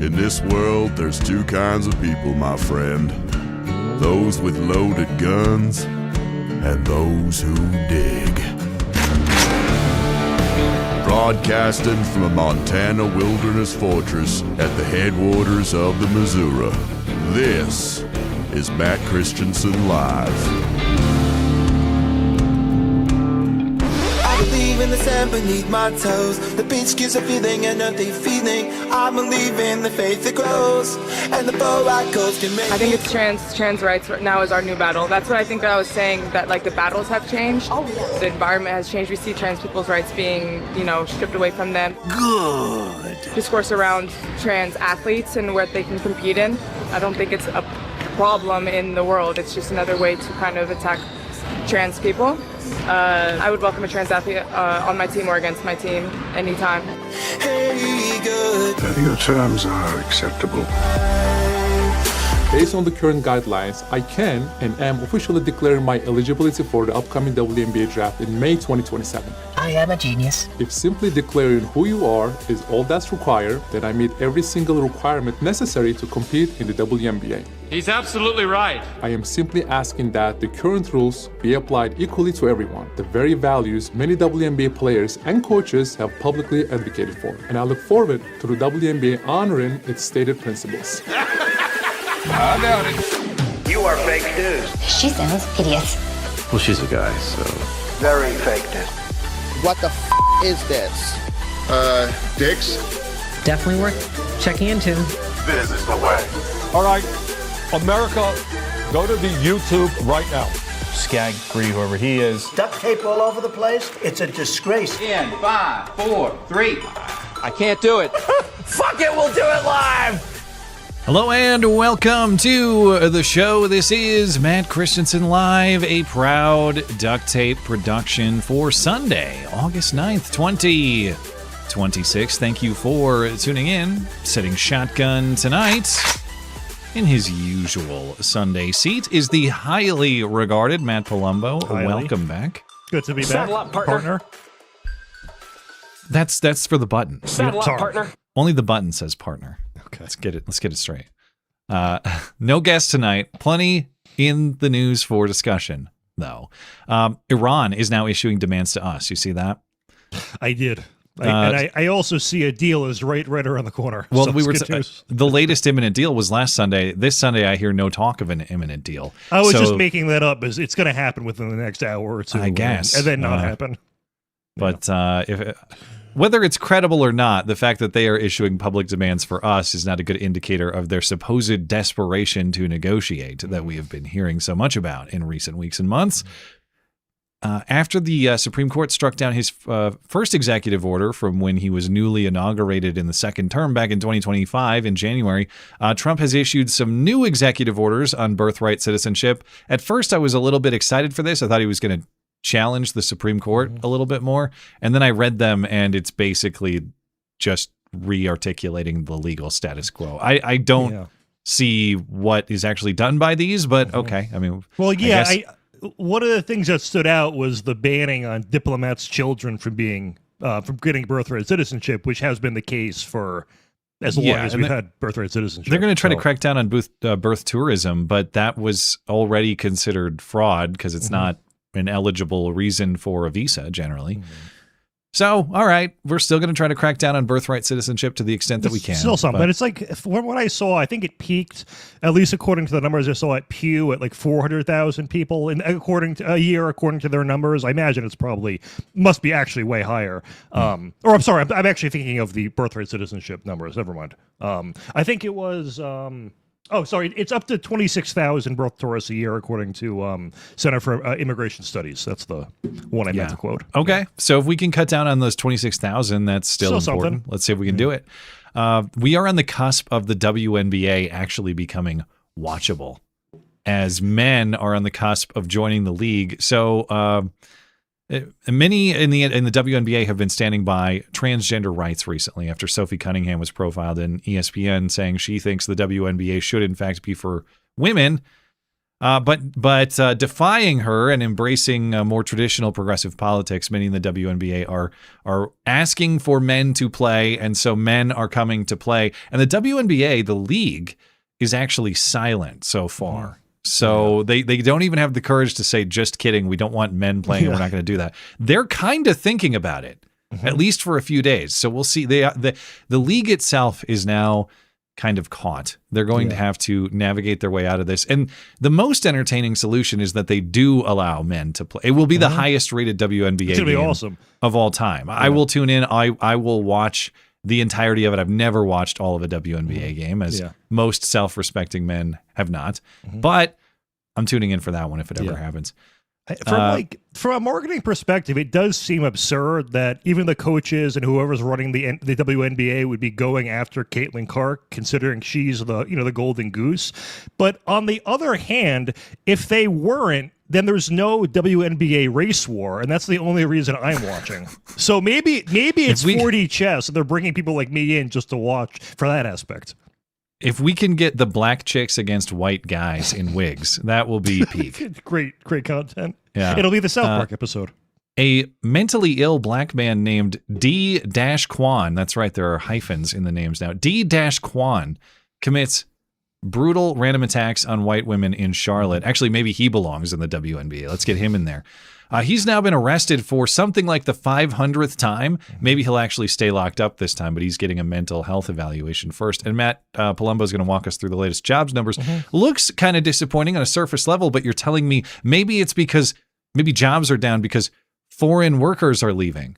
In this world, there's two kinds of people, my friend. Those with loaded guns and those who dig. Broadcasting from a Montana wilderness fortress at the headwaters of the Missouri, this is Matt Christiansen Live. I believe in the sand beneath my toes. The beach gives a feeling, an earthly feeling. I believe in the faith that grows, and the bow I goes can make. I think it's trans rights right now is our new battle. That's what I think I was saying, that like the battles have changed. Oh, yes. The environment has changed. We see trans people's rights being, stripped away from them. Good. Discourse around trans athletes and where they can compete in. I don't think it's a problem in the world. It's just another way to kind of attack trans people. I would welcome a trans athlete on my team or against my team anytime. Hey, good. Your terms are acceptable. Based on the current guidelines, I can and am officially declaring my eligibility for the upcoming WNBA draft in May 2027. I am a genius. If simply declaring who you are is all that's required, then I meet every single requirement necessary to compete in the WNBA. He's absolutely right. I am simply asking that the current rules be applied equally to everyone, the very values many WNBA players and coaches have publicly advocated for. And I look forward to the WNBA honoring its stated principles. I doubt it. You are fake news. She sounds hideous. Well, she's a guy, so... Very fake news. What the is this? Dicks? Definitely worth checking into. This is the way. All right, America, go to the YouTube right now. Skag free, whoever he is. Duct tape all over the place. It's a disgrace. In 5, 4, 3. I can't do it. Fuck it, we'll do it live! Hello and welcome to the show. This is Matt Christiansen Live, a proud duct tape production for Sunday, August 9th, 2026. Thank you for tuning in. Sitting shotgun tonight in his usual Sunday seat is the highly regarded Matt Palumbo. Welcome back. Good to be back, partner. That's for the button. Saddle up, partner. Only the button says partner. Okay. Let's get it straight. No guest tonight. Plenty in the news for discussion, though. Iran is now issuing demands to us. You see that? I did. I also see a deal is right around the corner. Well, so the latest imminent deal was last Sunday. This Sunday, I hear no talk of an imminent deal. I was just making that up. It's going to happen within the next hour or two. I guess. And then not happen. But whether it's credible or not, the fact that they are issuing public demands for us is not a good indicator of their supposed desperation to negotiate that we have been hearing so much about in recent weeks and months. After the Supreme Court struck down his first executive order from when he was newly inaugurated in the second term back in 2025 in January, Trump has issued some new executive orders on birthright citizenship. At first, I was a little bit excited for this. I thought he was going to challenge the Supreme Court a little bit more. And then I read them, and it's basically just re-articulating the legal status quo. I don't see what is actually done by these, but okay. I mean, well, yeah, one of the things that stood out was the banning on diplomats' children from being from getting birthright citizenship, which has been the case for as long as we've had birthright citizenship. They're going to try to crack down on birth tourism, but that was already considered fraud because it's not an eligible reason for a visa generally. So, all right, we're still going to try to crack down on birthright citizenship to the extent that we can. Still something, but it's like, from what I saw, I think it peaked, at least according to the numbers I saw at Pew, at like 400,000 people according to their numbers. I imagine it's must be actually way higher. Or I'm sorry, I'm actually thinking of the birthright citizenship numbers. Never mind. I think it was... it's up to 26,000 birth tourists a year, according to Center for Immigration Studies. That's the one I meant to quote. Okay, so if we can cut down on those 26,000, that's still important. Something. Let's see if we can do it. We are on the cusp of the WNBA actually becoming watchable, as men are on the cusp of joining the league. So many in the WNBA have been standing by transgender rights recently after Sophie Cunningham was profiled in ESPN saying she thinks the WNBA should in fact be for women. But defying her and embracing more traditional progressive politics, many in the WNBA are asking for men to play, and so men are coming to play. And the WNBA, the league, is actually silent so far. So they don't even have the courage to say, just kidding, we don't want men playing, and we're not going to do that. They're kind of thinking about it, at least for a few days. So we'll see. The league itself is now kind of caught. They're going to have to navigate their way out of this. And the most entertaining solution is that they do allow men to play. It will be the highest rated WNBA game awesome. of all time. I will tune in. I will watch the entirety of it. I've never watched all of a WNBA game, as most self-respecting men have not. But I'm tuning in for that one if it ever happens. From a marketing perspective, it does seem absurd that even the coaches and whoever's running the WNBA would be going after Caitlin Clark, considering she's the golden goose. But on the other hand, if they weren't, then there's no WNBA race war, and that's the only reason I'm watching. So maybe it's 4D chess, and they're bringing people like me in just to watch for that aspect. If we can get the black chicks against white guys in wigs, that will be peak. Great content. Yeah. It'll be the South Park episode. A mentally ill black man named Di-Quan, that's right, there are hyphens in the names now, Di-Quan commits brutal random attacks on white women in Charlotte. Actually, maybe he belongs in the WNBA. Let's get him in there. He's now been arrested for something like the 500th time. Maybe he'll actually stay locked up this time, but he's getting a mental health evaluation first. And Matt Palumbo is going to walk us through the latest jobs numbers. Looks kind of disappointing on a surface level, but you're telling me maybe it's because maybe jobs are down because foreign workers are leaving.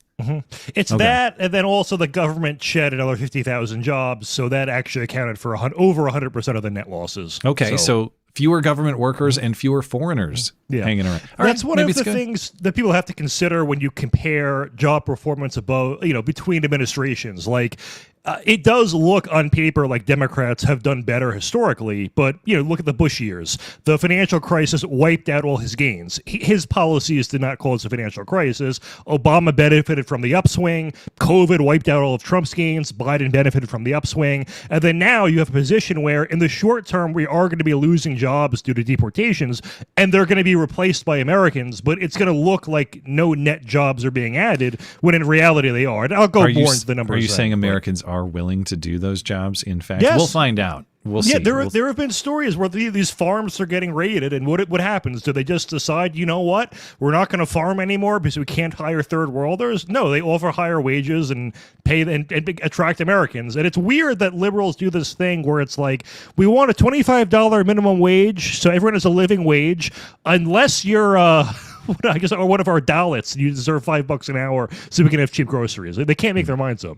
It's that, and then also the government shed another 50,000 jobs, so that actually accounted for over 100% of the net losses. Okay, so fewer government workers and fewer foreigners hanging around. That's one of the things that people have to consider when you compare job performance between administrations. Like, it does look on paper like Democrats have done better historically, but look at the Bush years. The financial crisis wiped out all his gains. His policies did not cause a financial crisis. Obama benefited from the upswing. COVID wiped out all of Trump's gains. Biden benefited from the upswing. And then now you have a position where in the short term, we are going to be losing jobs due to deportations, and they're going to be replaced by Americans, but it's going to look like no net jobs are being added when in reality they are. And I'll go more into the numbers. Are you saying Americans are willing to do those jobs? In fact, yes. We'll find out. We'll see. There have been stories where these farms are getting raided, and what happens? Do they just decide, you know what, we're not going to farm anymore because we can't hire third worlders? No, they offer higher wages and pay and attract Americans. And it's weird that liberals do this thing where it's like, we want a $25 minimum wage, so everyone has a living wage, unless you're I guess, or one of our Dalits, you deserve $5 an hour so we can have cheap groceries. They can't make their minds up.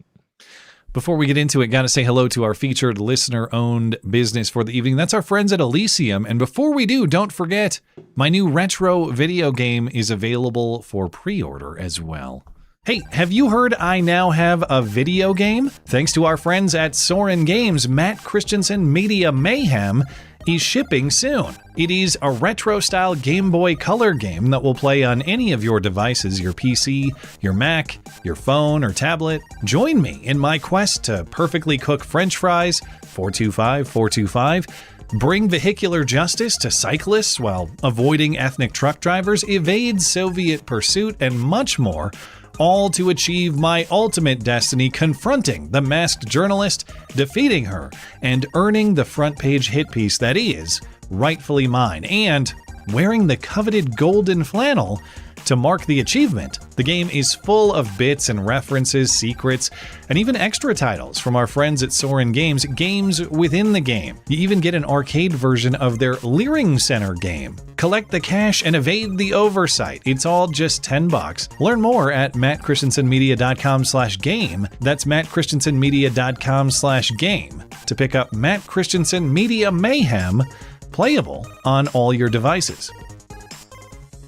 Before we get into it, got to say hello to our featured listener-owned business for the evening. That's our friends at Elysium. And before we do, don't forget, my new retro video game is available for pre-order as well. Hey, have you heard I now have a video game? Thanks to our friends at Soren Games, Matt Christiansen Media Mayhem is shipping soon. It is a retro-style Game Boy Color game that will play on any of your devices, your PC, your Mac, your phone, or tablet. Join me in my quest to perfectly cook French fries, 425, bring vehicular justice to cyclists while avoiding ethnic truck drivers, evade Soviet pursuit, and much more, all to achieve my ultimate destiny, confronting the masked journalist, defeating her, and earning the front page hit piece that is rightfully mine, and wearing the coveted golden flannel to mark the achievement. The game is full of bits and references, secrets, and even extra titles from our friends at Soren Games, games within the game. You even get an arcade version of their Leering Center game. Collect the cash and evade the oversight. It's all just $10. Learn more at mattchristiansenmedia.com/game. That's mattchristiansenmedia.com/game to pick up Matt Christiansen Media Mayhem, playable on all your devices.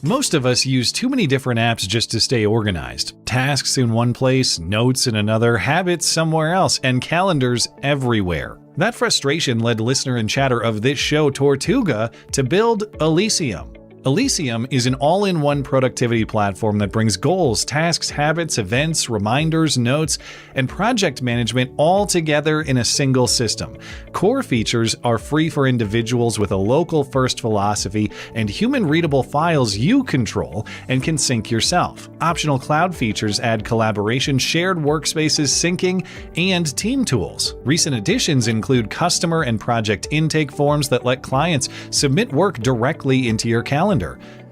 Most of us use too many different apps just to stay organized. Tasks in one place, notes in another, habits somewhere else, and calendars everywhere. That frustration led listener and chatter of this show, Tortuga, to build Elysium. Elysium is an all-in-one productivity platform that brings goals, tasks, habits, events, reminders, notes, and project management all together in a single system. Core features are free for individuals with a local-first philosophy and human-readable files you control and can sync yourself. Optional cloud features add collaboration, shared workspaces, syncing, and team tools. Recent additions include customer and project intake forms that let clients submit work directly into your calendar.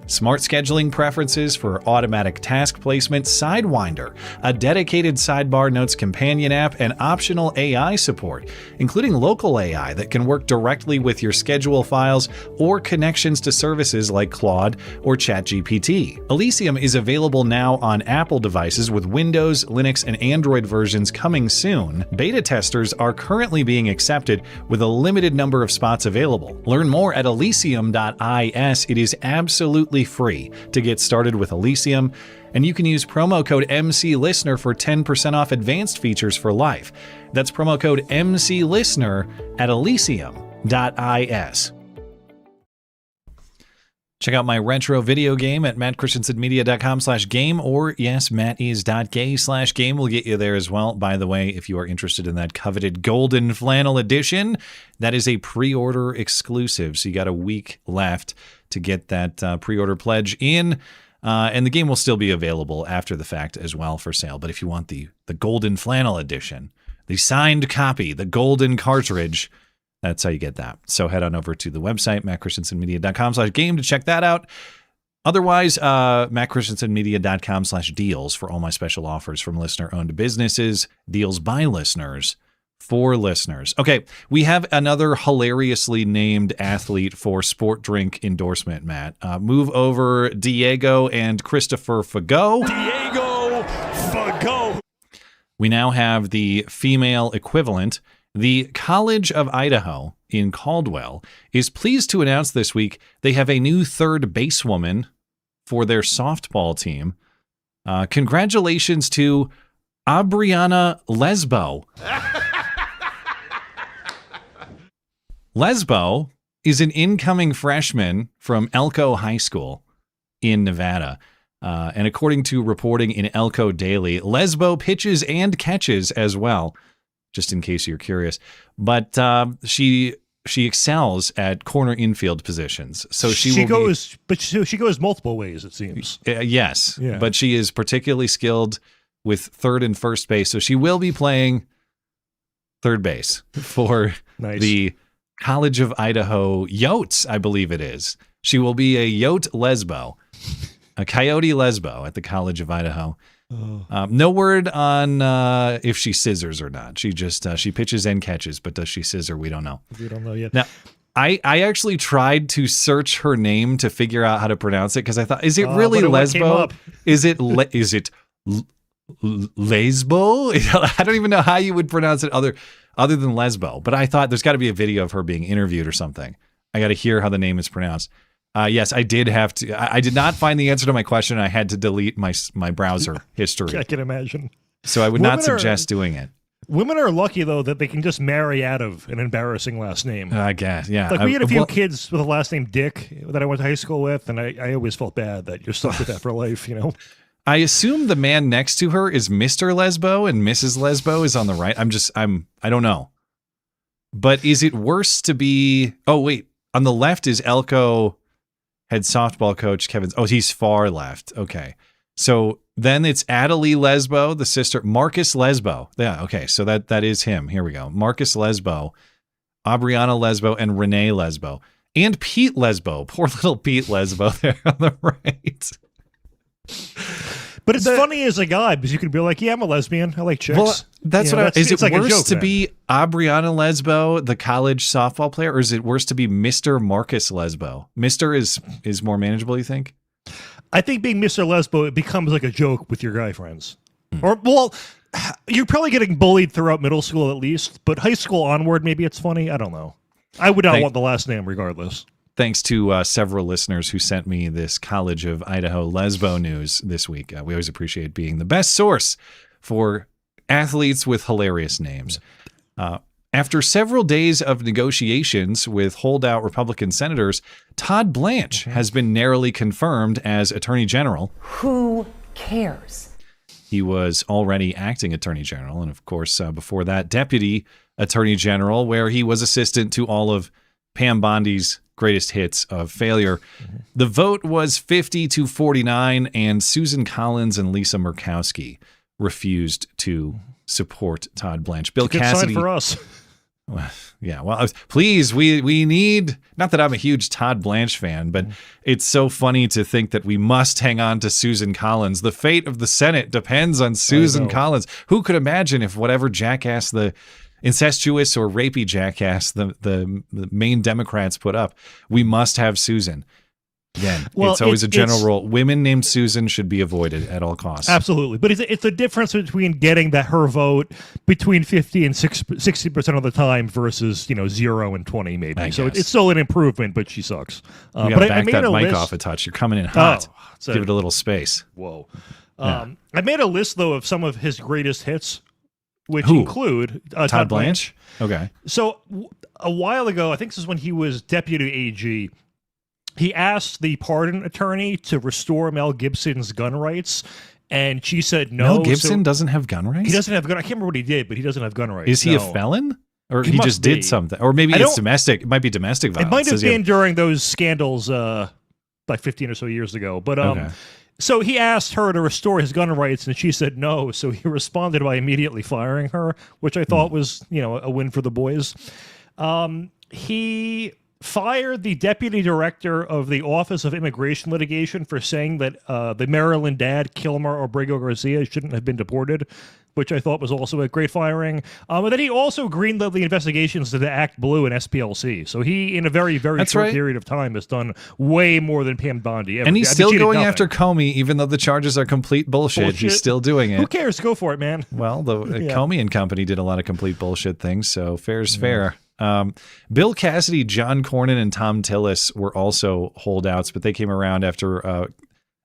Smart scheduling preferences for automatic task placement, Sidewinder, a dedicated sidebar notes companion app, and optional AI support, including local AI that can work directly with your schedule files or connections to services like Claude or ChatGPT. Elysium is available now on Apple devices with Windows, Linux, and Android versions coming soon. Beta testers are currently being accepted with a limited number of spots available. Learn more at elysium.is. It is absolutely free to get started with Elysium, and you can use promo code MCListener for 10% off advanced features for life. That's promo code MCListener at elysium.is. Check out my retro video game at mattchristiansenmedia.com/game, or yes, mattis.gay/game will get you there as well. By the way, if you are interested in that coveted golden flannel edition, that is a pre-order exclusive, so you got a week left to get that pre-order pledge in, and the game will still be available after the fact as well for sale. But if you want the golden flannel edition, the signed copy, the golden cartridge, that's how you get that. So head on over to the website, mattchristiansenmedia.com/game to check that out. Otherwise, mattchristiansenmedia.com/deals for all my special offers from listener-owned businesses, deals by listeners, for listeners. Okay, we have another hilariously named athlete for Sport Drink endorsement, Matt. Move over Diego and Christopher Fago. Diego Fago. We now have the female equivalent. The College of Idaho in Caldwell is pleased to announce this week they have a new third basewoman for their softball team. Congratulations to Abrianna Lesbo. Lesbo is an incoming freshman from Elko High School in Nevada. And according to reporting in Elko Daily, Lesbo pitches and catches as well, just in case you're curious. But she excels at corner infield positions. So she goes multiple ways, it seems. Yes, yeah. But she is particularly skilled with third and first base. So she will be playing third base for the College of Idaho Yotes, I believe it is. She will be a Yote Lesbo, a Coyote Lesbo at the College of Idaho. No word on if she scissors or not. She just she pitches and catches, but does she scissor? We don't know. We don't know yet. Now, I actually tried to search her name to figure out how to pronounce it because I thought, is it really Lesbo? Is it Lesbo? I don't even know how you would pronounce it other than Lesbo. But I thought there's got to be a video of her being interviewed or something. I got to hear how the name is pronounced. Yes, I did have to. I did not find the answer to my question. I had to delete my browser history. I can imagine. So I would not suggest doing it. Women are lucky, though, that they can just marry out of an embarrassing last name. I guess, yeah. Like we had a few kids with a last name Dick that I went to high school with, and I always felt bad that you're stuck with that for life, you know? I assume the man next to her is Mr. Lesbo and Mrs. Lesbo is on the right. I don't know. But is it worse to be, oh, wait, on the left is Elko head softball coach Kevin. Oh, he's far left. Okay. So then it's Adelie Lesbo, the sister, Marcus Lesbo. Yeah, okay. So that is him. Here we go. Marcus Lesbo, Abrianna Lesbo, and Renee Lesbo. And Pete Lesbo. Poor little Pete Lesbo there on the right. But it's funny as a guy because you could be like, yeah, I'm a lesbian. I like chicks. Well, that's what is it like worse to then. be Abrianna Lesbo, the college softball player, or is it worse to be Mr. Marcus Lesbo? Mr. is more manageable, you think? I think being Mr. Lesbo, it becomes like a joke with your guy friends. Or, well, you're probably getting bullied throughout middle school at least, but high school onward, maybe it's funny. I don't know. I would not want the last name regardless. Thanks to several listeners who sent me this College of Idaho Lesbo news this week. We always appreciate being the best source for athletes with hilarious names. After several days of negotiations with holdout Republican senators, Todd Blanche has been narrowly confirmed as Attorney General. Who cares? He was already acting Attorney General, and of course, before that, Deputy Attorney General, where he was assistant to all of Pam Bondi's greatest hits of failure. The vote was 50-49, and Susan Collins and Lisa Murkowski refused to support Todd Blanche. Bill Good Cassidy sign for us. Yeah, well, please, we need, not that I'm a huge Todd Blanche fan, but it's so funny to think that we must hang on to Susan Collins. The fate of the Senate depends on Susan Collins. Who could imagine if whatever jackass, the incestuous or rapey jackass the main Democrats put up, we must have Susan. Again, it's always a general rule. Women named Susan should be avoided at all costs. Absolutely. But it's a difference between getting her vote between 50 and 60% of the time versus, 0 and 20 maybe. So it's still an improvement, but she sucks. You gotta back that mic off a touch. You're coming in hot. Give it a little space. Whoa. I made a list, though, of some of his greatest hits, which include Todd Blanche. Okay. So a while ago, I think this is when he was deputy AG, he asked the pardon attorney to restore Mel Gibson's gun rights, and she said no. Mel Gibson doesn't have gun rights? He doesn't have gun. I can't remember what he did, but he doesn't have gun rights. Is he a felon? Or he just did something? Or maybe it's domestic. It might be domestic violence. It might have been during those scandals like 15 or so years ago. But so he asked her to restore his gun rights, and she said no. So he responded by immediately firing her, which I thought was, a win for the boys. He fired the deputy director of the Office of Immigration Litigation for saying that the Maryland dad, Kilmer Obrego Garcia, shouldn't have been deported, which I thought was also a great firing. And then he also greenlit the investigations to the Act Blue and SPLC. So he, in a very, very short period of time, has done way more than Pam Bondi ever. And he's still going after Comey, even though the charges are complete bullshit. He's still doing it. Who cares? Go for it, man. Well, Comey and company did a lot of complete bullshit things, so fair's fair. Bill Cassidy, John Cornyn, and Tom Tillis were also holdouts, but they came around after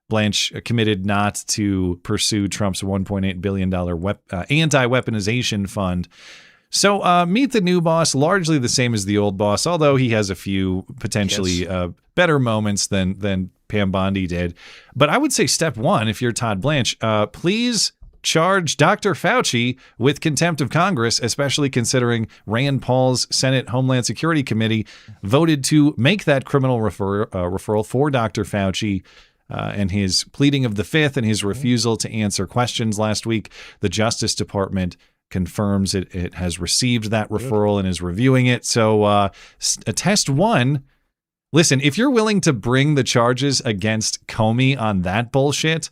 Blanche committed not to pursue Trump's $1.8 billion anti-weaponization fund. So meet the new boss, largely the same as the old boss, although he has a few potentially better moments than Pam Bondi did. But I would say step one, if you're Todd Blanche, please charge Dr. Fauci with contempt of Congress, especially considering Rand Paul's Senate Homeland Security Committee voted to make that criminal referral for Dr. Fauci and his pleading of the fifth and his refusal to answer questions last week. The Justice Department confirms it has received that referral and is reviewing it. So test one, listen, if you're willing to bring the charges against Comey on that bullshit,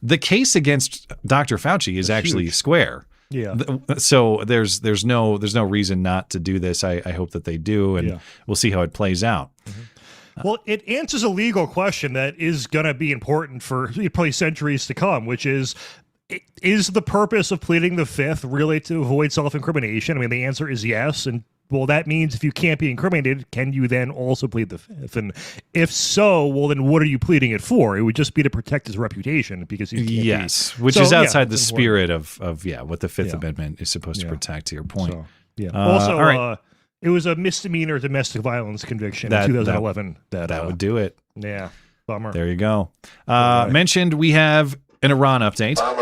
the case against Dr. Fauci is actually huge. Square. Yeah. So there's no reason not to do this. I hope that they do, and we'll see how it plays out. Well, it answers a legal question that is going to be important for probably centuries to come, which is the purpose of pleading the fifth really to avoid self-incrimination? I mean, the answer is yes, and well, that means if you can't be incriminated, can you then also plead the fifth? And if so, well, then what are you pleading it for? It would just be to protect his reputation because he can't which is outside the spirit of what the Fifth Amendment is supposed to protect, to your point. So, also, right. It was a misdemeanor domestic violence conviction in 2011. That would do it. Yeah, bummer. There you go. Mentioned we have an Iran update. Why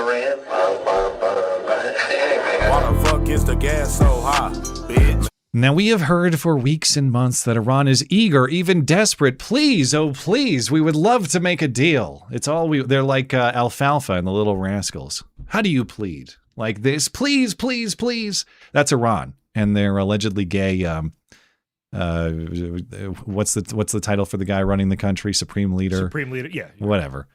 the fuck is the gas so high, bitch? Now, we have heard for weeks and months that Iran is eager, even desperate. Please, oh please, we would love to make a deal. It's all they're like Alfalfa and the Little Rascals. How do you plead? Like this? Please, please, please. That's Iran. And they're allegedly gay. What's the title for the guy running the country? Supreme Leader? Supreme Leader, yeah. Whatever.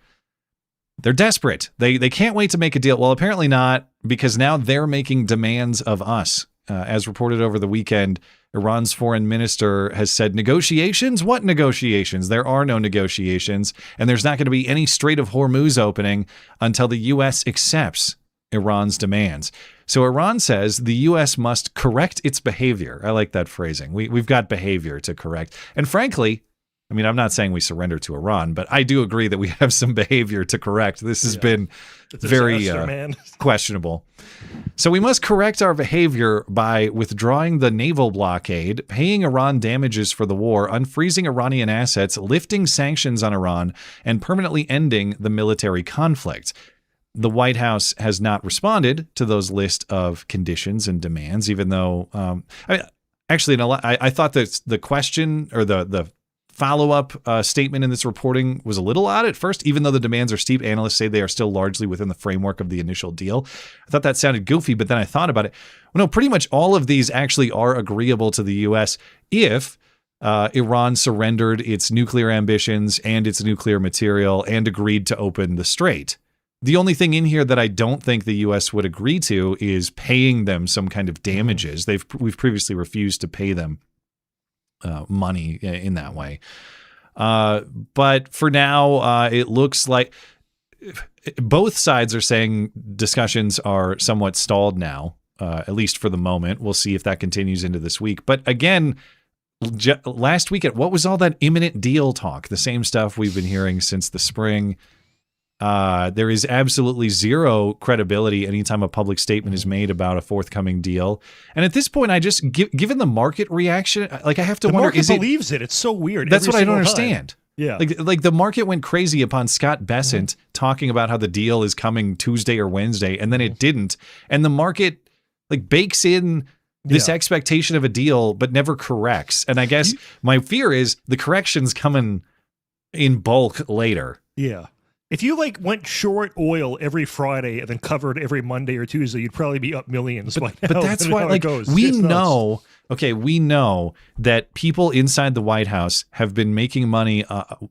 They're desperate. They can't wait to make a deal. Well, apparently not, because now they're making demands of us. As reported over the weekend, Iran's foreign minister has said, negotiations? What negotiations? There are no negotiations, and there's not going to be any Strait of Hormuz opening until the U.S. accepts Iran's demands. So Iran says the U.S. must correct its behavior. I like that phrasing. We've got behavior to correct. And frankly, I mean, I'm not saying we surrender to Iran, but I do agree that we have some behavior to correct. This has been very questionable. So we must correct our behavior by withdrawing the naval blockade, paying Iran damages for the war, unfreezing Iranian assets, lifting sanctions on Iran, and permanently ending the military conflict. The White House has not responded to those list of conditions and demands, even though, I thought that the question or the follow-up statement in this reporting was a little odd at first, even though the demands are steep. Analysts say they are still largely within the framework of the initial deal. I thought that sounded goofy, but then I thought about it. Well, no, pretty much all of these actually are agreeable to the U.S. if Iran surrendered its nuclear ambitions and its nuclear material and agreed to open the strait. The only thing in here that I don't think the U.S. would agree to is paying them some kind of damages. We've previously refused to pay them money in that way. But for now, it looks like both sides are saying discussions are somewhat stalled now, at least for the moment. We'll see if that continues into this week. But again, last week, what was all that imminent deal talk? The same stuff we've been hearing since the spring. There is absolutely zero credibility anytime a public statement is made about a forthcoming deal. And at this point, I just, given the market reaction, like I have to wonder, is it... believes it. It's so weird. That's what I don't understand. Yeah. Like the market went crazy upon Scott Bessent talking about how the deal is coming Tuesday or Wednesday, and then it didn't. And the market like bakes in this expectation of a deal, but never corrects. And I guess my fear is the correction's coming in bulk later. Yeah. If you like went short oil every Friday and then covered every Monday or Tuesday, you'd probably be up millions by now. But that's why, like, we know that people inside the White House have been making money,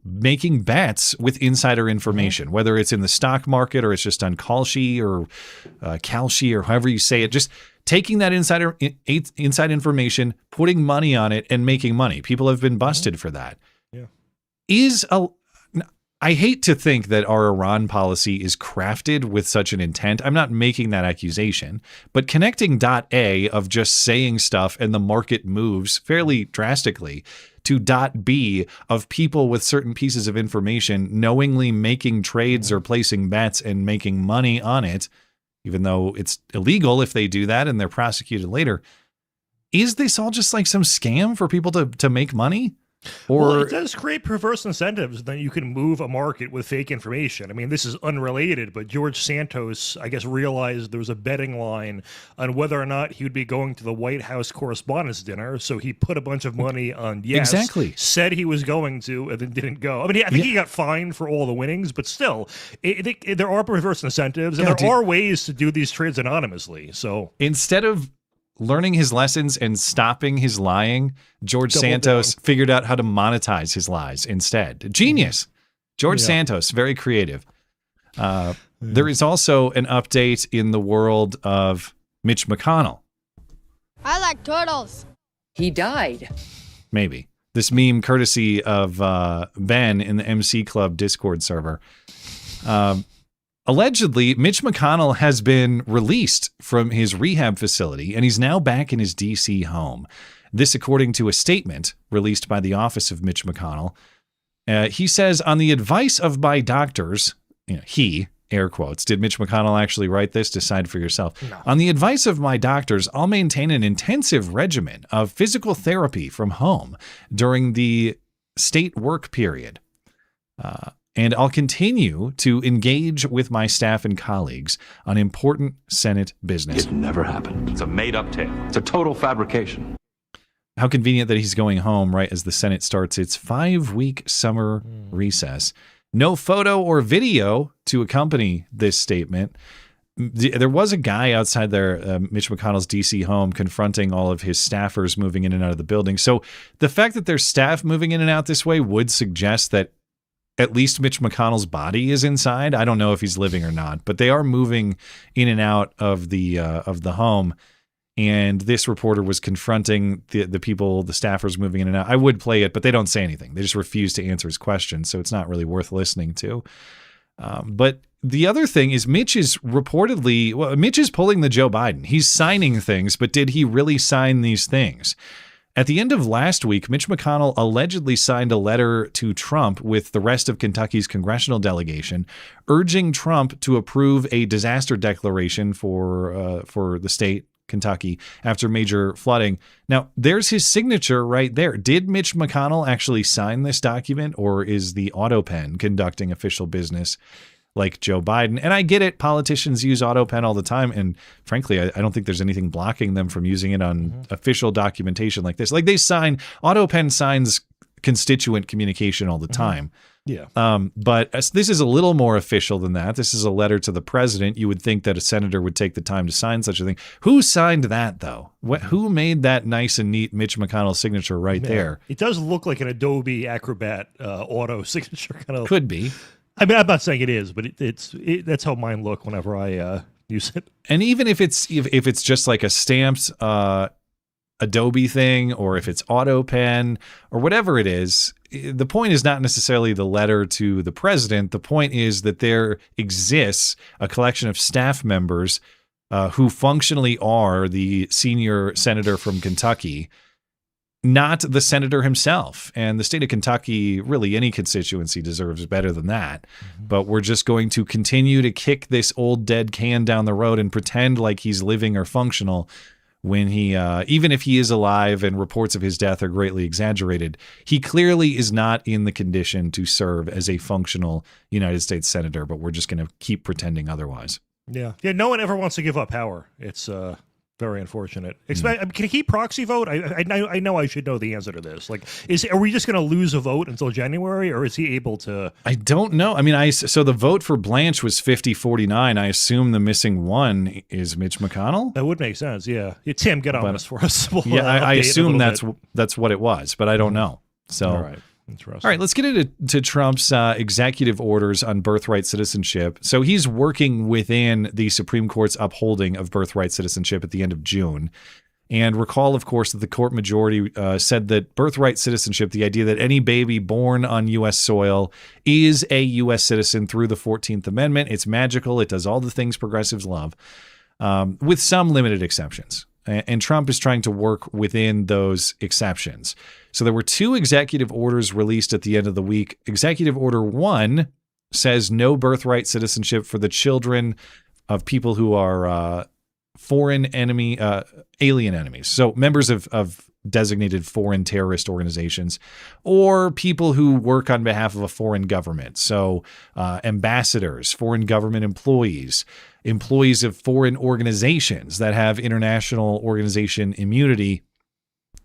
making bets with insider information, whether it's in the stock market or it's just on Kalshi or Kalshi or however you say it, just taking that inside information, putting money on it and making money. People have been busted for that. Yeah. I hate to think that our Iran policy is crafted with such an intent. I'm not making that accusation, but connecting dot A of just saying stuff and the market moves fairly drastically to dot B of people with certain pieces of information knowingly making trades or placing bets and making money on it, even though it's illegal if they do that and they're prosecuted later. Is this all just like some scam for people to make money? Well, it does create perverse incentives that you can move a market with fake information. I mean, this is unrelated, but George Santos, I guess, realized there was a betting line on whether or not he would be going to the White House Correspondents' Dinner. So he put a bunch of money on yes, said he was going to, and then didn't go. I mean, I think he got fined for all the winnings, but still, there are perverse incentives, and there are ways to do these trades anonymously. So instead of learning his lessons and stopping his lying, George Santos figured out how to monetize his lies instead. Genius. George Santos, very creative. There is also an update in the world of Mitch McConnell. I like turtles. He died. Maybe. This meme courtesy of Ben in the MC Club Discord server. Allegedly, Mitch McConnell has been released from his rehab facility, and he's now back in his D.C. home. This according to a statement released by the office of Mitch McConnell. He says, on the advice of my doctors, he, air quotes, did Mitch McConnell actually write this? Decide for yourself. No. On the advice of my doctors, I'll maintain an intensive regimen of physical therapy from home during the state work period. And I'll continue to engage with my staff and colleagues on important Senate business. It never happened. It's a made-up tale. It's a total fabrication. How convenient that he's going home right as the Senate starts its 5-week summer recess. No photo or video to accompany this statement. There was a guy outside there, Mitch McConnell's D.C. home, confronting all of his staffers moving in and out of the building. So the fact that there's staff moving in and out this way would suggest that at least Mitch McConnell's body is inside. I don't know if he's living or not, but they are moving in and out of the home. And this reporter was confronting the people, the staffers moving in and out. I would play it, but they don't say anything. They just refuse to answer his questions, so it's not really worth listening to. But the other thing is Mitch is Mitch is pulling the Joe Biden. He's signing things, but did he really sign these things? At the end of last week, Mitch McConnell allegedly signed a letter to Trump with the rest of Kentucky's congressional delegation, urging Trump to approve a disaster declaration for the state, Kentucky, after major flooding. Now, there's his signature right there. Did Mitch McConnell actually sign this document, or is the AutoPen conducting official business like Joe Biden? And I get it. Politicians use AutoPen all the time. And frankly, I don't think there's anything blocking them from using it on official documentation like this. Like AutoPen signs constituent communication all the time. Yeah. But this is a little more official than that. This is a letter to the president. You would think that a senator would take the time to sign such a thing. Who signed that, though? Who made that nice and neat Mitch McConnell signature right there? It does look like an Adobe Acrobat auto signature kind of. Could be. I mean, I'm not saying it is, but that's how mine look whenever I use it. And even if it's just like a stamped Adobe thing, or if it's AutoPen or whatever it is, the point is not necessarily the letter to the president. The point is that there exists a collection of staff members who functionally are the senior senator from Kentucky, not the senator himself. And the state of Kentucky, really any constituency, deserves better than that. But we're just going to continue to kick this old dead can down the road and pretend like he's living or functional when he, even if he is alive and reports of his death are greatly exaggerated, he clearly is not in the condition to serve as a functional United States senator, but we're just going to keep pretending otherwise. Yeah. No one ever wants to give up power. It's very unfortunate. Can he proxy vote? I know I should know the answer to this. Like, are we just going to lose a vote until January, or is he able to? I don't know. I mean, so the vote for Blanche was 50-49. I assume the missing one is Mitch McConnell. That would make sense. Yeah. Tim, get on this for us. We'll, I assume that's what it was, but I don't know. So. All right. All right, let's get into Trump's executive orders on birthright citizenship. So he's working within the Supreme Court's upholding of birthright citizenship at the end of June. And recall, of course, that the court majority said that birthright citizenship, the idea that any baby born on U.S. soil is a U.S. citizen through the 14th Amendment, it's magical. It does all the things progressives love, with some limited exceptions. And Trump is trying to work within those exceptions. So there were two executive orders released at the end of the week. Executive Order 1 says no birthright citizenship for the children of people who are alien enemies. So members of designated foreign terrorist organizations, or people who work on behalf of a foreign government. So ambassadors, foreign government employees of foreign organizations that have international organization immunity.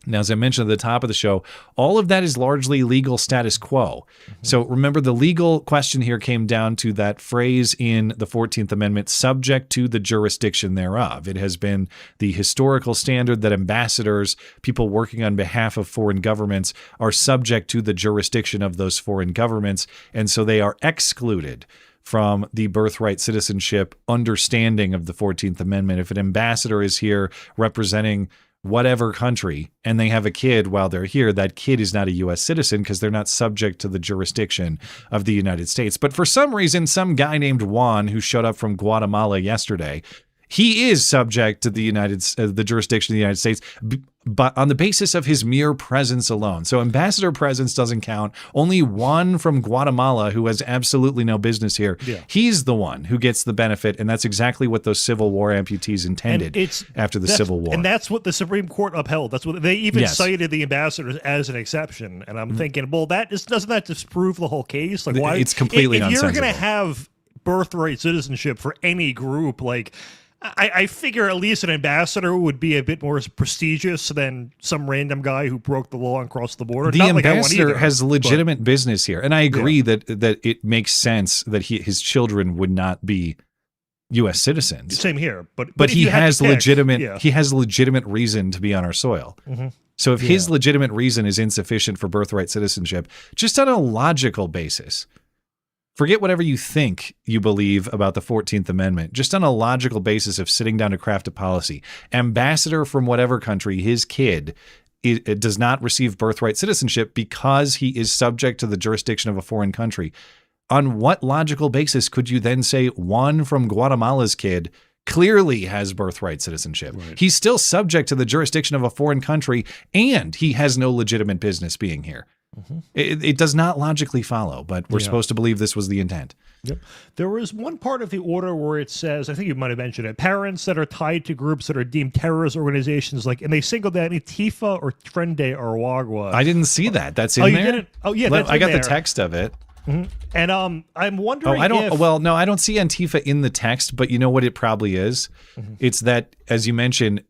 Now, as I mentioned at the top of the show, all of that is largely legal status quo. So remember, the legal question here came down to that phrase in the 14th Amendment, subject to the jurisdiction thereof. It has been the historical standard that ambassadors, people working on behalf of foreign governments, are subject to the jurisdiction of those foreign governments, and so they are excluded from the birthright citizenship understanding of the 14th Amendment. If an ambassador is here representing whatever country and they have a kid while they're here, that kid is not a U.S. citizen because they're not subject to the jurisdiction of the United States. But for some reason, some guy named Juan, who showed up from Guatemala yesterday, he is subject to the jurisdiction of the United States, but on the basis of his mere presence alone. So ambassador presence doesn't count. Only Juan from Guatemala, who has absolutely no business here, he's the one who gets the benefit, and that's exactly what those Civil War amputees intended after the Civil War. And that's what the Supreme Court upheld. That's what they even cited the ambassadors as an exception. And I'm thinking, well, doesn't that disprove the whole case? Like, why? It's completely nonsensical. If you're going to have birthright citizenship for any group, like, I figure at least an ambassador would be a bit more prestigious than some random guy who broke the law and crossed the border. The ambassador has legitimate business here, and I agree that it makes sense that his children would not be U.S. citizens. Same here, but he has legitimate reason to be on our soil. So if his legitimate reason is insufficient for birthright citizenship, just on a logical basis. Forget whatever you think you believe about the 14th Amendment. Just on a logical basis of sitting down to craft a policy, ambassador from whatever country, his kid, it does not receive birthright citizenship because he is subject to the jurisdiction of a foreign country. On what logical basis could you then say Juan from Guatemala's kid clearly has birthright citizenship. Right. He's still subject to the jurisdiction of a foreign country, and he has no legitimate business being here. Mm-hmm. It does not logically follow, but we're supposed to believe this was the intent. Yep. There was one part of the order where it says, I think you might have mentioned it, parents that are tied to groups that are deemed terrorist organizations, and they singled out Antifa or Transgender or Aragua. I didn't see that. That's in there? You didn't? Oh, yeah, that's I got in there. The text of it. Mm-hmm. And I'm wondering I don't see Antifa in the text, but you know what it probably is? Mm-hmm. It's that, as you mentioned,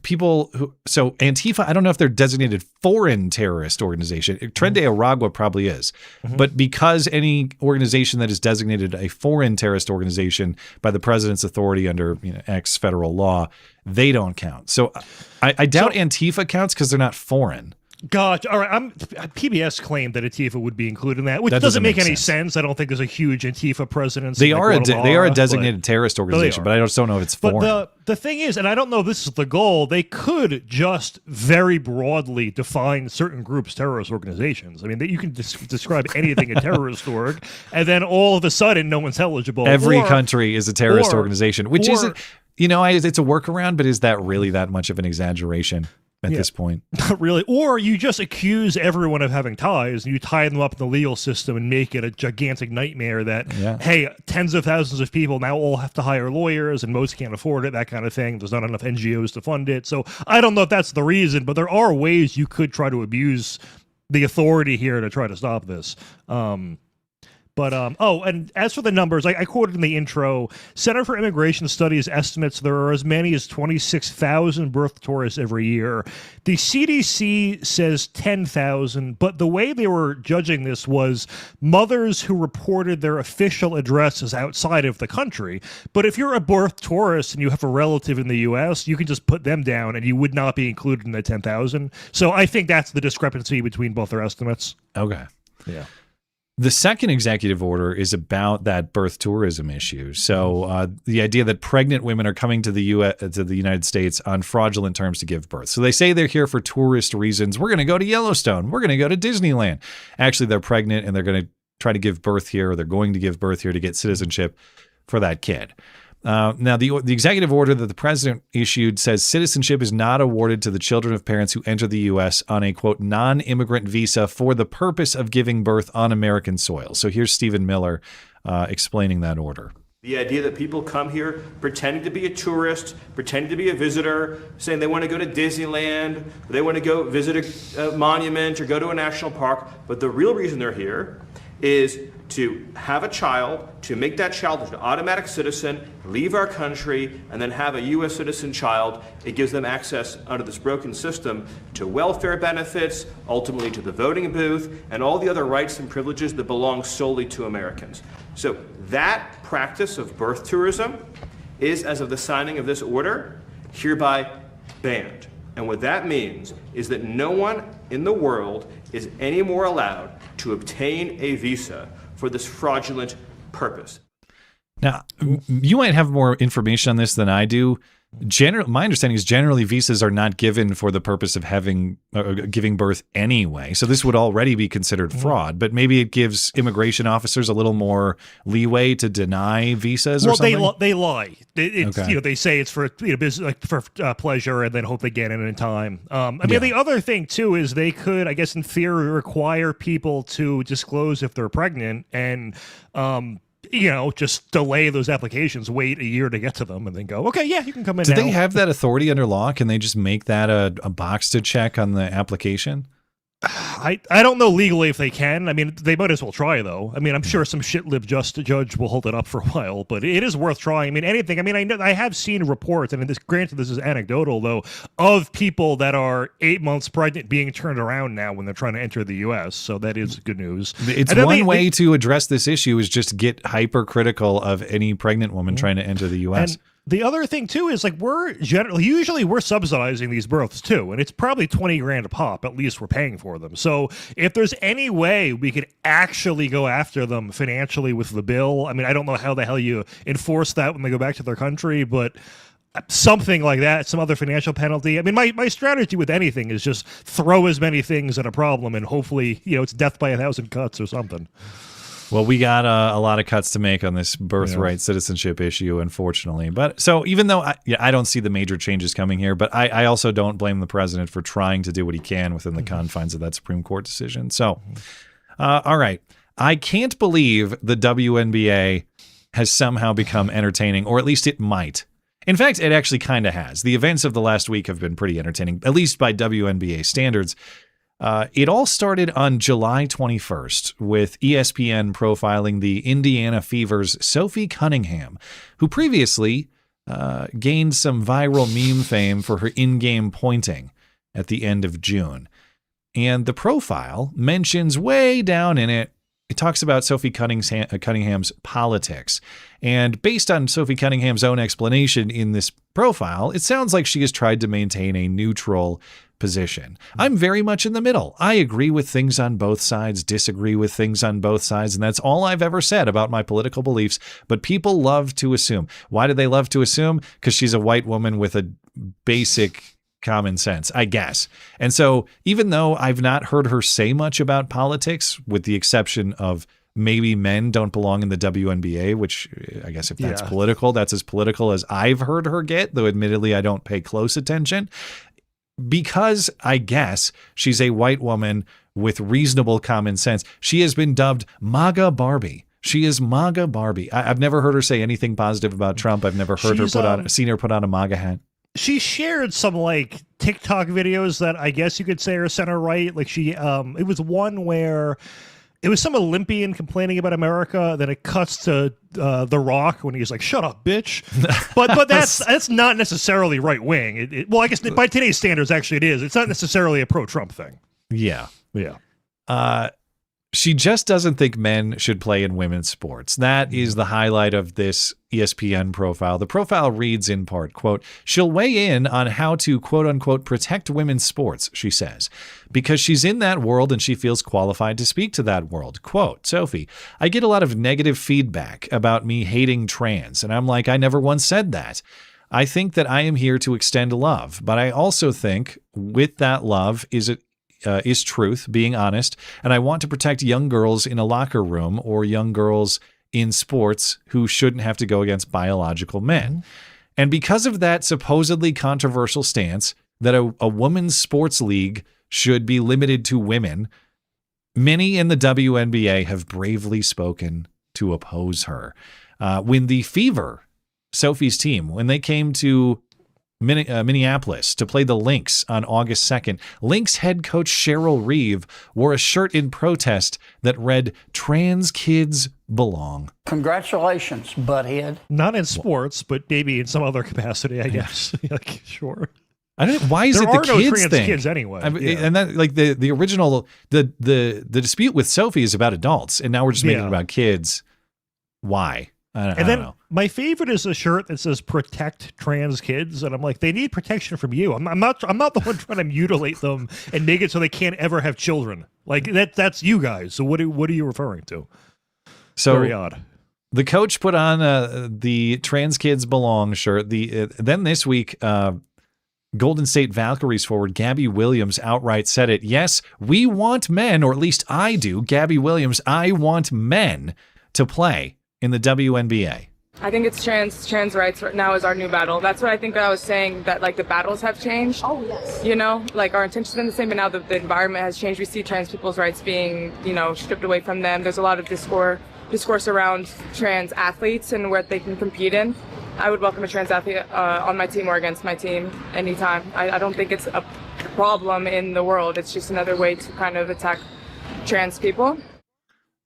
so Antifa, I don't know if they're designated foreign terrorist organization. Transgender Aragua probably is. Mm-hmm. But because any organization that is designated a foreign terrorist organization by the president's authority under X federal law, they don't count. So I doubt Antifa counts because they're not foreign. Gotcha. All right. PBS claimed that Antifa would be included in that, which doesn't make any sense. I don't think there's a huge Antifa presence. They are a designated terrorist organization, but I just don't know if it's foreign. But the thing is, and I don't know if this is the goal, they could just very broadly define certain groups terrorist organizations. I mean, you can describe anything a terrorist org, and then all of a sudden, no one's eligible. Every country is a terrorist organization, which isn't, it's a workaround, but is that really that much of an exaggeration? At this point, not really. Or you just accuse everyone of having ties, and you tie them up in the legal system and make it a gigantic nightmare that, hey, tens of thousands of people now all have to hire lawyers, and most can't afford it, that kind of thing. There's not enough NGOs to fund it. So I don't know if that's the reason, but there are ways you could try to abuse the authority here to try to stop this. And as for the numbers, I quoted in the intro, Center for Immigration Studies estimates there are as many as 26,000 birth tourists every year. The CDC says 10,000, but the way they were judging this was mothers who reported their official addresses outside of the country. But if you're a birth tourist and you have a relative in the U.S., you can just put them down and you would not be included in the 10,000. So I think that's the discrepancy between both their estimates. Okay. Yeah. The second executive order is about that birth tourism issue. So the idea that pregnant women are coming to the United States on fraudulent terms to give birth. So they say they're here for tourist reasons. We're going to go to Yellowstone. We're going to go to Disneyland. Actually, they're pregnant and they're going to try to give birth here, or they're going to give birth here to get citizenship for that kid. Now, the executive order that the president issued says citizenship is not awarded to the children of parents who enter the U.S. on a, quote, non-immigrant visa for the purpose of giving birth on American soil. So here's Stephen Miller explaining that order. The idea that people come here pretending to be a tourist, pretending to be a visitor, saying they want to go to Disneyland, they want to go visit a monument or go to a national park, but the real reason they're here is to have a child, to make that child an automatic citizen, leave our country, and then have a U.S. citizen child. It gives them access under this broken system to welfare benefits, ultimately to the voting booth, and all the other rights and privileges that belong solely to Americans. So that practice of birth tourism is, as of the signing of this order, hereby banned. And what that means is that no one in the world is any more allowed to obtain a visa for this fraudulent purpose. Now, you might have more information on this than I do. My understanding is generally visas are not given for the purpose of giving birth anyway. So this would already be considered fraud, but maybe it gives immigration officers a little more leaway to deny visas or something. Well, they lie. They say it's for business, like for pleasure, and then hope they get in time. The other thing too is they could, I guess, in theory, require people to disclose if they're pregnant and. Just delay those applications, wait a year to get to them, and then go, okay, yeah, you can come in now. Do they have that authority under law? Can they just make that a box to check on the application? I don't know legally if they can. I mean, they might as well try, though. I mean, I'm sure some shit-lib judge will hold it up for a while, but it is worth trying. I mean, anything. I mean, I have seen reports, and granted this is anecdotal, though, of people that are 8 months pregnant being turned around now when they're trying to enter the U.S., so that is good news. It's one way to address this issue is just get hypercritical of any pregnant woman trying to enter the U.S. And the other thing too is usually we're subsidizing these births too, and it's probably $20,000 a pop. At least we're paying for them. So if there's any way we could actually go after them financially with the bill, I mean, I don't know how the hell you enforce that when they go back to their country, but something like that, some other financial penalty. I mean, my strategy with anything is just throw as many things at a problem, and hopefully, it's death by 1,000 cuts or something. Well, we got a lot of cuts to make on this birthright citizenship issue, unfortunately. But so even though I don't see the major changes coming here, but I also don't blame the president for trying to do what he can within the confines of that Supreme Court decision. So, all right. I can't believe the WNBA has somehow become entertaining, or at least it might. In fact, it actually kind of has. The events of the last week have been pretty entertaining, at least by WNBA standards. It all started on July 21st with ESPN profiling the Indiana Fever's Sophie Cunningham, who previously gained some viral meme fame for her in-game pointing at the end of June. And the profile mentions way down in it, it talks about Sophie Cunningham's politics. And based on Sophie Cunningham's own explanation in this profile, it sounds like she has tried to maintain a neutral position. I'm very much in the middle. I agree with things on both sides, disagree with things on both sides, and that's all I've ever said about my political beliefs. But people love to assume. Why do they love to assume? Because she's a white woman with a basic common sense, I guess. And so even though I've not heard her say much about politics, with the exception of maybe men don't belong in the WNBA, which I guess if that's political, that's as political as I've heard her get, though admittedly I don't pay close attention. Because I guess she's a white woman with reasonable common sense, she has been dubbed MAGA Barbie. She is MAGA Barbie. I've never heard her say anything positive about Trump. I've never heard seen her put on a MAGA hat. She shared some like TikTok videos that I guess you could say are center right. Like she, it was one where it was some Olympian complaining about America. Then it cuts to The Rock when he's like, "Shut up, bitch." But that's not necessarily right wing. Well, I guess by today's standards, actually, it is. It's not necessarily a pro-Trump thing. Yeah. Yeah. She just doesn't think men should play in women's sports. That is the highlight of this ESPN profile. The profile reads in part, quote, "She'll weigh in on how to, quote unquote, protect women's sports," she says, because she's in that world and she feels qualified to speak to that world. Quote, "Sophie, I get a lot of negative feedback about me hating trans. And I'm like, I never once said that. I think that I am here to extend love. But I also think with that love is truth, being honest, and I want to protect young girls in a locker room or young girls in sports who shouldn't have to go against biological men." And because of that supposedly controversial stance that a women's sports league should be limited to women, many in the WNBA have bravely spoken to oppose her. When the Fever, Sophie's team, when they came to Minneapolis to play the Lynx on August 2nd, Lynx head coach Cheryl Reeve wore a shirt in protest that read, "Trans kids belong." Congratulations, butthead. Not in sports, but maybe in some other capacity, I guess. Like, sure. I don't know. Why is it the kids thing? There are no trans kids anyway. And that, like the original, the dispute with Sophie is about adults, and now we're just making it about kids. Why? I don't know. My favorite is a shirt that says "Protect Trans Kids," and I'm like, they need protection from you. I'm not the one trying to mutilate them and make it so they can't ever have children. Like that's you guys. So what are you referring to? So very odd. The coach put on the "Trans Kids Belong" shirt. Then this week, Golden State Valkyries forward Gabby Williams outright said it. Yes, we want men, or at least I do. Gabby Williams, I want men to play in the WNBA. I think it's trans rights right now is our new battle. That's what I think I was saying, that like the battles have changed. Oh, yes. You know, like our intentions have been the same, but now the environment has changed. We see trans people's rights being, stripped away from them. There's a lot of discourse around trans athletes and what they can compete in. I would welcome a trans athlete on my team or against my team anytime. I don't think it's a problem in the world. It's just another way to kind of attack trans people.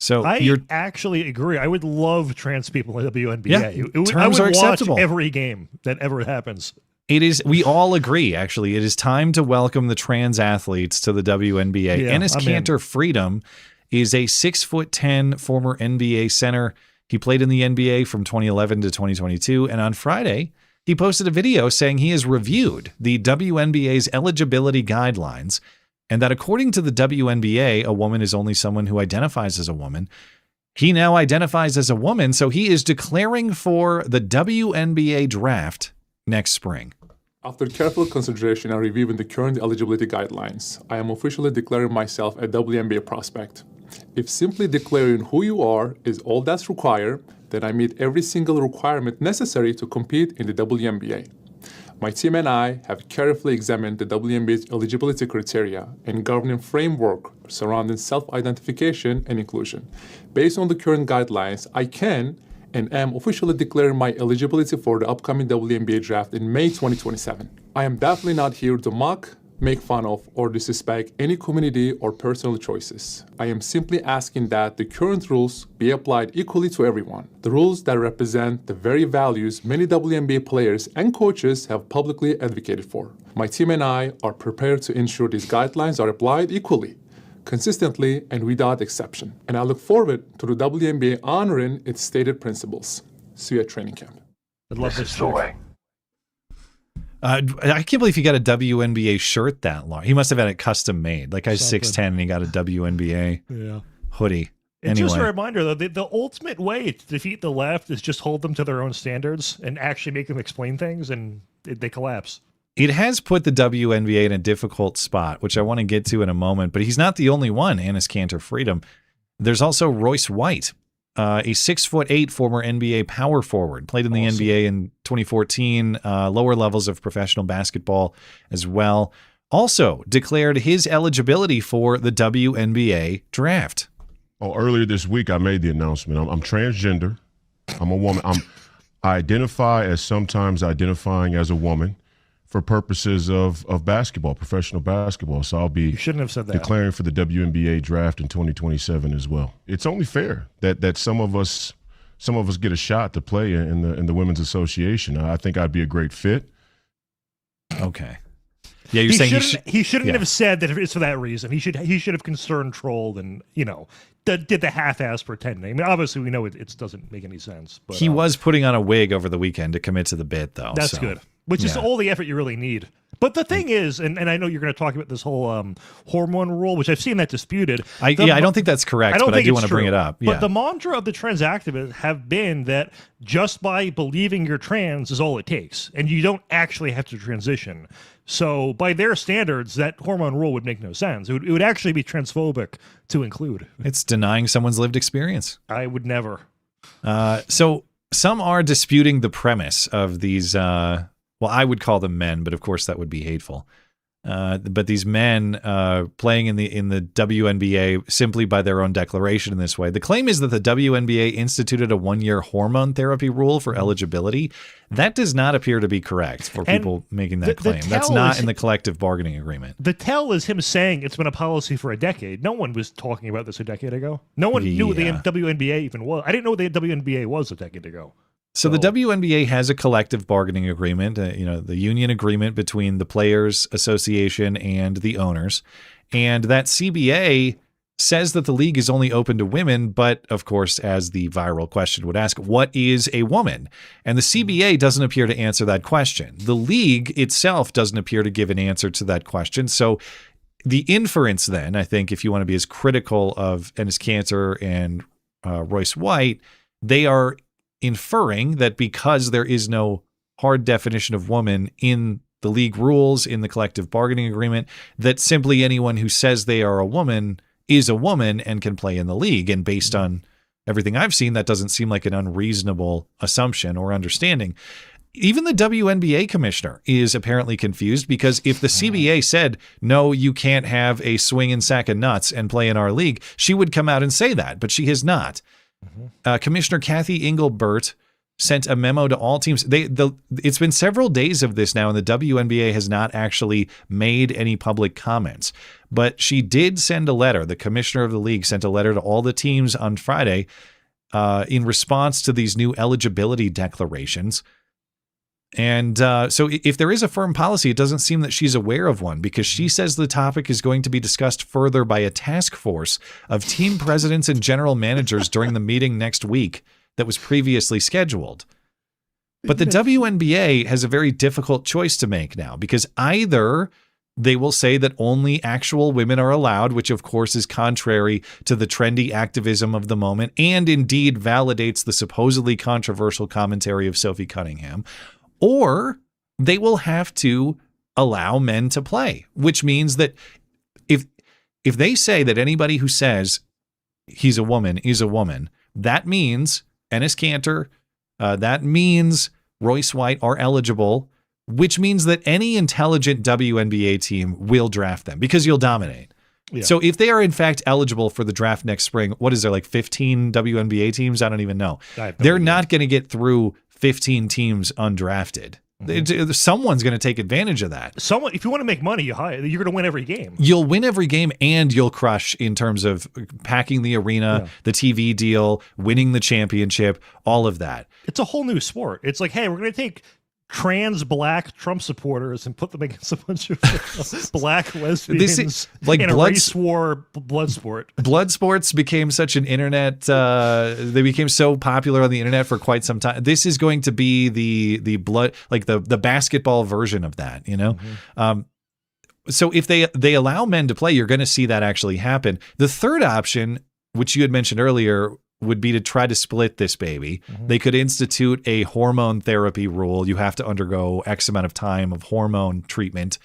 So I actually agree. I would love trans people in the WNBA. Yeah, I would watch every game that ever happens. It is. We all agree, actually. It is time to welcome the trans athletes to the WNBA. Yeah, Enes Kanter Freedom is a 6'10" former NBA center. He played in the NBA from 2011 to 2022. And on Friday, he posted a video saying he has reviewed the WNBA's eligibility guidelines, and that according to the WNBA, a woman is only someone who identifies as a woman. He now identifies as a woman, so he is declaring for the WNBA draft next spring. After careful consideration and reviewing the current eligibility guidelines, I am officially declaring myself a WNBA prospect. If simply declaring who you are is all that's required, then I meet every single requirement necessary to compete in the WNBA. My team and I have carefully examined the WNBA's eligibility criteria and governing framework surrounding self-identification and inclusion. Based on the current guidelines, I can and am officially declaring my eligibility for the upcoming WNBA draft in May 2027. I am definitely not here to mock, make fun of, or disrespect any community or personal choices. I am simply asking that the current rules be applied equally to everyone. The rules that represent the very values many WNBA players and coaches have publicly advocated for. My team and I are prepared to ensure these guidelines are applied equally, consistently, and without exception. And I look forward to the WNBA honoring its stated principles. See you at training camp. I love this story. I can't believe he got a WNBA shirt that long. He must have had it custom made. Like guy's 6'10" and he got a WNBA hoodie. It's just a reminder, though, the ultimate way to defeat the left is just hold them to their own standards and actually make them explain things, and they collapse. It has put the WNBA in a difficult spot, which I want to get to in a moment, but he's not the only one, Enes Kanter Freedom. There's also Royce White, a 6'8" former NBA power forward, played in the NBA in 2014, lower levels of professional basketball as well. Also declared his eligibility for the WNBA draft. Oh, earlier this week, I made the announcement. I'm transgender. I'm a woman. I identify as sometimes identifying as a woman for purposes of basketball, professional basketball. So I'll be shouldn't have said that. Declaring for the WNBA draft in 2027 as well. It's only fair that some of us get a shot to play in the Women's Association. I think I'd be a great fit. Okay. Yeah, you're saying he shouldn't have said that it's for that reason. He should have concern trolled and did the half-ass pretending. I mean, obviously we know it doesn't make any sense. But he was putting on a wig over the weekend to commit to the bit, though. That's good. Which is all the effort you really need. But the thing is, and I know you're going to talk about this whole hormone rule, which I've seen that disputed. I don't think that's correct, but I do want to bring it up. But the mantra of the trans activists have been that just by believing you're trans is all it takes, and you don't actually have to transition. So by their standards, that hormone rule would make no sense. It would actually be transphobic to include. It's denying someone's lived experience. I would never. So some are disputing the premise of these... well, I would call them men, but of course that would be hateful. But these men playing in the WNBA simply by their own declaration in this way. The claim is that the WNBA instituted a 1-year hormone therapy rule for eligibility. That does not appear to be correct for people making that claim. That's not in the collective bargaining agreement. The tell is him saying it's been a policy for a decade. No one was talking about this a decade ago. No one knew what the WNBA even was. I didn't know what the WNBA was a decade ago. So the WNBA has a collective bargaining agreement, the union agreement between the Players Association and the owners. And that CBA says that the league is only open to women, but of course, as the viral question would ask, what is a woman? And the CBA doesn't appear to answer that question. The league itself doesn't appear to give an answer to that question. So the inference then, I think, if you want to be as critical of Enes Kanter and Royce White, they are inferring that because there is no hard definition of woman in the league rules, in the collective bargaining agreement, that simply anyone who says they are a woman is a woman and can play in the league. And based on everything I've seen, that doesn't seem like an unreasonable assumption or understanding. Even the WNBA commissioner is apparently confused, because if the CBA said, no, you can't have a swinging sack of nuts and play in our league, she would come out and say that, but she has not. Commissioner Kathy Engelbert sent a memo to all teams. It's been several days of this now, and the WNBA has not actually made any public comments. But she did send a letter. The commissioner of the league sent a letter to all the teams on Friday in response to these new eligibility declarations. And so if there is a firm policy, it doesn't seem that she's aware of one, because she says the topic is going to be discussed further by a task force of team presidents and general managers during the meeting next week that was previously scheduled. But the WNBA has a very difficult choice to make now, because either they will say that only actual women are allowed, which of course is contrary to the trendy activism of the moment and indeed validates the supposedly controversial commentary of Sophie Cunningham, or they will have to allow men to play, which means that if they say that anybody who says he's a woman is a woman, that means Enes Kanter, that means Royce White are eligible, which means that any intelligent WNBA team will draft them because you'll dominate. Yeah. So if they are in fact eligible for the draft next spring, what is there, like 15 WNBA teams? I don't even know. They're not going to get through 15 teams undrafted. Someone's going to take advantage of that. Someone, if you want to make money, you're going to win every game. You'll win every game, and you'll crush in terms of packing the arena, the TV deal, winning the championship, all of that. It's a whole new sport. It's like, hey, we're going to take trans black Trump supporters and put them against a bunch of black lesbians. This is like in a race war blood sport. Blood sports became such an internet. They became so popular on the internet for quite some time. This is going to be the blood, like the basketball version of that. You know. So if they allow men to play, you're going to see that actually happen. The third option, which you had mentioned earlier, would be to try to split this baby. They could institute a hormone therapy rule. You have to undergo X amount of time of hormone treatment.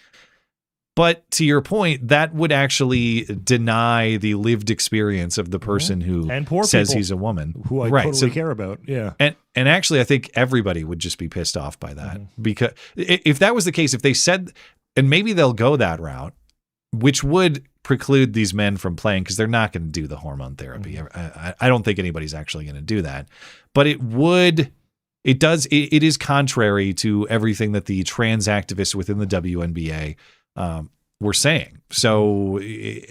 But to your point, that would actually deny the lived experience of the person who says he's a woman. Who I totally care about. Yeah. And actually, I think everybody would just be pissed off by that. Because if that was the case, if they said, and maybe they'll go that route, which would preclude these men from playing because they're not going to do the hormone therapy. I don't think anybody's actually going to do that, but it is contrary to everything that the trans activists within the WNBA were saying. So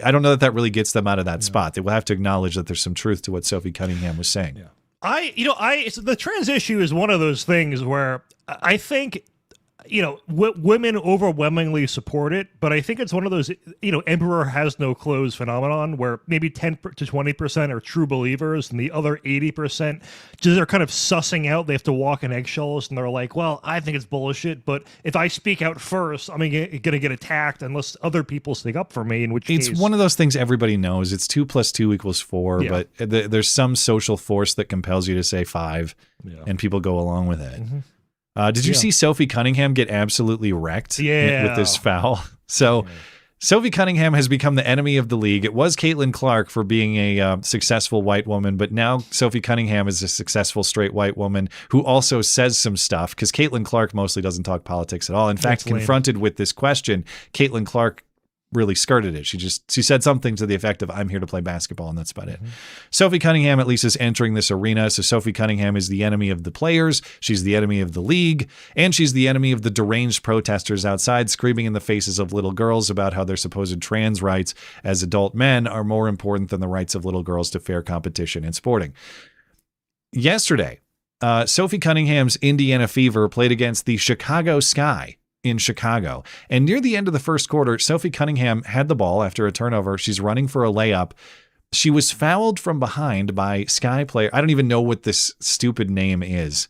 I don't know that really gets them out of that spot. They will have to acknowledge that there's some truth to what Sophie Cunningham was saying. The trans issue is one of those things where I think, women overwhelmingly support it, but I think it's one of those, emperor has no clothes phenomenon where maybe 10 to 20% are true believers and the other 80% just are kind of sussing out. They have to walk in eggshells and they're like, well, I think it's bullshit, but if I speak out first, I'm going to get attacked unless other people stick up for me, in which case... It's one of those things everybody knows. It's 2 + 2 = 4, but there's some social force that compels you to say 5, and people go along with it. Did you see Sophie Cunningham get absolutely wrecked with this foul? So Sophie Cunningham has become the enemy of the league. It was Caitlin Clark for being a successful white woman, but now Sophie Cunningham is a successful straight white woman who also says some stuff because Caitlin Clark mostly doesn't talk politics at all. In fact, confronted with this question, Caitlin Clark really skirted it. She said something to the effect of, I'm here to play basketball, and that's about it. Sophie Cunningham at least is entering this arena. So Sophie Cunningham is the enemy of the players. She's the enemy of the league. And she's the enemy of the deranged protesters outside screaming in the faces of little girls about how their supposed trans rights as adult men are more important than the rights of little girls to fair competition in sporting. Yesterday, Sophie Cunningham's Indiana Fever played against the Chicago Sky in Chicago. And near the end of the first quarter, Sophie Cunningham had the ball after a turnover. She's running for a layup. She was fouled from behind by Sky player. I don't even know what this stupid name is.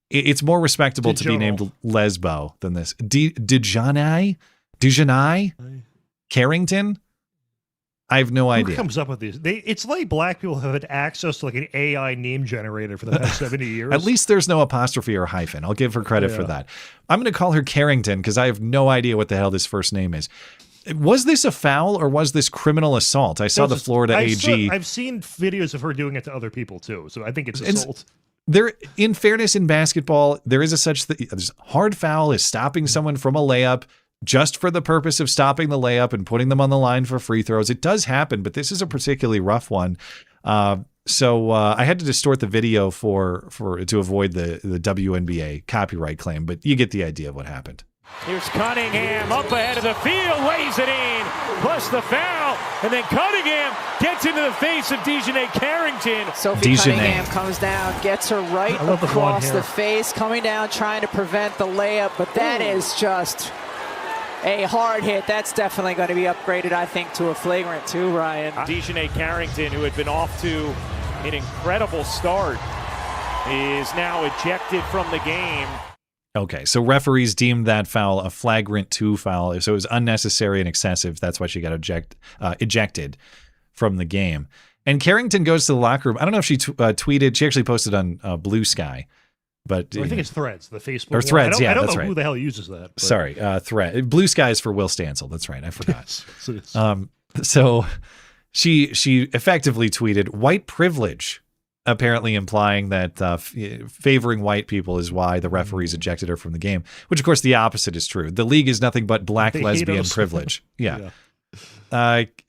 It's more respectable to be named Lesbo than this. DiJonai Carrington? I have no idea. Who comes up with these? It's like black people have had access to like an AI name generator for the past 70 years. At least there's no apostrophe or hyphen. I'll give her credit for that. I'm going to call her Carrington because I have no idea what the hell this first name is. Was this a foul or was this criminal assault? I saw the Florida AG. I've seen videos of her doing it to other people too, so I think it's assault. In fairness, in basketball, there is a such thing. Hard foul is stopping someone from a layup just for the purpose of stopping the layup and putting them on the line for free throws. It does happen, but this is a particularly rough one. So I had to distort the video to avoid the WNBA copyright claim, but you get the idea of what happened. Here's Cunningham up ahead of the field, weighs it in, plus the foul, and then Cunningham gets into the face of DiJonai Carrington. Sophie Cunningham comes down, gets her right across the face, coming down, trying to prevent the layup, but that is just a hard hit. That's definitely going to be upgraded, I think, to a flagrant too, Ryan. DiJonai Carrington, who had been off to an incredible start, is now ejected from the game. Okay, so referees deemed that foul a flagrant 2 foul, so it was unnecessary and excessive. That's why she got ejected from the game. And Carrington goes to the locker room. I don't know if she tweeted. She actually posted on Blue Sky. But I think it's Threads, the Facebook. Or Threads, I don't know who the hell uses that. But. Sorry, Thread. Blue Sky is for Will Stansel. That's right. I forgot. Yes, so She effectively tweeted white privilege, apparently implying that favoring white people is why the referees ejected her from the game, which of course the opposite is true. The league is nothing but black lesbian privilege. Yeah.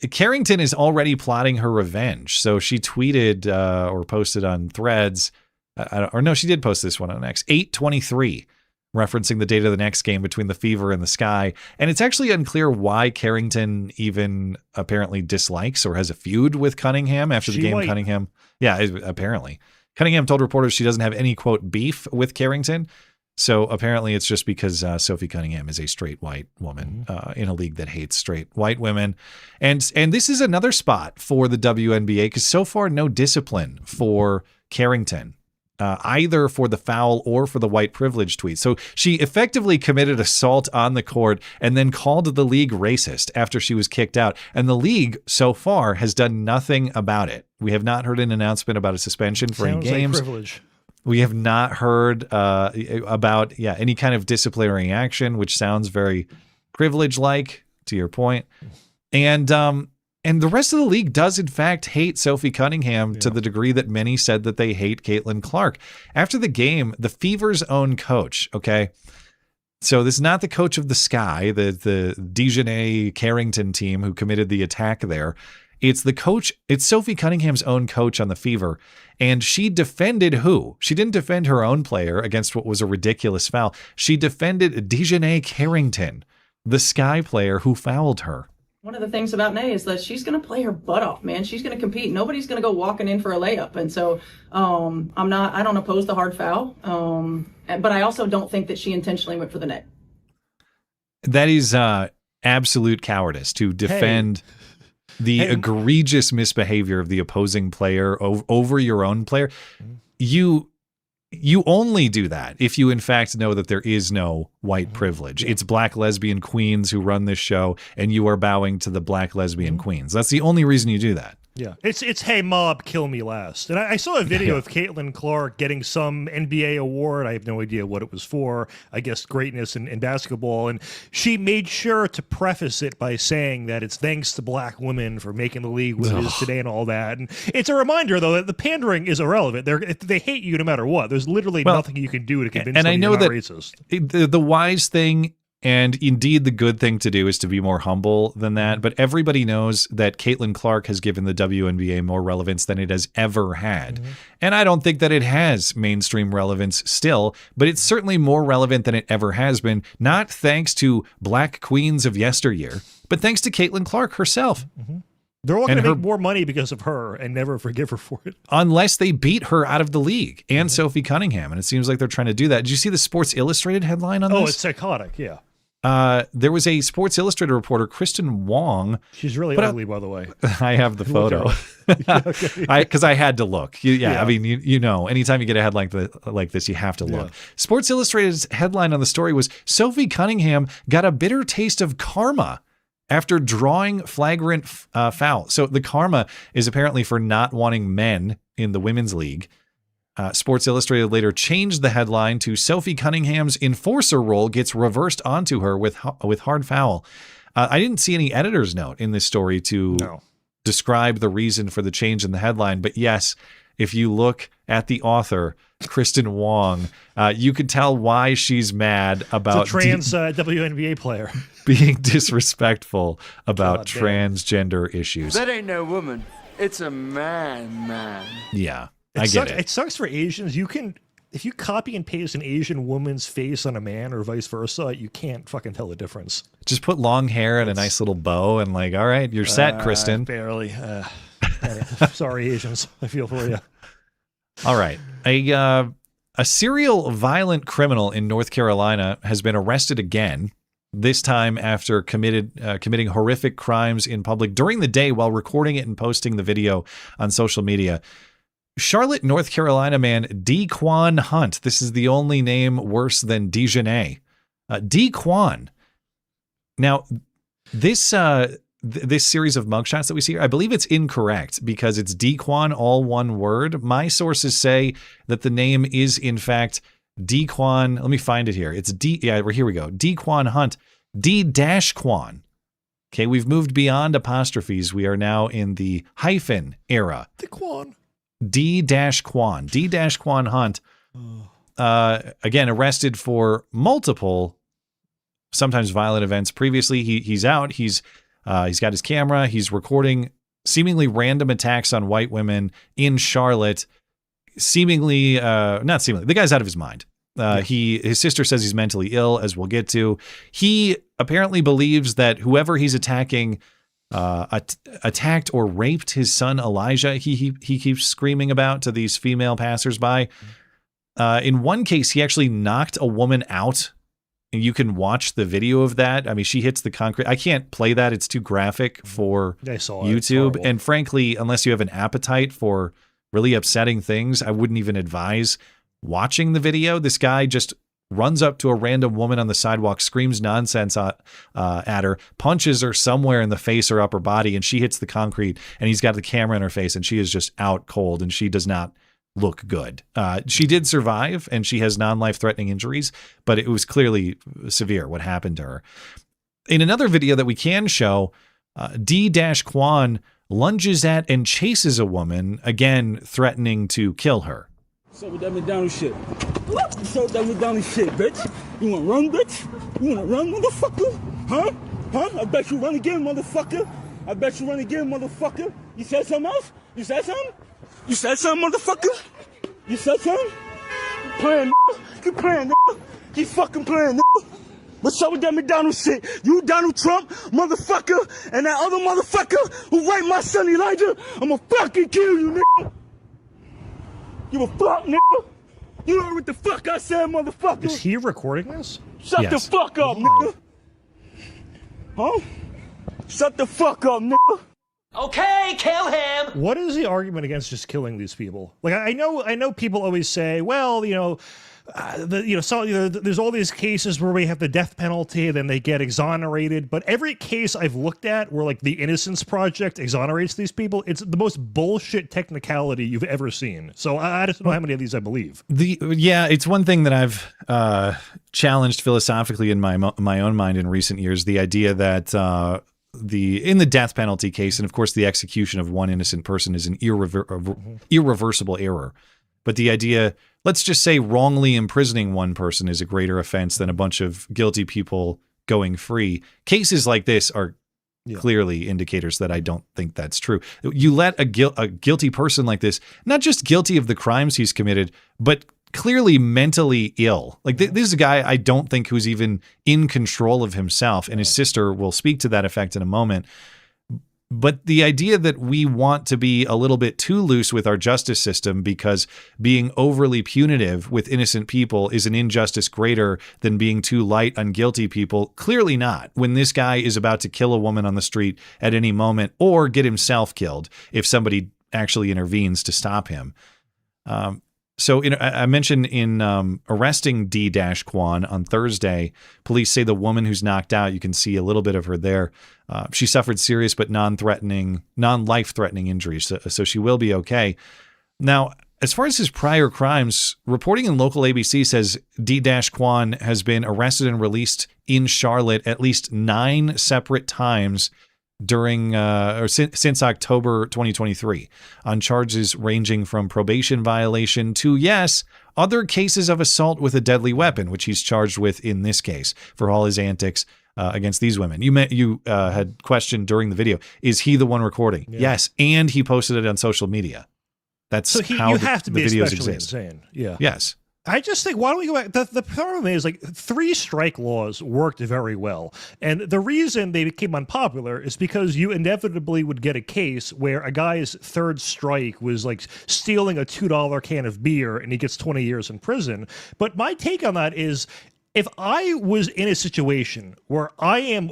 Carrington is already plotting her revenge. So she tweeted or posted on Threads, she did post this one on X, 8/23, referencing the date of the next game between the Fever and the Sky. And it's actually unclear why Carrington even apparently dislikes or has a feud with Cunningham after the game. Cunningham. Yeah, apparently. Cunningham told reporters she doesn't have any, quote, beef with Carrington. So apparently it's just because Sophie Cunningham is a straight white woman in a league that hates straight white women. And this is another spot for the WNBA because so far no discipline for Carrington, either for the foul or for the white privilege tweet. So she effectively committed assault on the court and then called the league racist after she was kicked out. And the league so far has done nothing about it. We have not heard an announcement about a suspension for any games. Like privilege. We have not heard about any kind of disciplinary action, which sounds very privilege-like, to your point. And the rest of the league does, in fact, hate Sophie Cunningham to the degree that many said that they hate Caitlin Clark. After the game, the Fever's own coach, okay? So this is not the coach of the Sky, the DiJonai Carrington team who committed the attack there. It's the coach. It's Sophie Cunningham's own coach on the Fever. And she defended who? She didn't defend her own player against what was a ridiculous foul. She defended DiJonai Carrington, the Sky player who fouled her. One of the things about Nay is that she's going to play her butt off, man. She's going to compete. Nobody's going to go walking in for a layup. And so I don't oppose the hard foul. But I also don't think that she intentionally went for the net. That is absolute cowardice to defend the egregious misbehavior of the opposing player over your own player. You only do that if you in fact know that there is no white privilege. It's black lesbian queens who run this show, and you are bowing to the black lesbian queens. That's the only reason you do that. Yeah, it's hey mob, kill me last. And I saw a video of Caitlin Clark getting some NBA award. I have no idea what it was for. I guess greatness in basketball. And she made sure to preface it by saying that it's thanks to black women for making the league what it is today and all that. And it's a reminder though that the pandering is irrelevant. They hate you no matter what. There's literally nothing you can do to convince them you're not racist. The wise thing, and indeed the good thing to do, is to be more humble than that. But everybody knows that Caitlin Clark has given the WNBA more relevance than it has ever had. And I don't think that it has mainstream relevance still, but it's certainly more relevant than it ever has been, not thanks to black queens of yesteryear, but thanks to Caitlin Clark herself. They're all going to make more money because of her and never forgive her for it. Unless they beat her out of the league and Sophie Cunningham. And it seems like they're trying to do that. Did you see the Sports Illustrated headline on this? Oh, it's psychotic, yeah. There was a Sports Illustrated reporter, Kristen Wong. She's really ugly, by the way. I have the photo because I had to look. I mean, you know, anytime you get a headline like this, you have to look. Sports Illustrated's headline on the story was Sophie Cunningham got a bitter taste of karma after drawing flagrant foul. So the karma is apparently for not wanting men in the women's league. Sports Illustrated later changed the headline to Sophie Cunningham's enforcer role gets reversed onto her with hard foul. I didn't see any editor's note in this story to describe the reason for the change in the headline. But yes, if you look at the author, Kristen Wong, you could tell why she's mad about it's a trans WNBA player being disrespectful about transgender issues. That ain't no woman. It's a man. Yeah. I get it. It sucks for Asians. If you copy and paste an Asian woman's face on a man or vice versa, you can't fucking tell the difference. Just put long hair and a nice little bow and like, all right, you're set, Kristen. Barely. Sorry, Asians. I feel for you. All right. A serial violent criminal in North Carolina has been arrested again, this time after committing horrific crimes in public during the day while recording it and posting the video on social media. Charlotte, North Carolina man Di-Quan Hunt. This is the only name worse than DiJonai. Di-Quan. Now, this series of mugshots that we see here, I believe it's incorrect because it's Di-Quan, all one word. My sources say that the name is, in fact, Di-Quan. Let me find it here. It's here we go. Di-Quan Hunt. D-Quan. Okay, we've moved beyond apostrophes. We are now in the hyphen era. Di-Quan. D-Quan. D-Quan Hunt. Again, arrested for multiple, sometimes violent events. Previously, he's out. He's got his camera. He's recording seemingly random attacks on white women in Charlotte. Not seemingly. The guy's out of his mind. His sister says he's mentally ill, as we'll get to. He apparently believes that whoever he's attacking attacked or raped his son Elijah. He keeps screaming about to these female passersby. In one case, he actually knocked a woman out. And you can watch the video of that. I mean, she hits the concrete. I can't play that. It's too graphic for YouTube. And frankly, unless you have an appetite for really upsetting things, I wouldn't even advise watching the video. This guy just runs up to a random woman on the sidewalk, screams nonsense at her, punches her somewhere in the face or upper body, and she hits the concrete, and he's got the camera in her face, and she is just out cold, and she does not look good. She did survive, and she has non-life-threatening injuries, but it was clearly severe what happened to her. In another video that we can show, D-Quan lunges at and chases a woman, again threatening to kill her. So with that McDonald's shit. So that McDonald's shit, bitch. You wanna run, bitch? You wanna run, motherfucker? Huh? I bet you run again, motherfucker. I bet you run again, motherfucker. You said something else? You said something? You said something, motherfucker? You said something? You playing, you playing, you fucking playing, What's up with that McDonald's shit? You Donald Trump, motherfucker, and that other motherfucker who raped my son Elijah, I'ma fucking kill you, nigga. You a fuck, nigga. You heard what the fuck I said, motherfucker. Is he recording this? Shut the fuck up, nigga. Huh? Shut the fuck up, nigga. Okay, kill him. What is the argument against just killing these people? Like, I know people always say, well, there's all these cases where we have the death penalty, then they get exonerated. But every case I've looked at where like the Innocence Project exonerates these people, it's the most bullshit technicality you've ever seen. So I just don't know how many of these I believe. It's one thing that I've challenged philosophically in my own mind in recent years, the idea that in the death penalty case, and of course the execution of one innocent person is an irreversible error. But the idea, let's just say wrongly imprisoning one person is a greater offense than a bunch of guilty people going free. Cases like this are clearly indicators that I don't think that's true. You let a guilty person like this, not just guilty of the crimes he's committed, but clearly mentally ill. Like this is a guy I don't think who's even in control of himself, and his sister will speak to that effect in a moment. But the idea that we want to be a little bit too loose with our justice system because being overly punitive with innocent people is an injustice greater than being too light on guilty people, clearly not, when this guy is about to kill a woman on the street at any moment or get himself killed if somebody actually intervenes to stop him. So I mentioned in arresting D-Quan on Thursday, police say the woman who's knocked out, you can see a little bit of her there. She suffered serious but non-life-threatening injuries, so she will be okay. Now, as far as his prior crimes, reporting in local ABC says D-Quan has been arrested and released in Charlotte at least 9 separate times during since October 2023 on charges ranging from probation violation to, yes, other cases of assault with a deadly weapon, which he's charged with in this case for all his antics against these women. You had questioned during the video, is he the one recording? Yeah. Yes, and he posted it on social media. That's so how you have to the be videos especially exist. Insane. Yeah. Yes. I just think, why don't we go back? The problem is, like, 3 strike laws worked very well. And the reason they became unpopular is because you inevitably would get a case where a guy's 3rd strike was like stealing a $2 can of beer and he gets 20 years in prison. But my take on that is, if I was in a situation where I am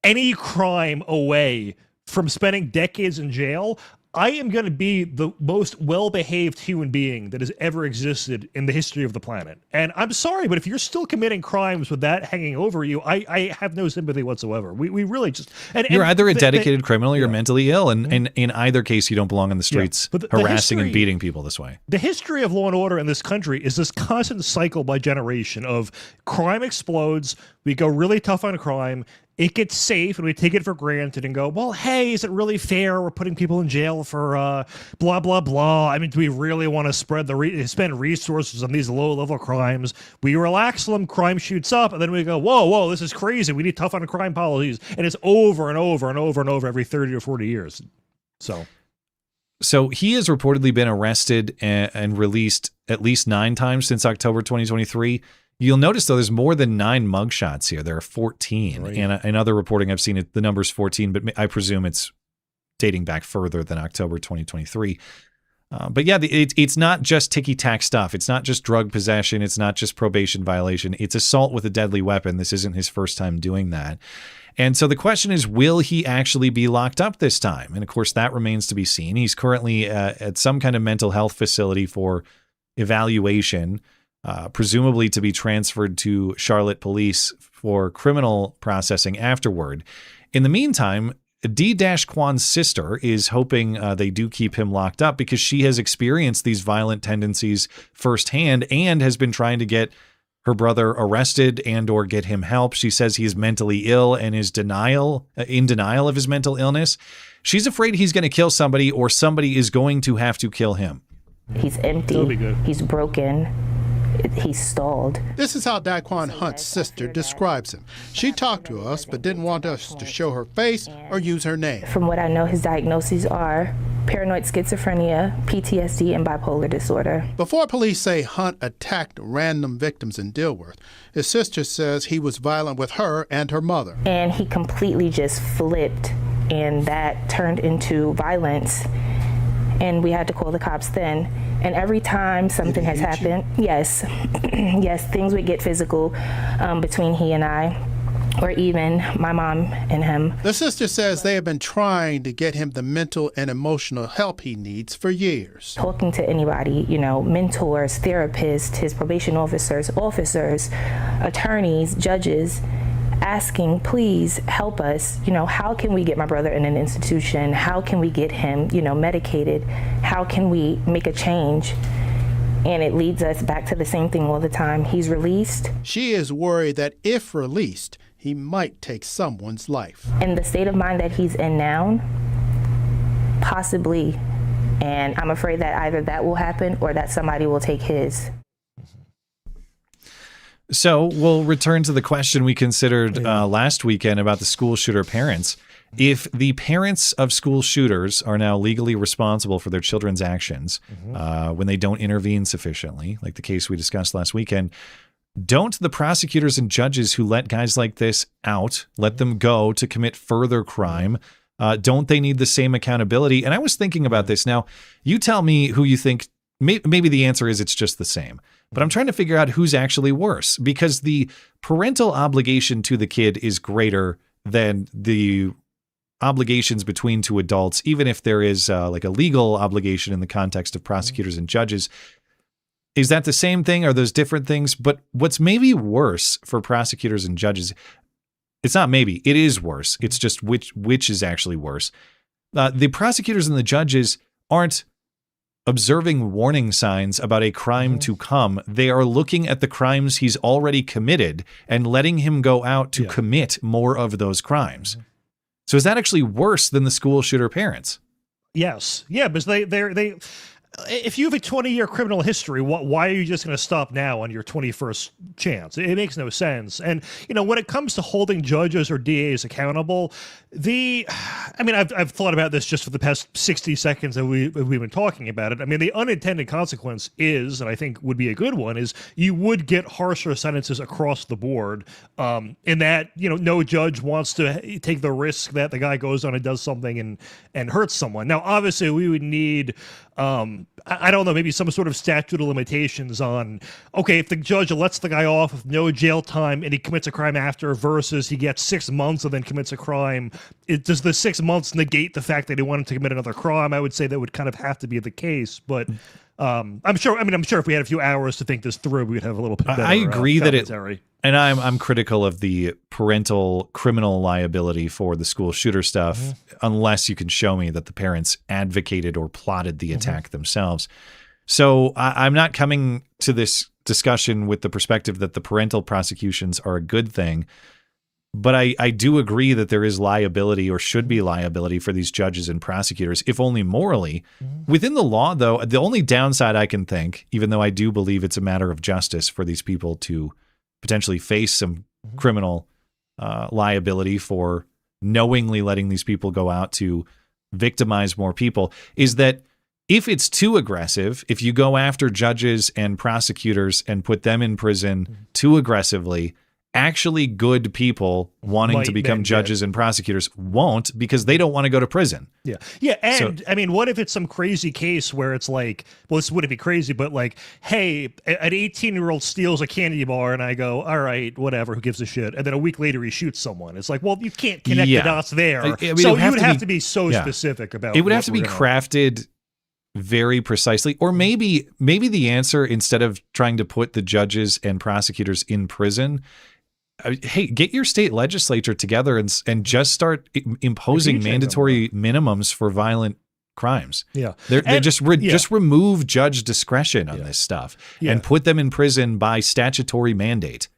any crime away from spending decades in jail, I am going to be the most well-behaved human being that has ever existed in the history of the planet. And I'm sorry, but if you're still committing crimes with that hanging over you, I have no sympathy whatsoever. We really just... You're either a dedicated criminal or you're mentally ill, and in either case, you don't belong on the streets harassing and beating people this way. The history of law and order in this country is this constant cycle by generation of crime explodes, we go really tough on crime, it gets safe and we take it for granted and go, well, hey, is it really fair? We're putting people in jail for blah, blah, blah. I mean, do we really want to spend resources on these low-level crimes? We relax them, crime shoots up, and then we go, whoa, this is crazy. We need tough on crime policies. And it's over and over and over and over every 30 or 40 years. So he has reportedly been arrested and released at least 9 times since October 2023. You'll notice, though, there's more than 9 mugshots here. There are 14. Right. And in other reporting I've seen, the number's 14, but I presume it's dating back further than October 2023. But yeah, it's not just ticky-tack stuff. It's not just drug possession. It's not just probation violation. It's assault with a deadly weapon. This isn't his first time doing that. And so the question is, will he actually be locked up this time? And of course, that remains to be seen. He's currently at some kind of mental health facility for evaluation, presumably to be transferred to Charlotte police for criminal processing afterward. In the meantime, Di-Quan's sister is hoping they do keep him locked up because she has experienced these violent tendencies firsthand and has been trying to get her brother arrested and or get him help. She says he's mentally ill and is in denial of his mental illness. She's afraid he's going to kill somebody or somebody is going to have to kill him. He's empty. He's broken. He's stalled. This is how Di-Quan Hunt's sister describes him. She talked to us, but didn't want us to show her face or use her name. From what I know, his diagnoses are paranoid schizophrenia, PTSD, and bipolar disorder. Before police say Hunt attacked random victims in Dilworth, his sister says he was violent with her and her mother. And he completely just flipped, and that turned into violence. And we had to call the cops then. And every time something has happened, yes, things would get physical between he and I, or even my mom and him. The sister says they have been trying to get him the mental and emotional help he needs for years. Talking to anybody, mentors, therapists, his probation officers, attorneys, judges, asking, please help us. How can we get my brother in an institution? How can we get him, medicated? How can we make a change? And it leads us back to the same thing all the time. He's released. She is worried that if released, he might take someone's life. In the state of mind that he's in now, possibly. And I'm afraid that either that will happen or that somebody will take his. So we'll return to the question we considered last weekend about the school shooter parents. If the parents of school shooters are now legally responsible for their children's actions when they don't intervene sufficiently, like the case we discussed last weekend, don't the prosecutors and judges who let guys like this out, let them go to commit further crime, don't they need the same accountability? And I was thinking about this. Now, you tell me who you think. Maybe the answer is it's just the same. But I'm trying to figure out who's actually worse, because the parental obligation to the kid is greater than the obligations between two adults, even if there is like a legal obligation in the context of prosecutors and judges. Is that the same thing? Are those different things? But what's maybe worse for prosecutors and judges, it's not maybe, it is worse. It's just which is actually worse. The prosecutors and the judges aren't observing warning signs about a crime to come. They are looking at the crimes he's already committed and letting him go out to commit more of those crimes. So is that actually worse than the school shooter parents? Yes. Yeah, because they if you have a 20-year criminal history, why are you just going to stop now on your 21st chance? It makes no sense. And, when it comes to holding judges or DAs accountable, I've thought about this just for the past 60 seconds that we've been talking about it. I mean, the unintended consequence is, and I think would be a good one, is you would get harsher sentences across the board in that, no judge wants to take the risk that the guy goes on and does something and hurts someone. Now, obviously, we would need I don't know, maybe some sort of statute of limitations on, okay, if the judge lets the guy off with no jail time and he commits a crime after versus he gets 6 months and then commits a crime, does the 6 months negate the fact that he wanted to commit another crime? I would say that would kind of have to be the case, but I'm sure if we had a few hours to think this through, we would have a little bit better. I agree that and I'm critical of the parental criminal liability for the school shooter stuff, unless you can show me that the parents advocated or plotted the attack themselves. So I'm not coming to this discussion with the perspective that the parental prosecutions are a good thing. But I do agree that there is liability or should be liability for these judges and prosecutors, if only morally. Within the law, though, the only downside I can think, even though I do believe it's a matter of justice for these people to potentially face some criminal liability for knowingly letting these people go out to victimize more people, is that if it's too aggressive, if you go after judges and prosecutors and put them in prison too aggressively, actually good people wanting to become judges and prosecutors won't, because they don't want to go to prison. Yeah. Yeah. And I mean, what if it's some crazy case where it's like, well, this wouldn't be crazy, but like, hey, an 18-year-old steals a candy bar and I go, all right, whatever, who gives a shit? And then a week later he shoots someone. It's like, well, you can't connect the dots there. I mean, so you would have to be so specific about it. It would have to be crafted very precisely, or maybe the answer, instead of trying to put the judges and prosecutors in prison, hey, get your state legislature together and just start imposing mandatory minimums for violent crimes. Yeah. They just remove judge discretion on this stuff and put them in prison by statutory mandate.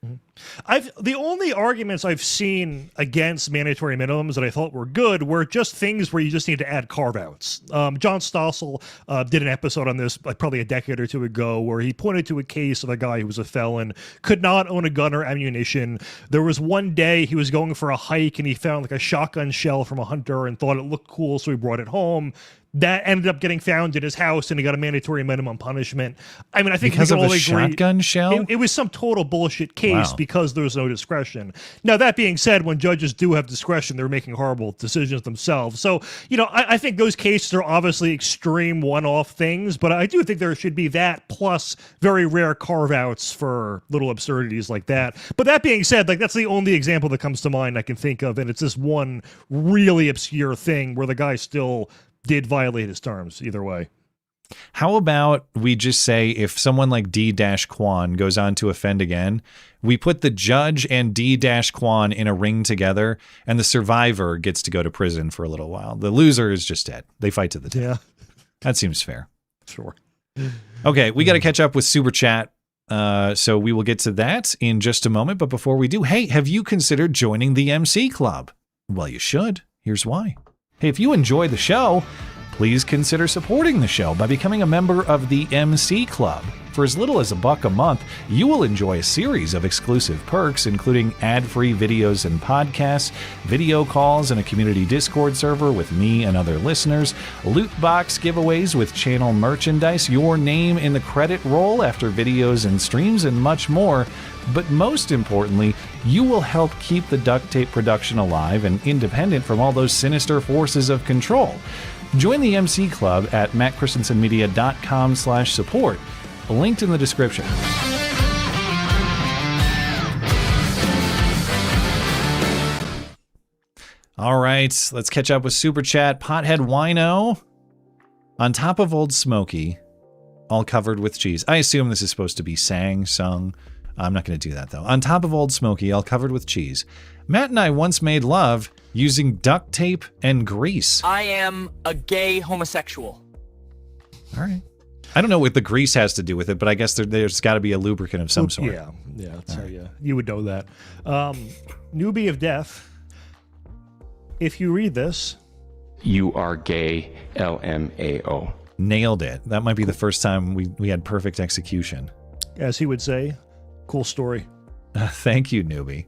The only arguments I've seen against mandatory minimums that I thought were good were just things where you just need to add carve-outs. John Stossel did an episode on this like probably a decade or two ago where he pointed to a case of a guy who was a felon, could not own a gun or ammunition. There was one day he was going for a hike and he found like a shotgun shell from a hunter and thought it looked cool, so he brought it home. That ended up getting found in his house, and he got a mandatory minimum punishment. I mean, I think because we can of all a agree shotgun shell? It was some total bullshit case because there was no discretion. Now, that being said, when judges do have discretion, they're making horrible decisions themselves. So, you know, I think those cases are obviously extreme one-off things, but I do think there should be that plus very rare carve-outs for little absurdities like that. But that being said, like that's the only example that comes to mind I can think of, and it's this one really obscure thing where the guy still did violate his terms either way. How about we just say if someone like Di-Quan goes on to offend again, we put the judge and Di-Quan in a ring together, and the survivor gets to go to prison for a little while. The loser is just dead. They fight to the death. Yeah. That seems fair. Sure. Okay, we got to catch up with Super Chat. So we will get to that in just a moment. But before we do, hey, have you considered joining the MC Club? Well, you should. Here's why. Hey, if you enjoy the show, please consider supporting the show by becoming a member of the MC Club. For as little as $1 a month, you will enjoy a series of exclusive perks, including ad-free videos and podcasts, video calls, and a community Discord server with me and other listeners, loot box giveaways with channel merchandise, your name in the credit roll after videos and streams, and much more. But most importantly, you will help keep the duct tape production alive and independent from all those sinister forces of control. Join the MC Club at mattchristiansenmedia.com/support. Linked in the description. All right, let's catch up with Super Chat. Pothead Wino. On top of Old Smoky, all covered with cheese. I assume this is supposed to be sung. I'm not going to do that, though. On top of Old Smoky, all covered with cheese. Matt and I once made love using duct tape and grease. I am a gay homosexual. All right. I don't know what the grease has to do with it, but I guess there's got to be a lubricant of some sort. Yeah, that's you would know that. Newbie of Death, if you read this... You are gay, LMAO. Nailed it. That might be the first time we had perfect execution. As he would say, cool story. Thank you, Newbie.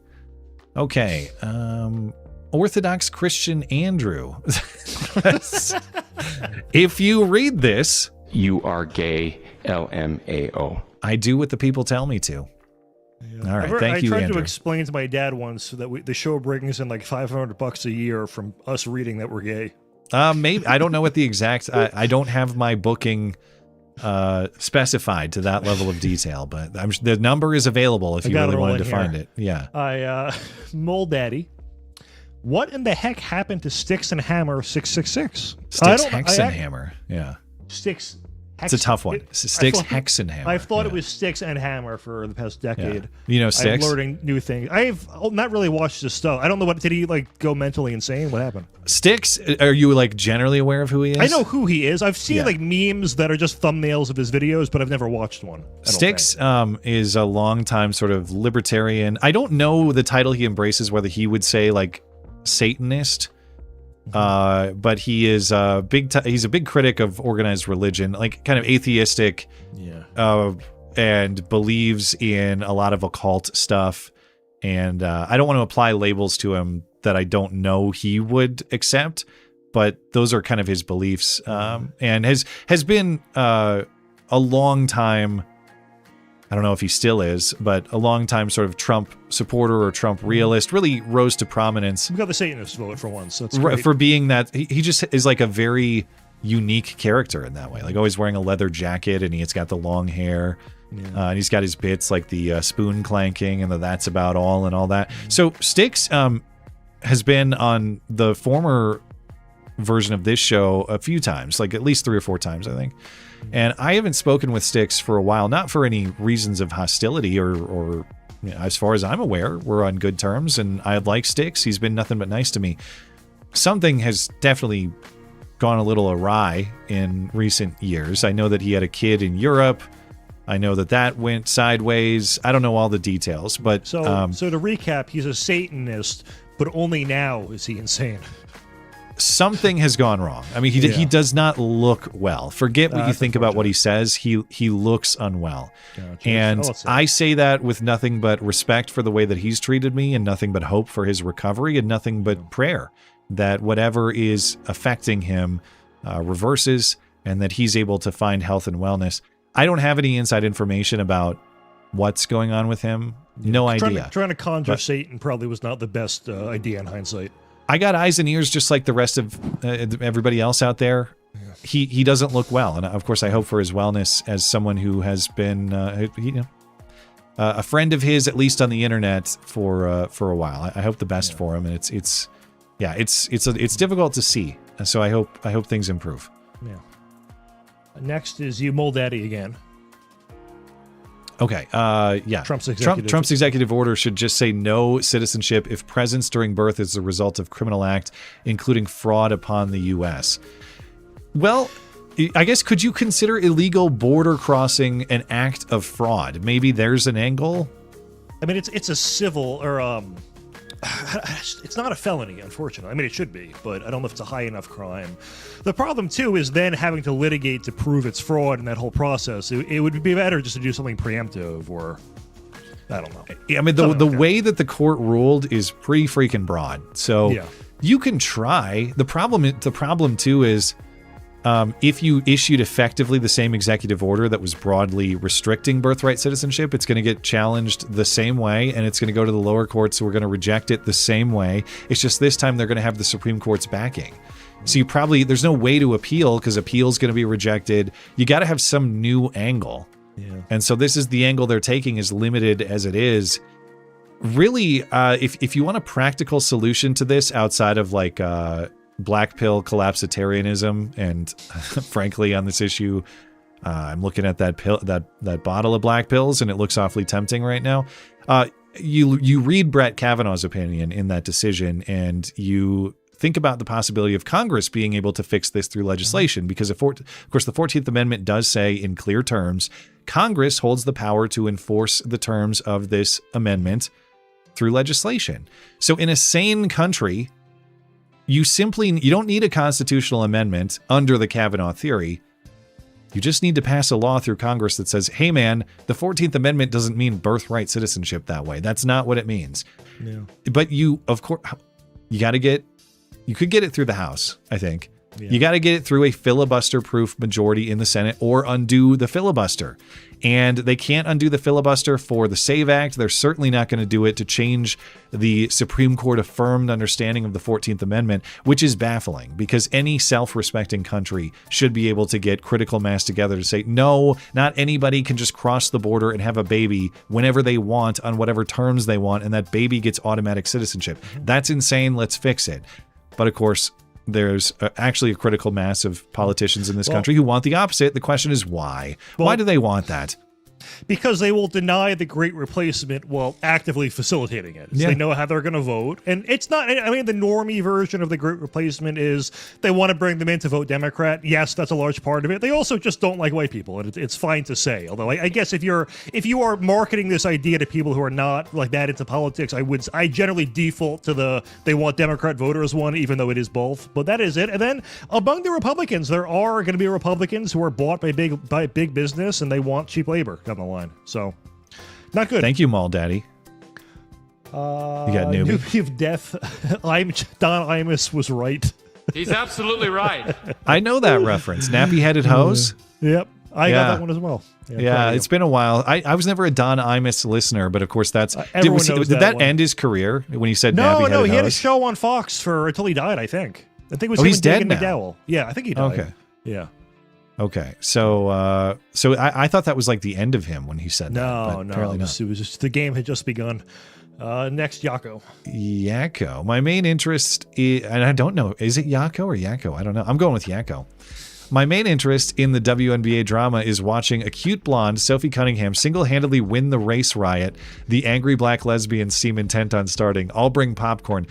Okay, Orthodox Christian Andrew. If you read this... You are gay, LMAO. I do what the people tell me to. Yeah. All right, thank you, I tried Andrew. to explain to my dad once that the show brings in like $500 a year from us reading that we're gay. Maybe I don't know what the exact. I don't have my booking specified to that level of detail, but the number is available if you really wanted to find it. Yeah. Mole Daddy. What in the heck happened to Sticks and Hammer 666? Sticks, Hex, and Hammer. Yeah. Sticks, It's a tough one. Sticks, Hex, and Hammer. I've thought it was Sticks and Hammer for the past decade. Yeah. You know Sticks? I'm learning new things. I've not really watched his stuff. I don't know what did he like go mentally insane? What happened? Sticks, are you like generally aware of who he is? I know who he is. I've seen like memes that are just thumbnails of his videos, but I've never watched one. Sticks is a longtime sort of libertarian. I don't know the title he embraces, whether he would say like Satanist. But he is he's a big critic of organized religion, like kind of atheistic, and believes in a lot of occult stuff. And I don't want to apply labels to him that I don't know he would accept, but those are kind of his beliefs. And has been a long time. I don't know if he still is, but a long time sort of Trump supporter or Trump realist, really rose to prominence. We got the Satanist vote for once. That's great. For being that, he just is like a very unique character in that way. Like always wearing a leather jacket, and he's got the long hair, and he's got his bits like the spoon clanking and the "that's about all" and all that. So Sticks has been on the former version of this show a few times, like at least 3 or 4 times, I think. And I haven't spoken with Sticks for a while, not for any reasons of hostility or you know, as far as I'm aware, we're on good terms, and I like Sticks. He's been nothing but nice to me. Something has definitely gone a little awry in recent years. I know that he had a kid in Europe. I know that went sideways. I don't know all the details, but so to recap, he's a Satanist, but only now is he insane. Something has gone wrong. I mean, he does not look well. Forget what you think about what he says. He looks unwell. Gotcha. And I say that with nothing but respect for the way that he's treated me, and nothing but hope for his recovery, and nothing but prayer that whatever is affecting him reverses, and that he's able to find health and wellness. I don't have any inside information about what's going on with him. No idea. Trying to conjure Satan probably was not the best idea in hindsight. I got eyes and ears just like the rest of everybody else out there. Yeah. He doesn't look well, and of course I hope for his wellness as someone who has been a friend of his, at least on the internet, for a while. I hope the best for him, and it's difficult to see. So I hope things improve. Yeah. Next is you, Mole Daddy, again. Okay. Yeah. Trump's executive order should just say no citizenship if presence during birth is the result of criminal act, including fraud upon the U.S. Well, I guess could you consider illegal border crossing an act of fraud? Maybe there's an angle. I mean, it's a civil or it's not a felony, unfortunately. I mean, it should be, but I don't know if it's a high enough crime. The problem, too, is then having to litigate to prove it's fraud in that whole process. It would be better just to do something preemptive, or I don't know. I mean, the way that the court ruled is pretty freaking broad. So you can try. The problem too is if you issued effectively the same executive order that was broadly restricting birthright citizenship, it's going to get challenged the same way, and it's going to go to the lower courts who are going to reject it the same way. It's just this time they're going to have the Supreme Court's backing. So there's no way to appeal because appeal's going to be rejected. You got to have some new angle. Yeah. And so this is the angle they're taking, as limited as it is. Really, if you want a practical solution to this outside of like black pill collapsitarianism, and frankly on this issue, I'm looking at that bottle of black pills, and it looks awfully tempting right now. You read Brett Kavanaugh's opinion in that decision, and you think about the possibility of Congress being able to fix this through legislation, because of course the 14th Amendment does say in clear terms, Congress holds the power to enforce the terms of this amendment through legislation. So in a sane country, you don't need a constitutional amendment under the Kavanaugh theory. You just need to pass a law through Congress that says, hey man, the 14th Amendment doesn't mean birthright citizenship that way. That's not what it means. Yeah. But you could get it through the House, I think. Yeah. You got to get it through a filibuster-proof majority in the Senate, or undo the filibuster. And they can't undo the filibuster for the SAVE Act. They're certainly not going to do it to change the Supreme Court affirmed understanding of the 14th Amendment, which is baffling, because any self-respecting country should be able to get critical mass together to say, no, not anybody can just cross the border and have a baby whenever they want on whatever terms they want, and that baby gets automatic citizenship. That's insane. Let's fix it. But of course, there's actually a critical mass of politicians in this country who want the opposite. The question is why? Why do they want that? Because they will deny the great replacement while actively facilitating it. So they know how they're going to vote. And it's not, I mean, the normie version of the great replacement is they want to bring them in to vote Democrat. Yes, that's a large part of it. They also just don't like white people. And it's fine to say. Although I guess if you are marketing this idea to people who are not like that into politics, I generally default to they want Democrat voters one, even though it is both. But that is it. And then among the Republicans, there are going to be Republicans who are bought by big business and they want cheap labor down the line. So, not good. Thank you, Mall Daddy. You got newbie of death. Don Imus was right. He's absolutely right. I know that reference. Nappy-headed hose. Yep. I got that one as well. Yeah, it's been a while. I was never a Don Imus listener, but of course that's... Did that end his career when he said nappy-headed hose? No, he had a show on Fox until he died, I think. I think it was he's dead now. McDowell. Yeah, I think he died. Okay. Yeah. Okay, so I thought that was like the end of him when he said that. No, it was just the game had just begun. Next, Yakko. Yakko. My main interest, and I don't know, is it Yakko or Yakko? I don't know. I'm going with Yakko. My main interest in the WNBA drama is watching a cute blonde, Sophie Cunningham, single-handedly win the race riot. The angry black lesbians seem intent on starting. I'll bring popcorn.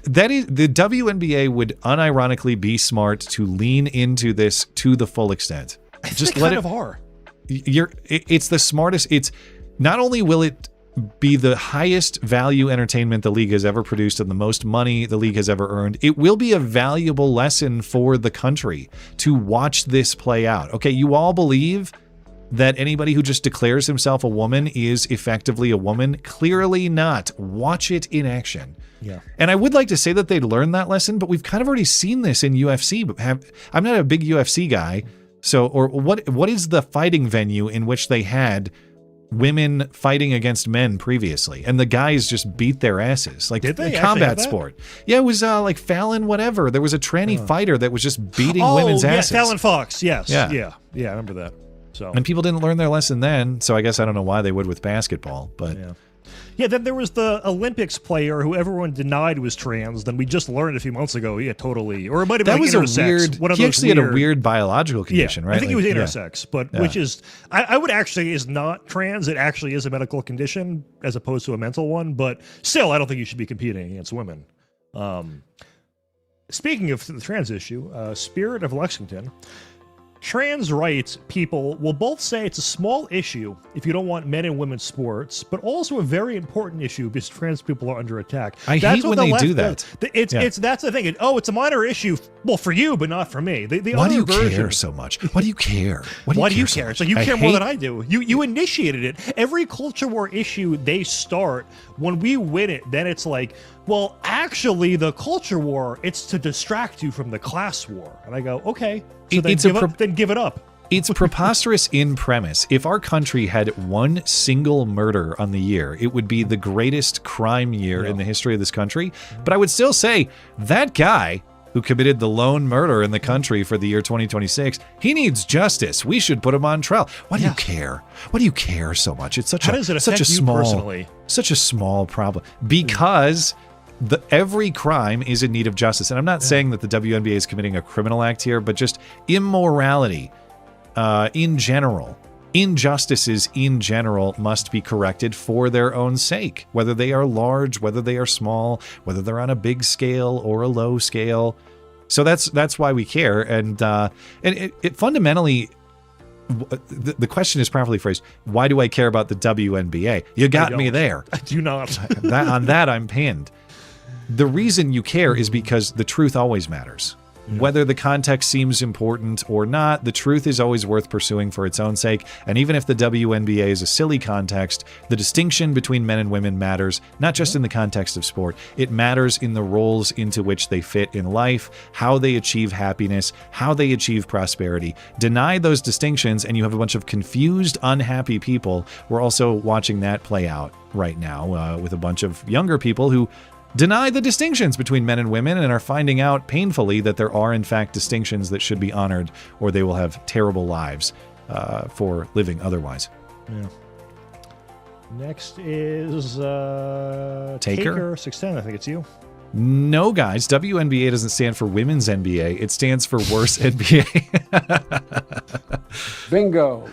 That is, the WNBA would unironically be smart to lean into this to the full extent. Just let it. It's the smartest. It's not only will it be the highest value entertainment the league has ever produced and the most money the league has ever earned, it will be a valuable lesson for the country to watch this play out. Okay, you all believe that anybody who just declares himself a woman is effectively a woman? Clearly not. Watch it in action. Yeah. And I would like to say that they'd learn that lesson, but we've kind of already seen this in UFC. But I'm not a big UFC guy, so what is the fighting venue in which they had women fighting against men previously, and the guys just beat their asses? Like, did they combat sport? Yeah, it was like Fallon whatever. There was a tranny fighter that was just beating women's asses. Fallon Fox. Yes. Yeah. I remember that. So, and people didn't learn their lesson then, so I guess I don't know why they would with basketball, but yeah. Then there was the Olympics player who everyone denied was trans. Then we just learned a few months ago. Yeah, totally. Or it might have been that was intersex. a weird. One of he those actually had a weird biological condition, right? I think he was intersex, but which is I would actually is not trans. It actually is a medical condition as opposed to a mental one. But still, I don't think you should be competing against women. Speaking of the trans issue, Spirit of Lexington. Trans rights people will both say it's a small issue if you don't want men and women's sports, but also a very important issue because trans people are under attack. That's hate when they do that. It's that's the thing. It's a minor issue. Well, for you, but not for me. Why do you care so much? Why do you care? Why do you care? It's like you care more than I do. You initiated it. Every culture war issue they start, when we win it, then it's like, well, actually, the culture war, it's to distract you from the class war. And I go, okay, so then give it up. It's preposterous in premise. If our country had one single murder on the year, it would be the greatest crime year in the history of this country. But I would still say that guy who committed the lone murder in the country for the year 2026, he needs justice. We should put him on trial. Why do you care? Why do you care so much? It's such a small problem. Because every crime is in need of justice. And I'm not saying that the WNBA is committing a criminal act here, but just immorality in general. Injustices in general must be corrected for their own sake, whether they are large, whether they are small, whether they're on a big scale or a low scale. So that's why we care. And it fundamentally, the question is properly phrased. Why do I care about the WNBA? You got me there. I do not. On that, I'm pinned. The reason you care is because the truth always matters. Whether the context seems important or not, the truth is always worth pursuing for its own sake. And even if the WNBA is a silly context, the distinction between men and women matters, not just in the context of sport. It matters in the roles into which they fit in life, how they achieve happiness, how they achieve prosperity. Deny those distinctions and you have a bunch of confused, unhappy people. We're also watching that play out right now with a bunch of younger people who deny the distinctions between men and women and are finding out painfully that there are in fact distinctions that should be honored, or they will have terrible lives for living otherwise. Yeah. Next is Taker 610. I think it's you. No, guys, WNBA doesn't stand for Women's NBA. It stands for Worse NBA. Bingo.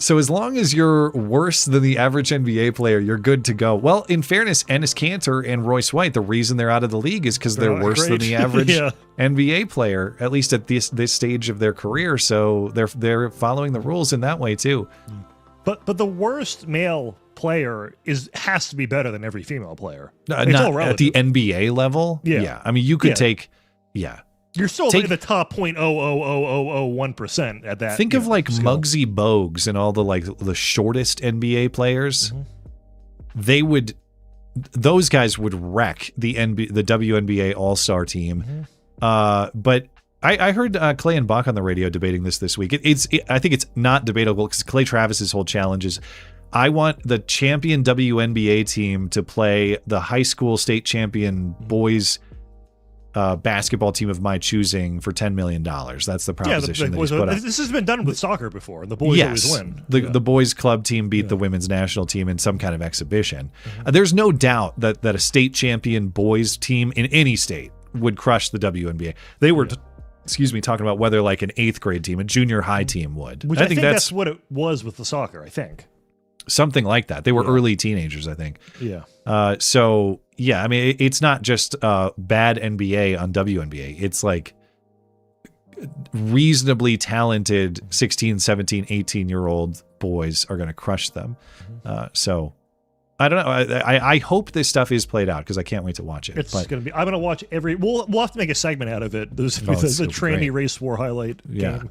So as long as you're worse than the average NBA player, you're good to go. Well, in fairness, Enes Kanter and Royce White, the reason they're out of the league is because they're worse than the average NBA player, at least at this stage of their career. So they're following the rules in that way too. But the worst male player has to be better than every female player. Not at the NBA level. Yeah. I mean, you could take. You're still in the top 0.00001% at that. Think of like Muggsy Bogues and all the shortest NBA players. Mm-hmm. Those guys would wreck the WNBA All-Star team. Mm-hmm. But I heard Clay and Bach on the radio debating this week. I think it's not debatable because Clay Travis's whole challenge is, I want the champion WNBA team to play the high school state champion boys basketball team of my choosing for $10 million. That's the proposition that he's put out. This has been done with soccer before, and the boys always win. The boys club team beat the women's national team in some kind of exhibition. There's no doubt that a state champion boys team in any state would crush the WNBA. They were, talking about whether like an 8th grade team, a junior high team would. Which I think that's what it was with the soccer, I think. Something like that. They were early teenagers, I think. Yeah. So, yeah, I mean, it's not just bad NBA on WNBA. It's like reasonably talented 16, 17, 18-year-old boys are going to crush them. So, I don't know. I hope this stuff is played out because I can't wait to watch it. It's going to be. I'm going to watch every. We'll have to make a segment out of it. There's a tranny race war highlight game.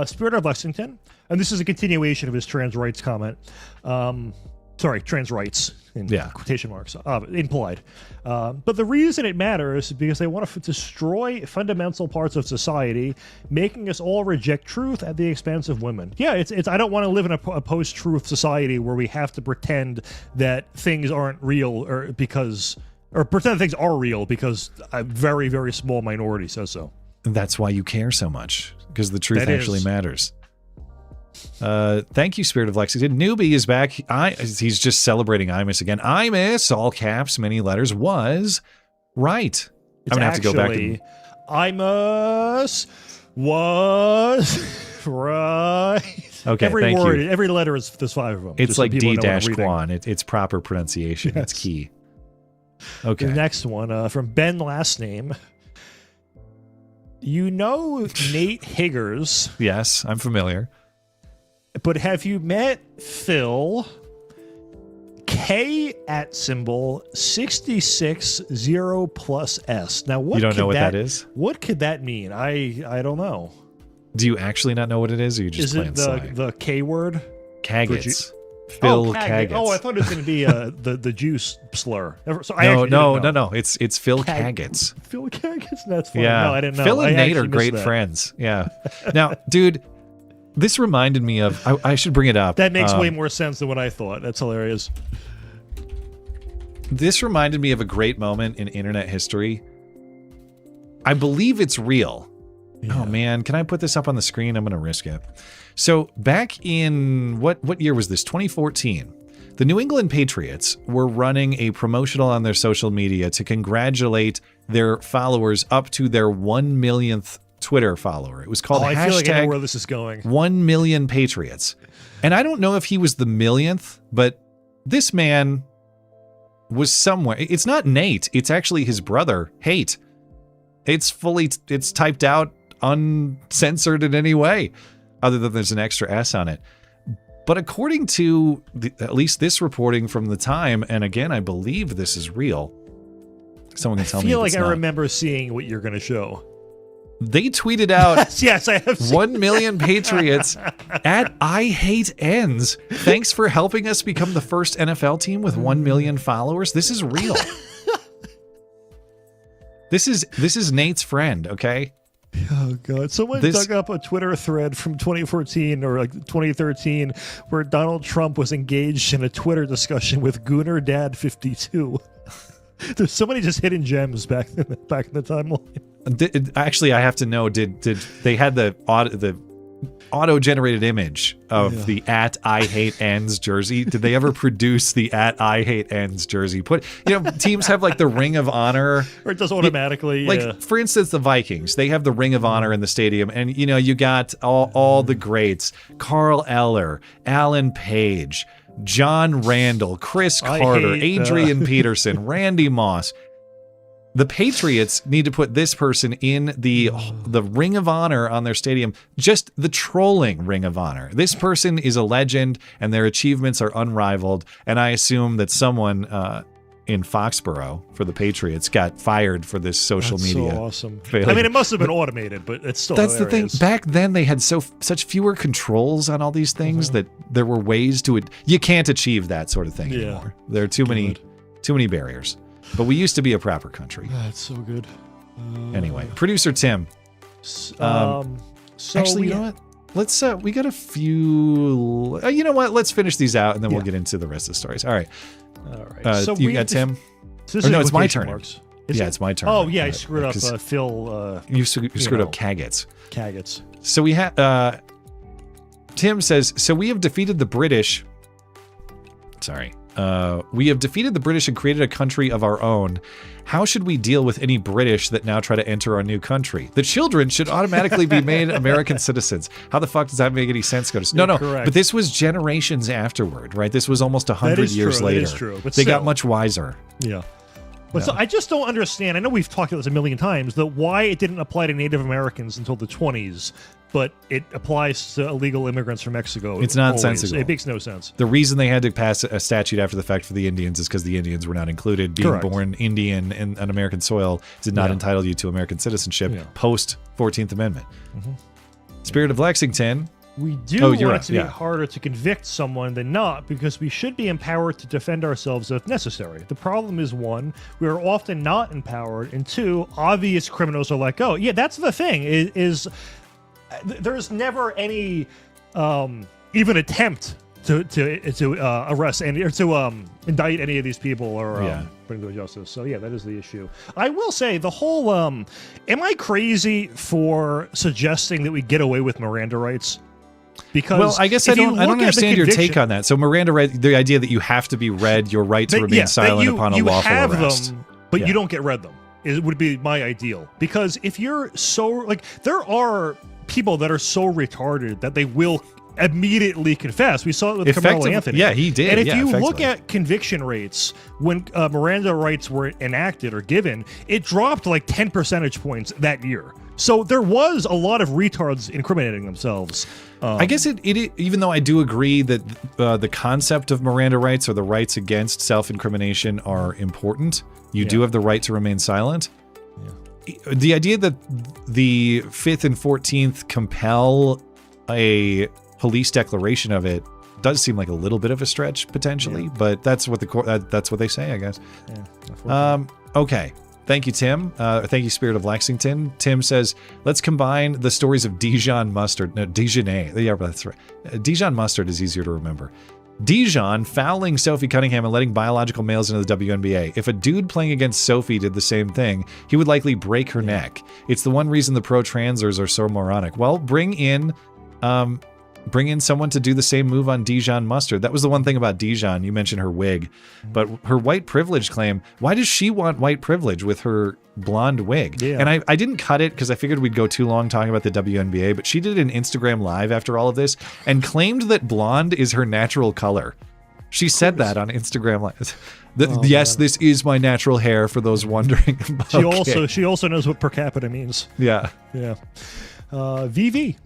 Spirit of Lexington, and this is a continuation of his trans rights comment. Trans rights in quotation marks, implied. But the reason it matters is because they want to destroy fundamental parts of society, making us all reject truth at the expense of women. Yeah, it's. I don't want to live in a post-truth society where we have to pretend that things aren't real or pretend things are real because a very, very small minority says so. That's why you care so much, because the truth actually matters. Thank you, Spirit of Lexington. Newbie is back. He's just celebrating Imus again. Imus, all caps, many letters, was right. I'm going to have to go back. Imus was right. Okay, every word, every letter there's 5 of them. It's like D-Quan. It's proper pronunciation. It's key. Okay. The next one from Ben last name. You know Nate Higgers. Yes, I'm familiar. But have you met Phil K @ 660+S? Now, what you don't know what that is? What could that mean? I don't know. Do you actually not know what it is, or you just playing Is it the K word? Kaggetts. Phil Kaggetts. Oh, I thought it was going to be the juice slur. So no. It's Phil Kaggetts. Phil Kaggetts? That's funny. Yeah. No, I didn't know. Phil and Nate are great friends. Yeah. Now, dude, this reminded me of, I should bring it up. That makes way more sense than what I thought. That's hilarious. This reminded me of a great moment in internet history. I believe it's real. Yeah. Oh, man. Can I put this up on the screen? I'm going to risk it. So back in, what year was this? 2014. The New England Patriots were running a promotional on their social media to congratulate their followers up to their 1 millionth Twitter follower. It was called I feel like I know where this is going. 1 million Patriots. And I don't know if he was the millionth, but this man was somewhere. It's not Nate. It's actually his brother, Hate. It's typed out, uncensored in any way, other than there's an extra S on it. But according to at least this reporting from the time, and again, I believe this is real. Someone can tell me. I feel like I remember seeing what you're going to show. They tweeted out, yes, I have 1 million Patriots at I Hate Ends. Thanks for helping us become the first NFL team with 1 million followers. This is real. This is Nate's friend, okay? Oh, God. Someone dug up a Twitter thread from 2014 or like 2013 where Donald Trump was engaged in a Twitter discussion with Gooner Dad 52. There's so many just hidden gems back in the timeline. Actually, I have to know, did they had the auto-generated image of the @I hate Ends jersey. Did they ever produce the @I hate Ends jersey? Teams have like the Ring of Honor, or it does automatically. For instance, the Vikings, they have the Ring of Honor in the stadium, and you got all the greats: Carl Eller, Alan Page, John Randall, Chris Carter, Adrian Peterson, Randy Moss. The Patriots need to put this person in the Ring of Honor on their stadium, just the trolling Ring of Honor. This person is a legend, and their achievements are unrivaled, and I assume that someone in Foxborough for the Patriots got fired for this social media. So awesome. Failing. I mean, it must have been automated, but it's still That's hilarious. the thing. Back then, they had such fewer controls on all these things that there were ways to it. You can't achieve that sort of thing anymore. There are too many barriers. But we used to be a proper country. That's so good. Anyway, producer Tim. Actually, you know what? Let's we got a few. You know what? Let's finish these out, and then we'll get into the rest of the stories. All right. So you got Tim. Or no, it's my turn. It's my turn. Oh yeah, I screwed up Phil. You screwed up Kagets. Kagets. So we have. Tim says, so we have defeated the British. Sorry. We have defeated the British and created a country of our own. How should we deal with any British that now try to enter our new country? The children should automatically be made American citizens. How the fuck does that make any sense? No, correct. But this was generations afterward, right? This was almost 100 years later. That is true. But they got much wiser. Yeah. But so I just don't understand. I know we've talked about this a million times, that why it didn't apply to Native Americans until the 20s, but it applies to illegal immigrants from Mexico. It's nonsensical. It makes no sense. The reason they had to pass a statute after the fact for the Indians is because the Indians were not included. Being born Indian in on American soil did not entitle you to American citizenship post 14th Amendment. Spirit of Lexington. We do want it to be harder to convict someone than not, because we should be empowered to defend ourselves if necessary. The problem is, one, we are often not empowered, and two, obvious criminals are let go. Yeah, that's the thing, is there's never any even attempt to arrest or to indict any of these people or bring them to justice. So yeah, that is the issue. I will say the whole am I crazy for suggesting that we get away with Miranda rights? Because I guess I don't understand your take on that. So Miranda, the idea that you have to be read your right to remain silent upon a lawful arrest. Them, but you don't get read them. It would be my ideal. Because if you're so there are people that are so retarded that they will immediately confess. We saw it with Carmelo Anthony. Yeah, he did. And if you look at conviction rates when Miranda rights were enacted or given, it dropped like 10 percentage points that year. So there was a lot of retards incriminating themselves. I guess it even though I do agree that the concept of Miranda rights or the rights against self-incrimination are important, you do have the right to remain silent. The idea that the 5th and 14th compel a police declaration of it does seem like a little bit of a stretch potentially, but that's what that's what they say, I guess. Okay. Thank you, Tim. Thank you, Spirit of Lexington. Tim says, let's combine the stories of DiJonai. Yeah, that's right. DiJonai Mustard is easier to remember. DiJonai fouling Sophie Cunningham and letting biological males into the WNBA. If a dude playing against Sophie did the same thing, he would likely break her neck. It's the one reason the pro-transers are so moronic. Well, bring in someone to do the same move on DiJonai Mustard. That was the one thing about DiJonai. You mentioned her wig, but her white privilege claim, why does she want white privilege with her blonde wig? And I didn't cut it because I figured we'd go too long talking about the WNBA, but she did an Instagram live after all of this and claimed that blonde is her natural color. She said that on Instagram live. Yes, this is my natural hair, for those wondering. She also knows what per capita means. Yeah. VV.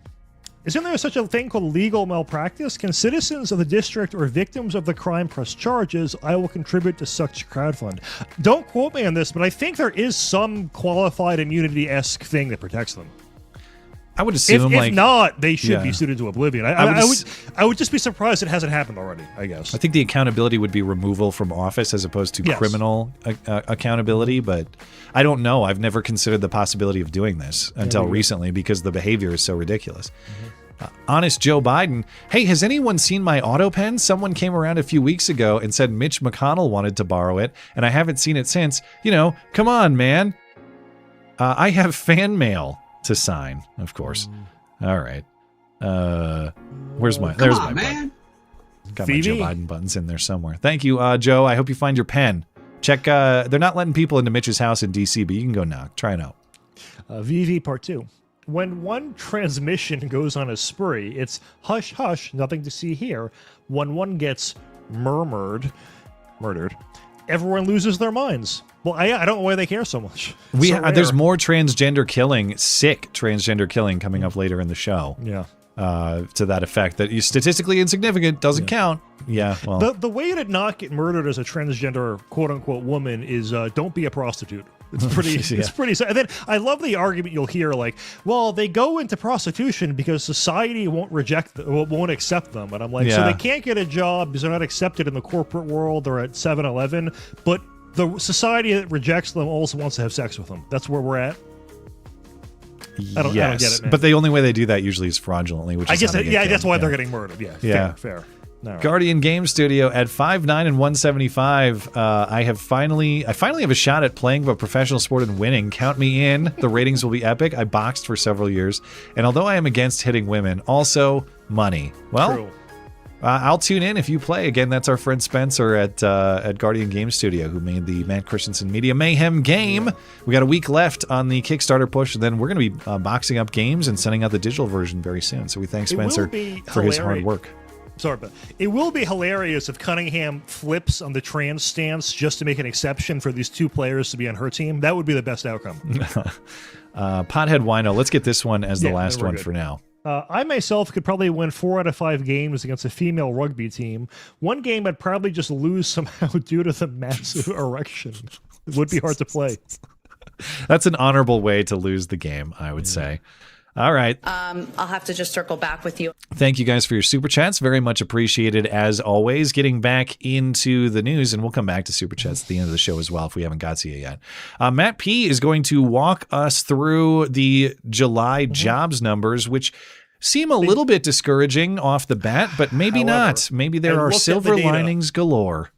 Isn't there such a thing called legal malpractice? Can citizens of the district or victims of the crime press charges? I will contribute to such crowdfund. Don't quote me on this, but I think there is some qualified immunity-esque thing that protects them. I would assume, if not, they should be suited to oblivion. I would just be surprised it hasn't happened already, I guess. I think the accountability would be removal from office as opposed to criminal accountability, but I don't know. I've never considered the possibility of doing this until recently because the behavior is so ridiculous. Honest Joe Biden. Hey, has anyone seen my auto pen? Someone came around a few weeks ago and said Mitch McConnell wanted to borrow it, and I haven't seen it since. Come on, man. I have fan mail to sign, of course. All right. Where's my? There's my button. Got my Joe Biden buttons in there somewhere. Thank you, Joe. I hope you find your pen. Check. They're not letting people into Mitch's house in D.C., but you can go knock. Try it out. VV Part 2. When one transmission goes on a spree, it's hush hush, nothing to see here. When one gets murdered, everyone loses their minds. Well, I don't know why they care so much. There's more sick transgender killing coming up later in the show. Yeah. To that effect, that is statistically insignificant, doesn't count. Yeah, well. The way to not get murdered as a transgender quote-unquote woman is don't be a prostitute. It's pretty. It's pretty. And then I love the argument you'll hear like, well, they go into prostitution because society won't accept them. And I'm like, so they can't get a job because they're not accepted in the corporate world or at 7-Eleven, but the society that rejects them also wants to have sex with them. That's where we're at. I don't get it, man. But the only way they do that usually is fraudulently, which I is guess that's why Yeah. they're getting murdered. Yeah. Fair. Right. Guardian Game Studio at 5'9" and 175. I finally have a shot at playing a professional sport and winning. Count me in. The ratings will be epic. I boxed for several years, and although I am against hitting women, also money. Well, True. I'll tune in if you play. Again, that's our friend Spencer at Guardian Game Studio, who made the Matt Christiansen Media Mayhem game. We got a week left on the Kickstarter push, and then we're going to be boxing up games and sending out the digital version very soon. So we thank Spencer for his hard work. Sorry, but it will be hilarious if Cunningham flips on the trans stance just to make an exception for these two players to be on her team. That would be the best outcome. Pothead Wino, let's get this one as the last one for now. I myself could probably win 4 out of 5 games against a female rugby team. One game I'd probably just lose somehow due to the massive erection. It would be hard to play. That's an honorable way to lose the game, I would say. All right. I'll have to just circle back with you. Thank you guys for your super chats. Very much appreciated as always. Getting back into the news, and we'll come back to super chats at the end of the show as well if we haven't got to you yet. Matt P is going to walk us through the July jobs numbers, which seem a little bit discouraging off the bat, but maybe not. Maybe there are silver linings galore.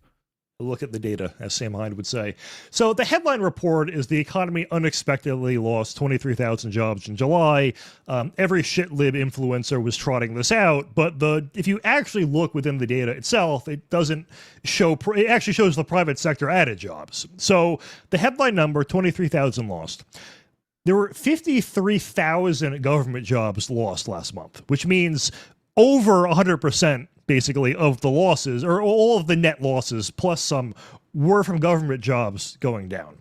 Look at the data, as Sam Hyde would say. So the headline report is the economy unexpectedly lost 23,000 jobs in July. Every shitlib influencer was trotting this out, but if you actually look within the data itself, it doesn't show. It actually shows the private sector added jobs. So the headline number, 23,000 lost. There were 53,000 government jobs lost last month, which means over 100%. Basically, of the losses, or all of the net losses, plus some, were from government jobs going down.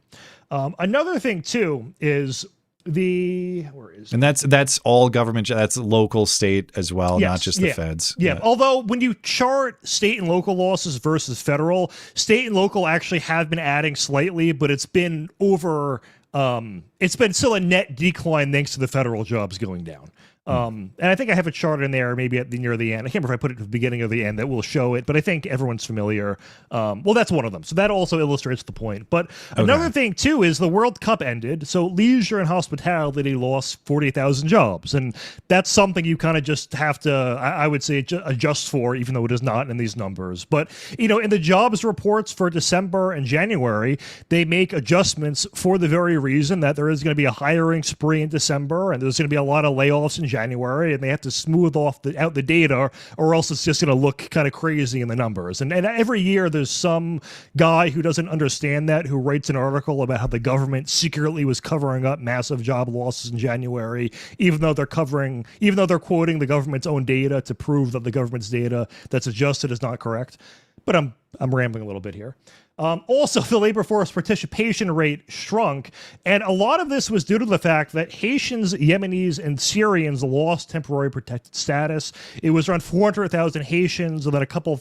Another thing, too, is and that's all government, that's local, state as well, not just the feds. Yeah, although when you chart state and local losses versus federal, state and local actually have been adding slightly, but it's been it's been still a net decline thanks to the federal jobs going down. And I think I have a chart in there maybe near the end. I can't remember if I put it at the beginning or the end that will show it, but I think everyone's familiar. Well, that's one of them. So that also illustrates the point. But another thing, too, is the World Cup ended. So leisure and hospitality lost 40,000 jobs. And that's something you kind of just have to, I would say, adjust for, even though it is not in these numbers. But, in the jobs reports for December and January, they make adjustments for the very reason that there is going to be a hiring spree in December and there's going to be a lot of layoffs in January, and they have to smooth out the data, or else it's just going to look kind of crazy in the numbers. And every year there's some guy who doesn't understand that, who writes an article about how the government secretly was covering up massive job losses in January, even though they're quoting the government's own data to prove that the government's data that's adjusted is not correct. But I'm rambling a little bit here. Also, the labor force participation rate shrunk, and a lot of this was due to the fact that Haitians, Yemenis, and Syrians lost temporary protected status. It was around 400,000 Haitians, and then a couple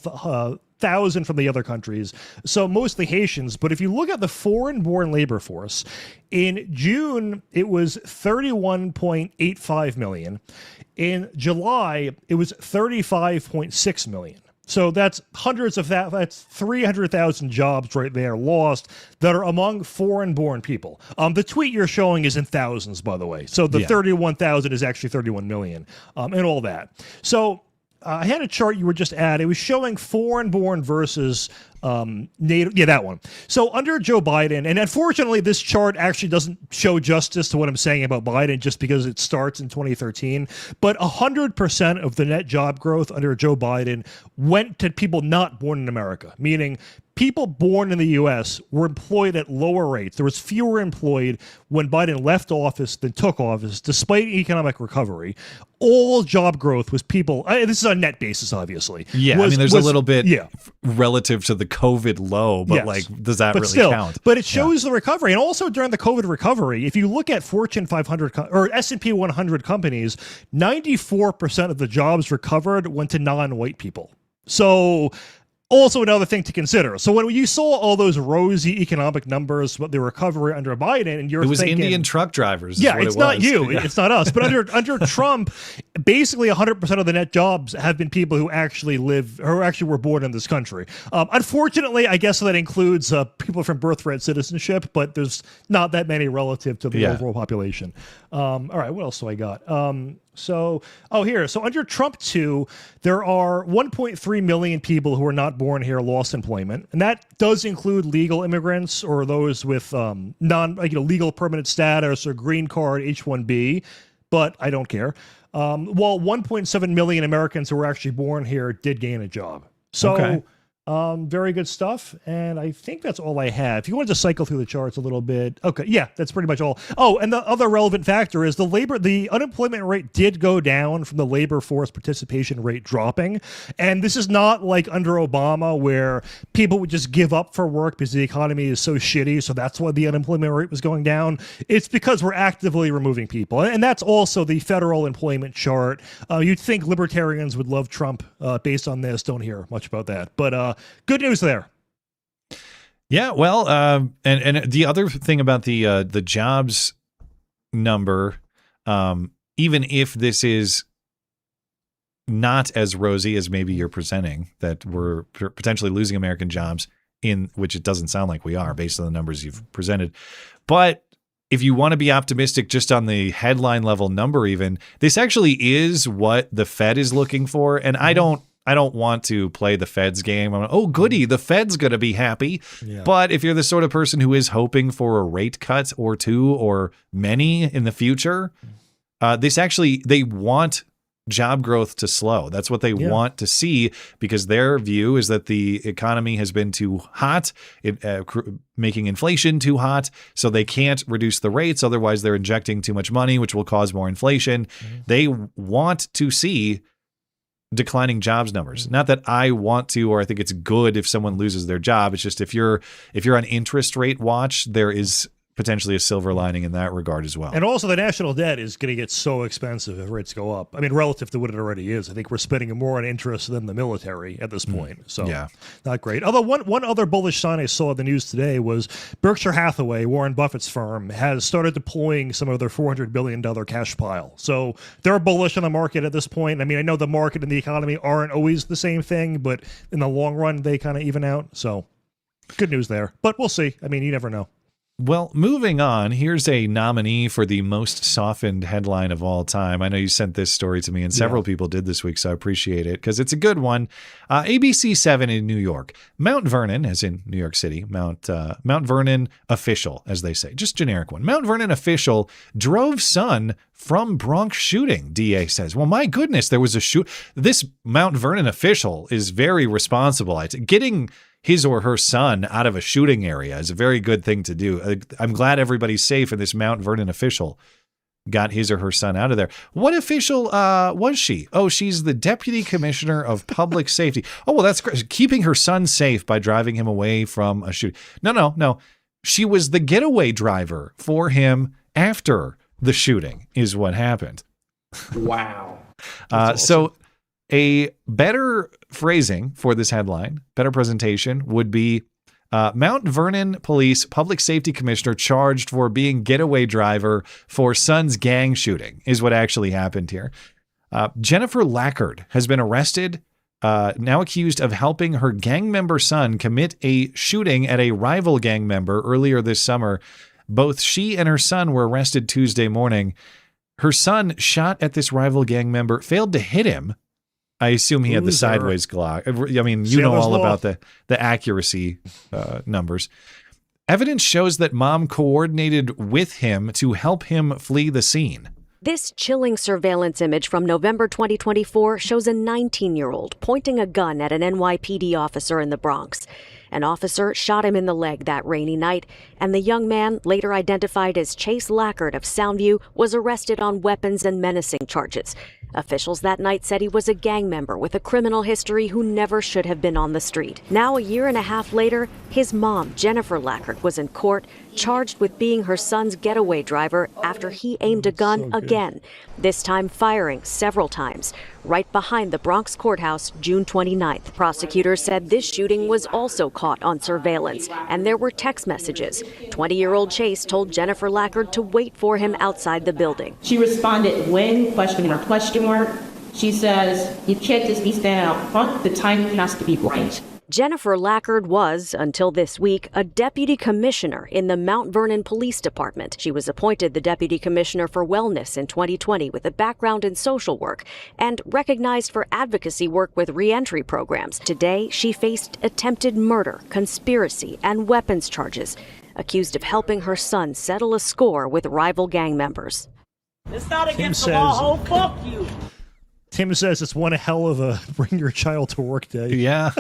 thousand from the other countries, so mostly Haitians. But if you look at the foreign-born labor force, in June, it was 31.85 million. In July, it was 35.6 million. So that's that's 300,000 jobs right there lost that are among foreign-born people. The tweet you're showing is in thousands, by the way. So the 31,000 is actually 31 million, and all that. So I had a chart you were just at. It was showing foreign-born versus native. Yeah, that one. So under Joe Biden, and unfortunately, this chart actually doesn't show justice to what I'm saying about Biden just because it starts in 2013. But 100% of the net job growth under Joe Biden went to people not born in America, meaning people born in the U.S. were employed at lower rates. There was fewer employed when Biden left office than took office, despite economic recovery. All job growth was people. This is on net basis, obviously. Yeah, I mean, there's a little bit relative to the COVID low, but like, does that really count? But it shows the recovery, and also during the COVID recovery, if you look at Fortune 500 or S&P 100 companies, 94% of the jobs recovered went to non-white people. So. Also another thing to consider. So when you saw all those rosy economic numbers, the recovery under Biden, and it was thinking, Indian truck drivers. Yeah, it's not you. Yeah. It's not us. But under Trump, basically 100% of the net jobs have been people who actually were born in this country. Unfortunately, I guess that includes people from birthright citizenship, but there's not that many relative to the overall population. All right, what else do I got? So under Trump 2, there are 1.3 million people who are not born here lost employment, and that does include legal immigrants or those with legal permanent status or green card H-1B, but I don't care. While 1.7 million Americans who were actually born here did gain a job. So. Very good stuff, and I think that's all I have. If you wanted to cycle through the charts a little bit, okay, yeah, that's pretty much all. Oh, and the other relevant factor is the unemployment rate did go down from the labor force participation rate dropping, and this is not like under Obama where people would just give up for work because the economy is so shitty, so that's why the unemployment rate was going down. It's because we're actively removing people, and that's also the federal employment chart. You'd think libertarians would love Trump based on this. Don't hear much about that, but good news there. Yeah, well, and the other thing about the jobs number, even if this is not as rosy as maybe you're presenting, that we're potentially losing American jobs, in which it doesn't sound like we are based on the numbers you've presented, but if you want to be optimistic just on the headline level number, even this actually is what the Fed is looking for, and I don't want to play the Fed's game. I'm like, oh, goody, the Fed's going to be happy. Yeah. But if you're the sort of person who is hoping for a rate cut or two or many in the future, they want job growth to slow. That's what they want to see, because their view is that the economy has been too hot, making inflation too hot, so they can't reduce the rates. Otherwise, they're injecting too much money, which will cause more inflation. Mm-hmm. They want to see declining jobs numbers. Not that I want to, or I think it's good if someone loses their job. It's just if you're on interest rate watch, there is potentially a silver lining in that regard as well. And also the national debt is going to get so expensive if rates go up. I mean, relative to what it already is. I think we're spending more on interest than the military at this point. So not great. Although one other bullish sign I saw in the news today was Berkshire Hathaway, Warren Buffett's firm, has started deploying some of their $400 billion cash pile. So they're bullish on the market at this point. I mean, I know the market and the economy aren't always the same thing, but in the long run, they kind of even out. So good news there. But we'll see. I mean, you never know. Well, moving on, here's a nominee for the most softened headline of all time. I know you sent this story to me, and several people did this week, so I appreciate it because it's a good one. ABC 7 in New York. Mount Vernon, as in New York City, Mount Vernon official, as they say, just generic one. Mount Vernon official drove son from Bronx shooting, DA says. Well, my goodness, there was a shoot. This Mount Vernon official is very responsible. Getting his or her son out of a shooting area is a very good thing to do. I'm glad everybody's safe, and this Mount Vernon official got his or her son out of there. What official was she? Oh, she's the Deputy Commissioner of Public Safety. Oh, well, that's great. Keeping her son safe by driving him away from a shooting. No. She was the getaway driver for him after the shooting is what happened. Wow. Awesome. So a better phrasing for this headline, better presentation, would be Mount Vernon Police Public Safety Commissioner charged for being getaway driver for son's gang shooting is what actually happened here. Jennifer Lackard has been arrested, now accused of helping her gang member son commit a shooting at a rival gang member earlier this summer. Both she and her son were arrested Tuesday morning. Her son shot at this rival gang member, failed to hit him, I assume he had the Loser. sideways Glock. I mean, you know Sailor's all law. about the accuracy numbers. Evidence shows that mom coordinated with him to help him flee the scene. This chilling surveillance image from November 2024 shows a 19-year-old pointing a gun at an NYPD officer in the Bronx. An officer shot him in the leg that rainy night, and the young man, later identified as Chase Lackard of Soundview, was arrested on weapons and menacing charges. Officials that night said he was a gang member with a criminal history who never should have been on the street. Now, a year and a half later, his mom, Jennifer Lackard, was in court, charged with being her son's getaway driver after he aimed a gun again, this time firing several times, right behind the Bronx courthouse, June 29th. Prosecutors said this shooting was also caught on surveillance, and there were text messages. 20-year-old Chase told Jennifer Lackard to wait for him outside the building. She responded, when? Question mark, question mark. She says, you can't just be standing out front. The timing has to be right. Jennifer Lackard was, until this week, a deputy commissioner in the Mount Vernon Police Department. She was appointed the deputy commissioner for wellness in 2020 with a background in social work and recognized for advocacy work with reentry programs. Today, she faced attempted murder, conspiracy, and weapons charges, accused of helping her son settle a score with rival gang members. It's not against the law. Oh, fuck you. Tim says it's one hell of a bring your child to work day. Yeah.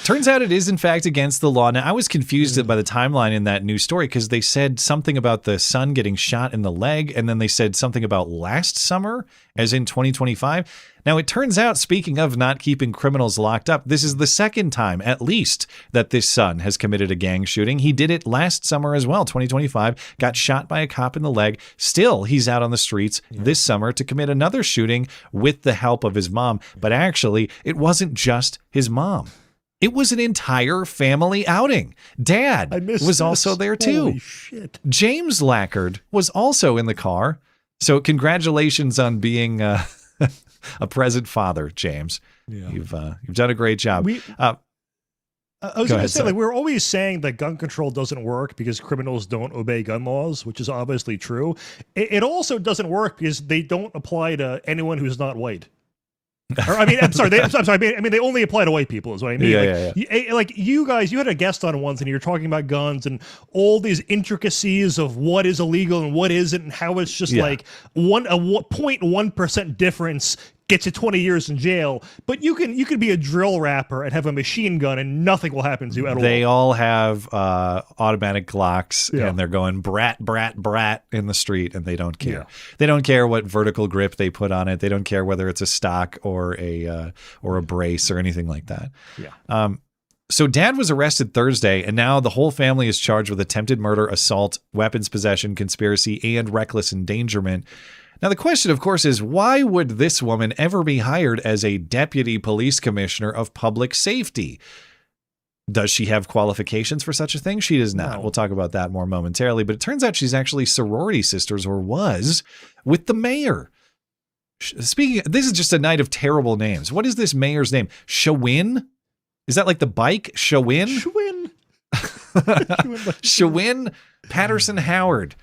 Turns out it is, in fact, against the law. Now, I was confused by the timeline in that news story because they said something about the son getting shot in the leg, and then they said something about last summer, as in 2025. Now, it turns out, speaking of not keeping criminals locked up, this is the second time, at least, that this son has committed a gang shooting. He did it last summer as well, 2025, got shot by a cop in the leg. Still, he's out on the streets this summer to commit another shooting with the help of his mom. But actually, it wasn't just his mom. It was an entire family outing. Dad was also there too. Holy shit. James Lackard was also in the car. So congratulations on being a present father, James. Yeah. You've done a great job. I was going to say, sorry. like, we're always saying that gun control doesn't work because criminals don't obey gun laws, which is obviously true. It also doesn't work because they don't apply to anyone who's not white. Or, I mean, I'm sorry. I mean, they only apply to white people, is what I mean. Like you guys, you had a guest on once, and you were talking about guns and all these intricacies of what is illegal and what isn't, and how it's just like a 0.1% difference gets you 20 years in jail. But you can be a drill rapper and have a machine gun, and nothing will happen to you at all. They all have automatic Glocks, and they're going brat, brat, brat in the street, and they don't care. Yeah. They don't care what vertical grip they put on it. They don't care whether it's a stock or a brace or anything like that. Yeah. So Dad was arrested Thursday, and now the whole family is charged with attempted murder, assault, weapons possession, conspiracy, and reckless endangerment. Now, the question, of course, is why would this woman ever be hired as a deputy police commissioner of public safety? Does she have qualifications for such a thing? She does not. No. We'll talk about that more momentarily. But it turns out she's actually sorority sisters, or was, with the mayor. Speaking, this is just a night of terrible names. What is this mayor's name? Shawin? Is that like the bike? Shawin? Shawin Patterson Howard.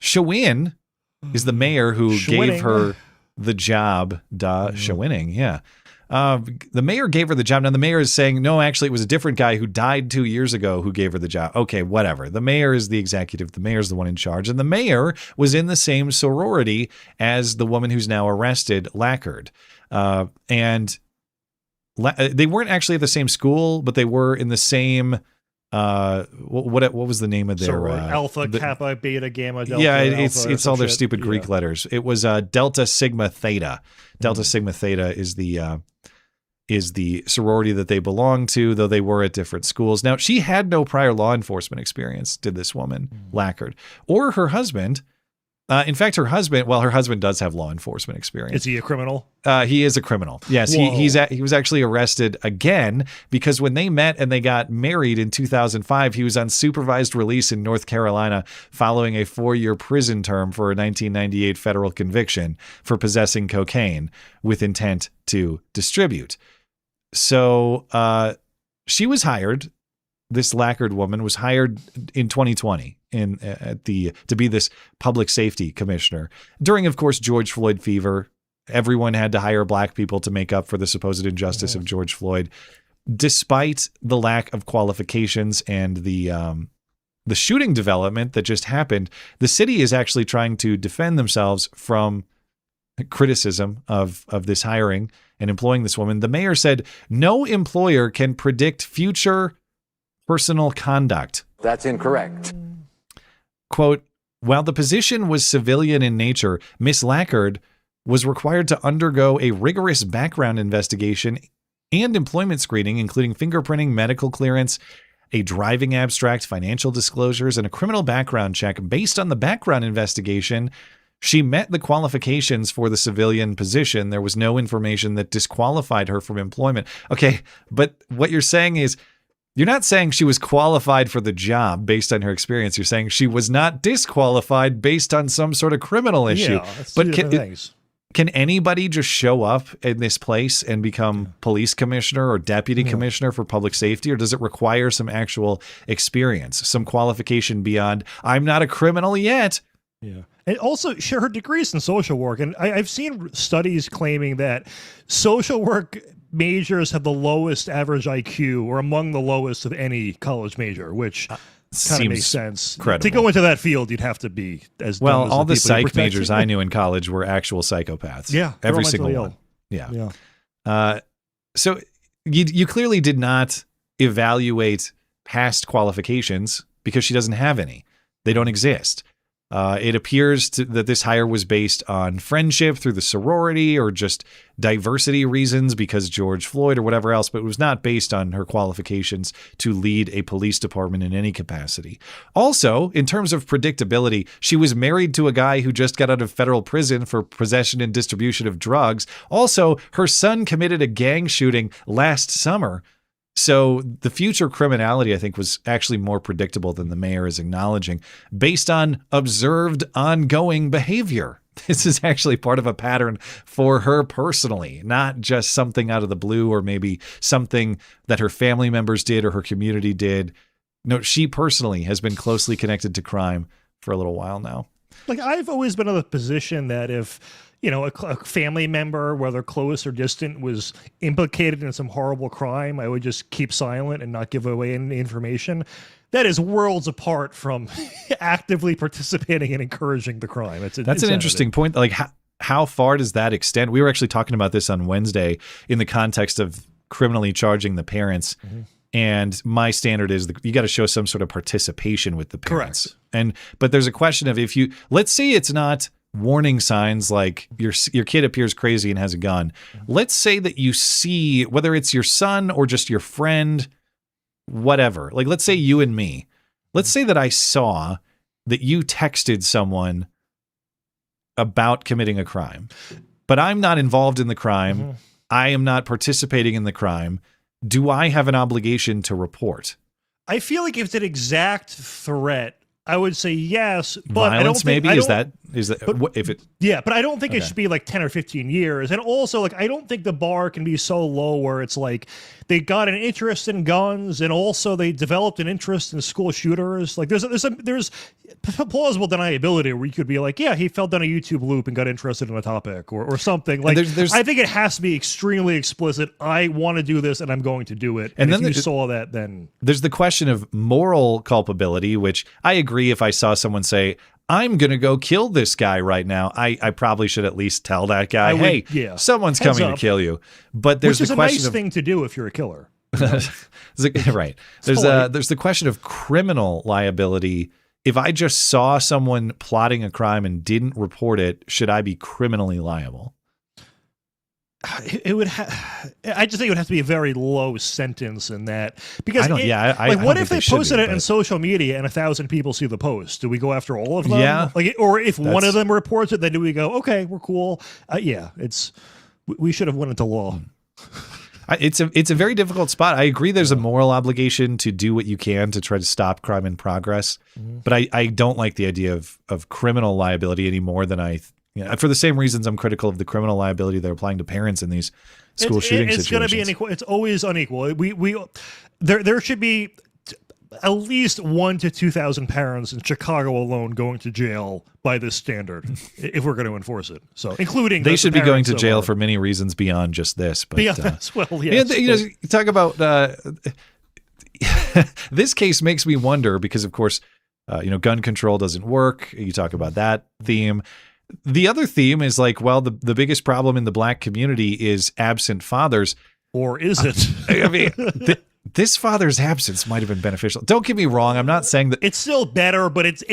Shawin is the mayor who gave her the job. Shawinning, yeah. The mayor gave her the job. Now, the mayor is saying, no, actually, it was a different guy who died 2 years ago who gave her the job. Okay, whatever. The mayor is the executive. The mayor's the one in charge. And the mayor was in the same sorority as the woman who's now arrested, Lackard. And they weren't actually at the same school, but they were in the same... what was the name of their Alpha, Kappa, Beta, Gamma, Delta? Yeah, Alpha, it's all their shit. stupid Greek letters. It was Delta Sigma Theta. Delta Sigma Theta is the sorority that they belong to, though they were at different schools. Now, she had no prior law enforcement experience, did this woman, Lackard, or her husband. In fact, her husband does have law enforcement experience. Is he a criminal? He is a criminal. Yes, he was actually arrested again because when they met and they got married in 2005, he was on supervised release in North Carolina following a 4-year prison term for a 1998 federal conviction for possessing cocaine with intent to distribute. So she was hired. This Lackard woman was hired in 2020 to be this public safety commissioner during, of course, George Floyd fever everyone had to hire black people to make up for the supposed injustice of George Floyd. Despite the lack of qualifications and the shooting development that just happened, the city is actually trying to defend themselves from criticism of this hiring and employing this woman. The mayor said no employer can predict future personal conduct. That's incorrect. Quote, while the position was civilian in nature, Miss Lackard was required to undergo a rigorous background investigation and employment screening, including fingerprinting, medical clearance, a driving abstract, financial disclosures, and a criminal background check. Based on the background investigation, she met the qualifications for the civilian position. There was no information that disqualified her from employment. Okay, but what you're saying is, you're not saying she was qualified for the job based on her experience. You're saying she was not disqualified based on some sort of criminal issue. Yeah, that's but things. Can anybody just show up in this place and become police commissioner or deputy commissioner for public safety? Or does it require some actual experience, some qualification beyond, I'm not a criminal yet? Yeah. And also, her degrees in social work. And I've seen studies claiming that social work majors have the lowest average IQ, or among the lowest of any college major, which kind of makes sense. Credible. To go into that field, you'd have to be as well. dumb as All the people you're psych majors protecting. I knew in college were actual psychopaths. Yeah, every they're single mentally one. ill. Yeah. So you clearly did not evaluate past qualifications because she doesn't have any. They don't exist. It appears that this hire was based on friendship through the sorority or just diversity reasons because George Floyd or whatever else, but it was not based on her qualifications to lead a police department in any capacity. Also, in terms of predictability, she was married to a guy who just got out of federal prison for possession and distribution of drugs. Also, her son committed a gang shooting last summer. So the future criminality, I think, was actually more predictable than the mayor is acknowledging based on observed ongoing behavior. This is actually part of a pattern for her personally, not just something out of the blue or maybe something that her family members did or her community did. No, she personally has been closely connected to crime for a little while now. Like, I've always been in the position that if, you know, a family member, whether close or distant, was implicated in some horrible crime, I would just keep silent and not give away any information. That is worlds apart from actively participating and encouraging the crime. That's an interesting point. Like, how far does that extend? We were actually talking about this on Wednesday in the context of criminally charging the parents. Mm-hmm. And my standard is you got to show some sort of participation with the parents. Correct. But there's a question of let's say it's not warning signs like your kid appears crazy and has a gun. Let's say that you see, whether it's your son or just your friend, whatever. Like, let's say you and me. Let's say that I saw that you texted someone about committing a crime, but I'm not involved in the crime. Mm-hmm. I am not participating in the crime. Do I have an obligation to report? I feel like if it's an exact threat, I would say yes, but violence, I don't think, maybe is that but, if it? Yeah, but I don't think it should be like 10 or 15 years. And also, like, I don't think the bar can be so low where it's like they got an interest in guns and also they developed an interest in school shooters. Like, there's plausible deniability where you could be like, yeah, he fell down a YouTube loop and got interested in a topic or something. Like, I think it has to be extremely explicit. I want to do this and I'm going to do it. And then if you saw that, then there's the question of moral culpability, which I agree. If I saw someone say, I'm going to go kill this guy right now, I probably should at least tell that guy, hey, someone's coming to kill you. But there's which is the a question nice thing to do if you're a killer. Right. There's the question of criminal liability. If I just saw someone plotting a crime and didn't report it, should I be criminally liable? It would. I just think it would have to be a very low sentence in that, because what if they posted it on social media and 1,000 people see the post? Do we go after all of them? Yeah. Or if one of them reports it, then do we go, okay, we're cool? We should have went into law. It's a very difficult spot. I agree. There's a moral obligation to do what you can to try to stop crime in progress, but I don't like the idea of criminal liability any more than for the same reasons I'm critical of the criminal liability they're applying to parents in these school shooting situations. It's going to be unequal. It's always unequal. There should be. at least 1,000 to 2,000 parents in Chicago alone going to jail by this standard if we're going to enforce it. So, including they should be going to jail are, for many reasons beyond just this. But beyond this, well, yes, you talk about this case makes me wonder because, of course, gun control doesn't work. You talk about that theme. The other theme is like, well, the biggest problem in the black community is absent fathers. Or is it? I mean, this father's absence might have been beneficial. Don't get me wrong. I'm not saying that it's still better, but it's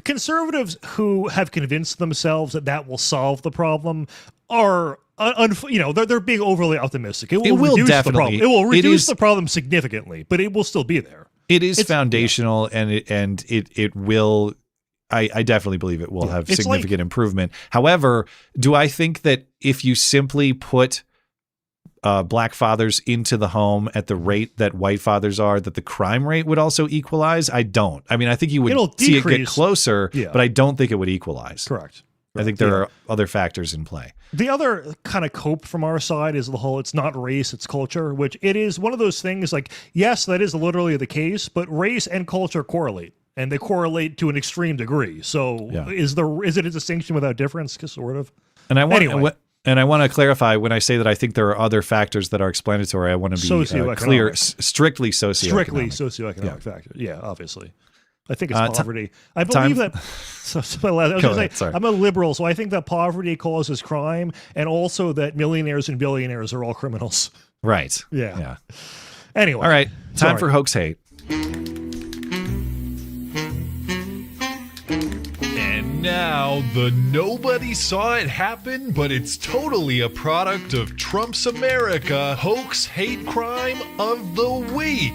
conservatives who have convinced themselves that will solve the problem are, they're being overly optimistic. It will reduce the problem. It will reduce the problem significantly, but it will still be there. It's foundational, and it will. I definitely believe it will have significant improvement. However, do I think that if you simply put black fathers into the home at the rate that white fathers are, that the crime rate would also equalize? I don't. I mean, I think you would see it get closer, but I don't think it would equalize. Correct. I think there are other factors in play. The other kind of cope from our side is the whole it's not race, it's culture, which it is one of those things like, yes, that is literally the case, but race and culture correlate. And they correlate to an extreme degree. So is it a distinction without difference? Sort of. And I want to clarify when I say that I think there are other factors that are explanatory. I want to be clear, strictly socioeconomic. Strictly socioeconomic factor. Yeah, obviously. I think it's poverty. I believe that. I'm a liberal, so I think that poverty causes crime, and also that millionaires and billionaires are all criminals. Right. Yeah. Anyway. All right. Time for Hoax Hate. Now, the nobody saw it happen, but it's totally a product of Trump's America hoax hate crime of the week.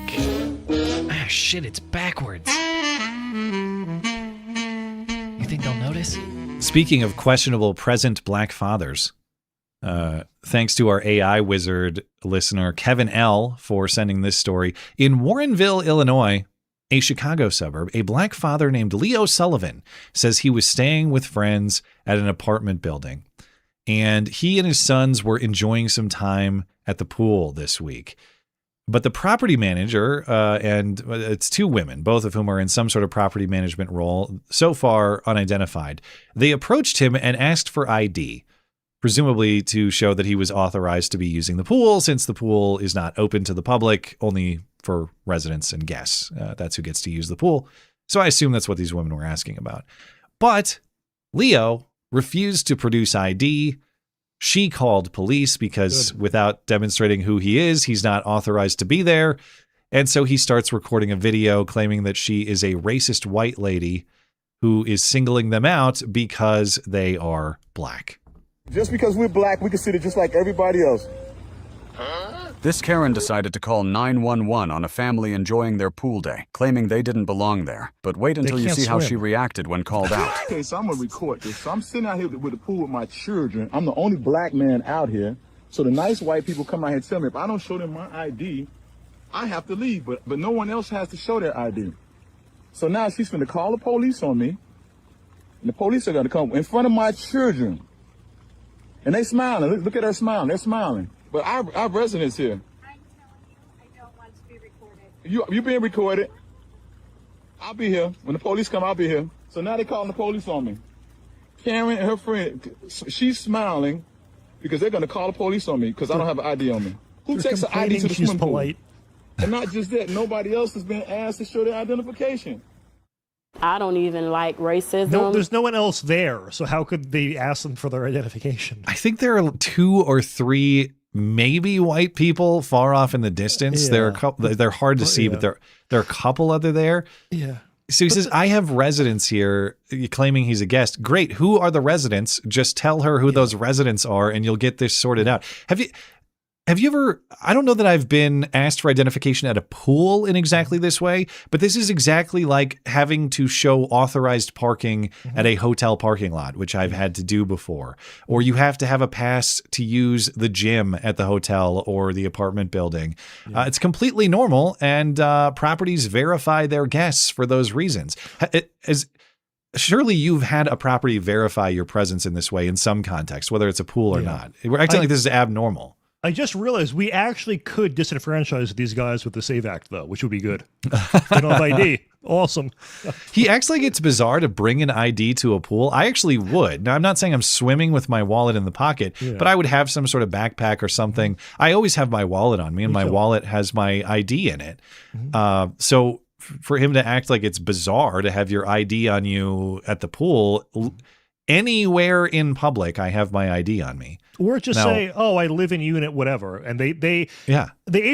Ah, shit, it's backwards. You think they'll notice? Speaking of questionable present black fathers, thanks to our AI wizard listener, Kevin L., for sending this story. In Warrenville, Illinois, a Chicago suburb, a black father named Leo Sullivan says he was staying with friends at an apartment building, and he and his sons were enjoying some time at the pool this week. But the property manager, and it's two women, both of whom are in some sort of property management role, so far unidentified, they approached him and asked for ID, presumably to show that he was authorized to be using the pool, since the pool is not open to the public, only for residents and guests. That's who gets to use the pool. So I assume that's what these women were asking about. But Leo refused to produce ID. She called police because without demonstrating who he is, he's not authorized to be there. And so he starts recording a video claiming that she is a racist white lady who is singling them out because they are black. Just because we're black, we consider just like everybody else. This Karen decided to call 911 on a family enjoying their pool day, claiming they didn't belong there. But wait until you see how she reacted when called out. Okay, so I'm going to record this. So I'm sitting out here with the pool with my children. I'm the only black man out here. So the nice white people come out here and tell me if I don't show them my ID, I have to leave. But no one else has to show their ID. So now she's going to call the police on me. And the police are going to come in front of my children. And they smiling. Look at her smiling. They're smiling. But our residents here. I don't want to be recorded. You being recorded. I'll be here. When the police come, I'll be here. So now they're calling the police on me. Karen and her friend, she's smiling because they're going to call the police on me because I don't have an ID on me. Who takes an ID to the swimming pool? And not just that, nobody else has been asked to show their identification. I don't even like racism. No, there's no one else there, so how could they ask them for their identification? I think there are 2 or 3 maybe white people far off in the distance. Yeah. There are a couple, they're hard to see, but there are a couple other there. Yeah. So he says, I have residents here, claiming he's a guest. Great. Who are the residents? Just tell her who those residents are and you'll get this sorted out. Have you ever, I don't know that I've been asked for identification at a pool in exactly this way, but this is exactly like having to show authorized parking at a hotel parking lot, which I've had to do before. Or you have to have a pass to use the gym at the hotel or the apartment building. It's completely normal, and properties verify their guests for those reasons. Surely you've had a property verify your presence in this way in some context, whether it's a pool or not. We're acting like this is abnormal. I just realized we actually could disenfranchise these guys with the SAVE Act, though, which would be good. They don't have ID. Awesome. He acts like it's bizarre to bring an ID to a pool. I actually would. Now, I'm not saying I'm swimming with my wallet in the pocket, but I would have some sort of backpack or something. I always have my wallet on me, and my wallet has my ID in it. So for him to act like it's bizarre to have your ID on you at the pool, anywhere in public, I have my ID on me. Or just say, oh, I live in unit whatever. And the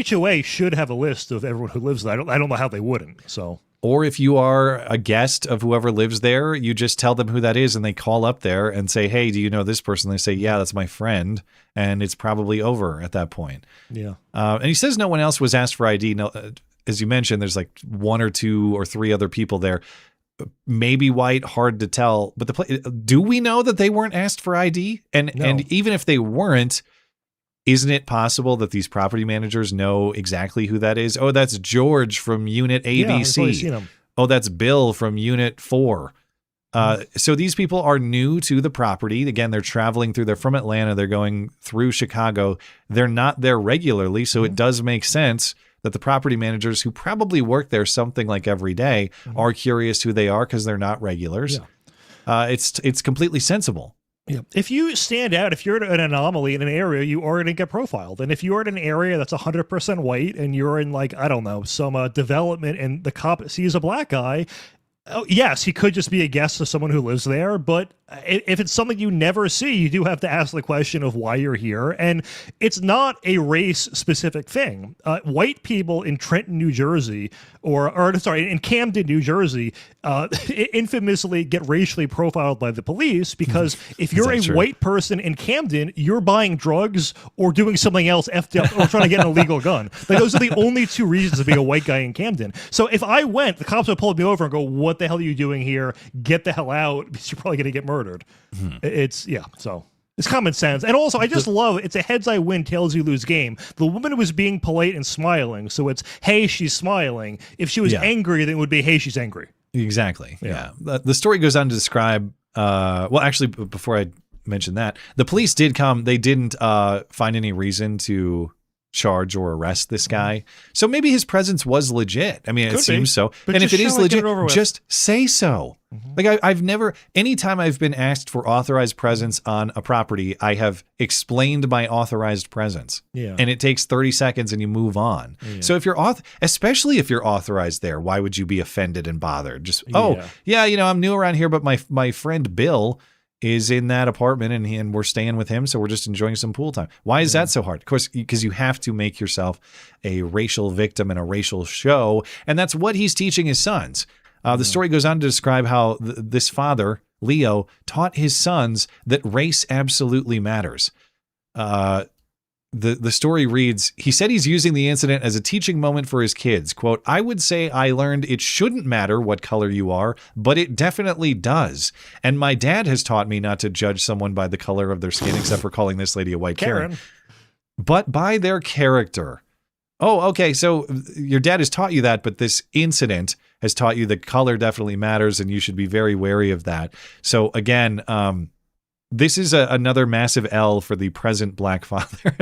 HOA should have a list of everyone who lives there. I don't know how they wouldn't. So. Or if you are a guest of whoever lives there, you just tell them who that is, and they call up there and say, hey, do you know this person? They say, yeah, that's my friend. And it's probably over at that point. Yeah. And he says no one else was asked for ID. No, as you mentioned, there's like 1 or 2 or 3 other people there. Maybe white, hard to tell. But do we know that they weren't asked for ID? And even if they weren't, isn't it possible that these property managers know exactly who that is? Oh, that's George from Unit ABC. Yeah, oh, that's Bill from Unit 4. So these people are new to the property. Again, they're traveling through. They're from Atlanta. They're going through Chicago. They're not there regularly, so it does make sense that the property managers who probably work there something like every day are curious who they are because they're not regulars. Yeah. It's completely sensible. Yeah. If you stand out, if you're an anomaly in an area, you are going to get profiled. And if you're in an area that's 100% white and you're in, like, I don't know, some development and the cop sees a black guy, yes, he could just be a guest of someone who lives there, but if it's something you never see, you do have to ask the question of why you're here. And it's not a race-specific thing. White people in Trenton, New Jersey, in Camden, New Jersey, infamously get racially profiled by the police because if you're a white person in Camden, you're buying drugs or doing something else effed up or trying to get an illegal gun. Like, those are the only 2 reasons to be a white guy in Camden. So if I went, the cops would pull me over and go, what the hell are you doing here? Get the hell out, because you're probably going to get murdered. So it's common sense. And also, I just love, it's a heads I win, tails you lose game. The woman was being polite and smiling, so it's, hey, she's smiling. If she was angry, then it would be, hey, she's angry. Exactly. Yeah. The story goes on to describe, well, actually, before I mention that, the police did come. They didn't find any reason to charge or arrest this guy. So maybe his presence was legit. I mean, it seems so. And if it is legit, just say so. Like, I've never, anytime I've been asked for authorized presence on a property, I have explained my authorized presence. And it takes 30 seconds and you move on. So if you're especially if you're authorized there, why would you be offended and bothered? Just, I'm new around here, but my friend Bill is in that apartment and we're staying with him, so we're just enjoying some pool time. Why is that so hard? Of course, because you have to make yourself a racial victim in a racial show, and that's what he's teaching his sons. The story goes on to describe how this father, Leo, taught his sons that race absolutely matters. The story reads, he said he's using the incident as a teaching moment for his kids. Quote, I would say I learned it shouldn't matter what color you are, but it definitely does. And my dad has taught me not to judge someone by the color of their skin, except for calling this lady a white Karen, but by their character. Oh, okay. So your dad has taught you that, but this incident has taught you that color definitely matters and you should be very wary of that. So again, this is another massive L for the present black father.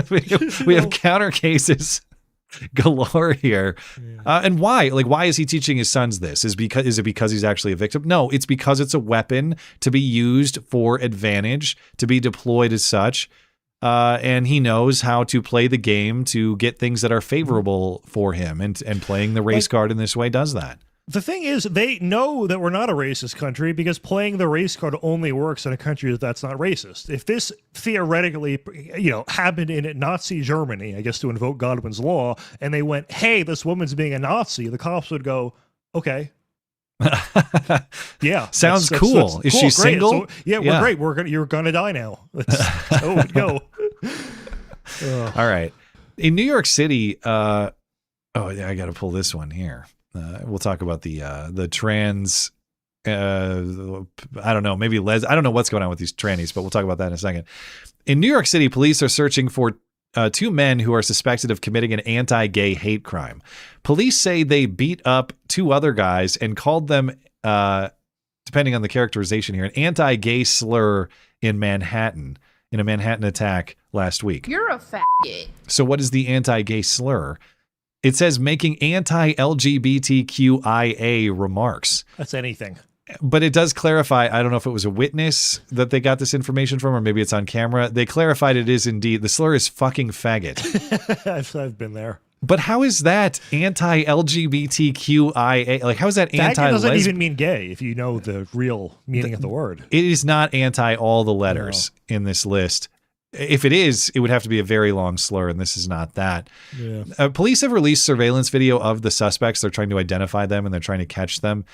we have counter cases galore here. And why? Like, why is he teaching his sons this? Is it because he's actually a victim? No, it's because it's a weapon to be used for advantage, to be deployed as such. And he knows how to play the game to get things that are favorable for him. And playing the race card in this way does that. The thing is, they know that we're not a racist country because playing the race card only works in a country that's not racist. If this theoretically, happened in Nazi Germany, I guess to invoke Godwin's law, and they went, hey, this woman's being a Nazi, the cops would go, okay. Yeah. Sounds cool. Is she single? So, we're great. You're going to die now. That's how it would go. All right. In New York City, I got to pull this one here. We'll talk about the trans, I don't know, maybe I don't know what's going on with these trannies, but we'll talk about that in a second. In New York City, police are searching for 2 men who are suspected of committing an anti-gay hate crime. Police say they beat up 2 other guys and called them, depending on the characterization here, an anti-gay slur in Manhattan. in a Manhattan attack last week. You're a faggot. So what is the anti-gay slur? It says making anti-LGBTQIA remarks. That's anything. But it does clarify, I don't know if it was a witness that they got this information from, or maybe it's on camera. They clarified it is indeed, the slur is fucking faggot. I've been there. But how is that anti-LGBTQIA? Like, how is that anti-lesbian? Faggot doesn't even mean gay if you know the real meaning of the word. It is not anti all the letters in this list. If it is, it would have to be a very long slur, and this is not that. Yeah. Police have released surveillance video of the suspects. They're trying to identify them, and they're trying to catch them.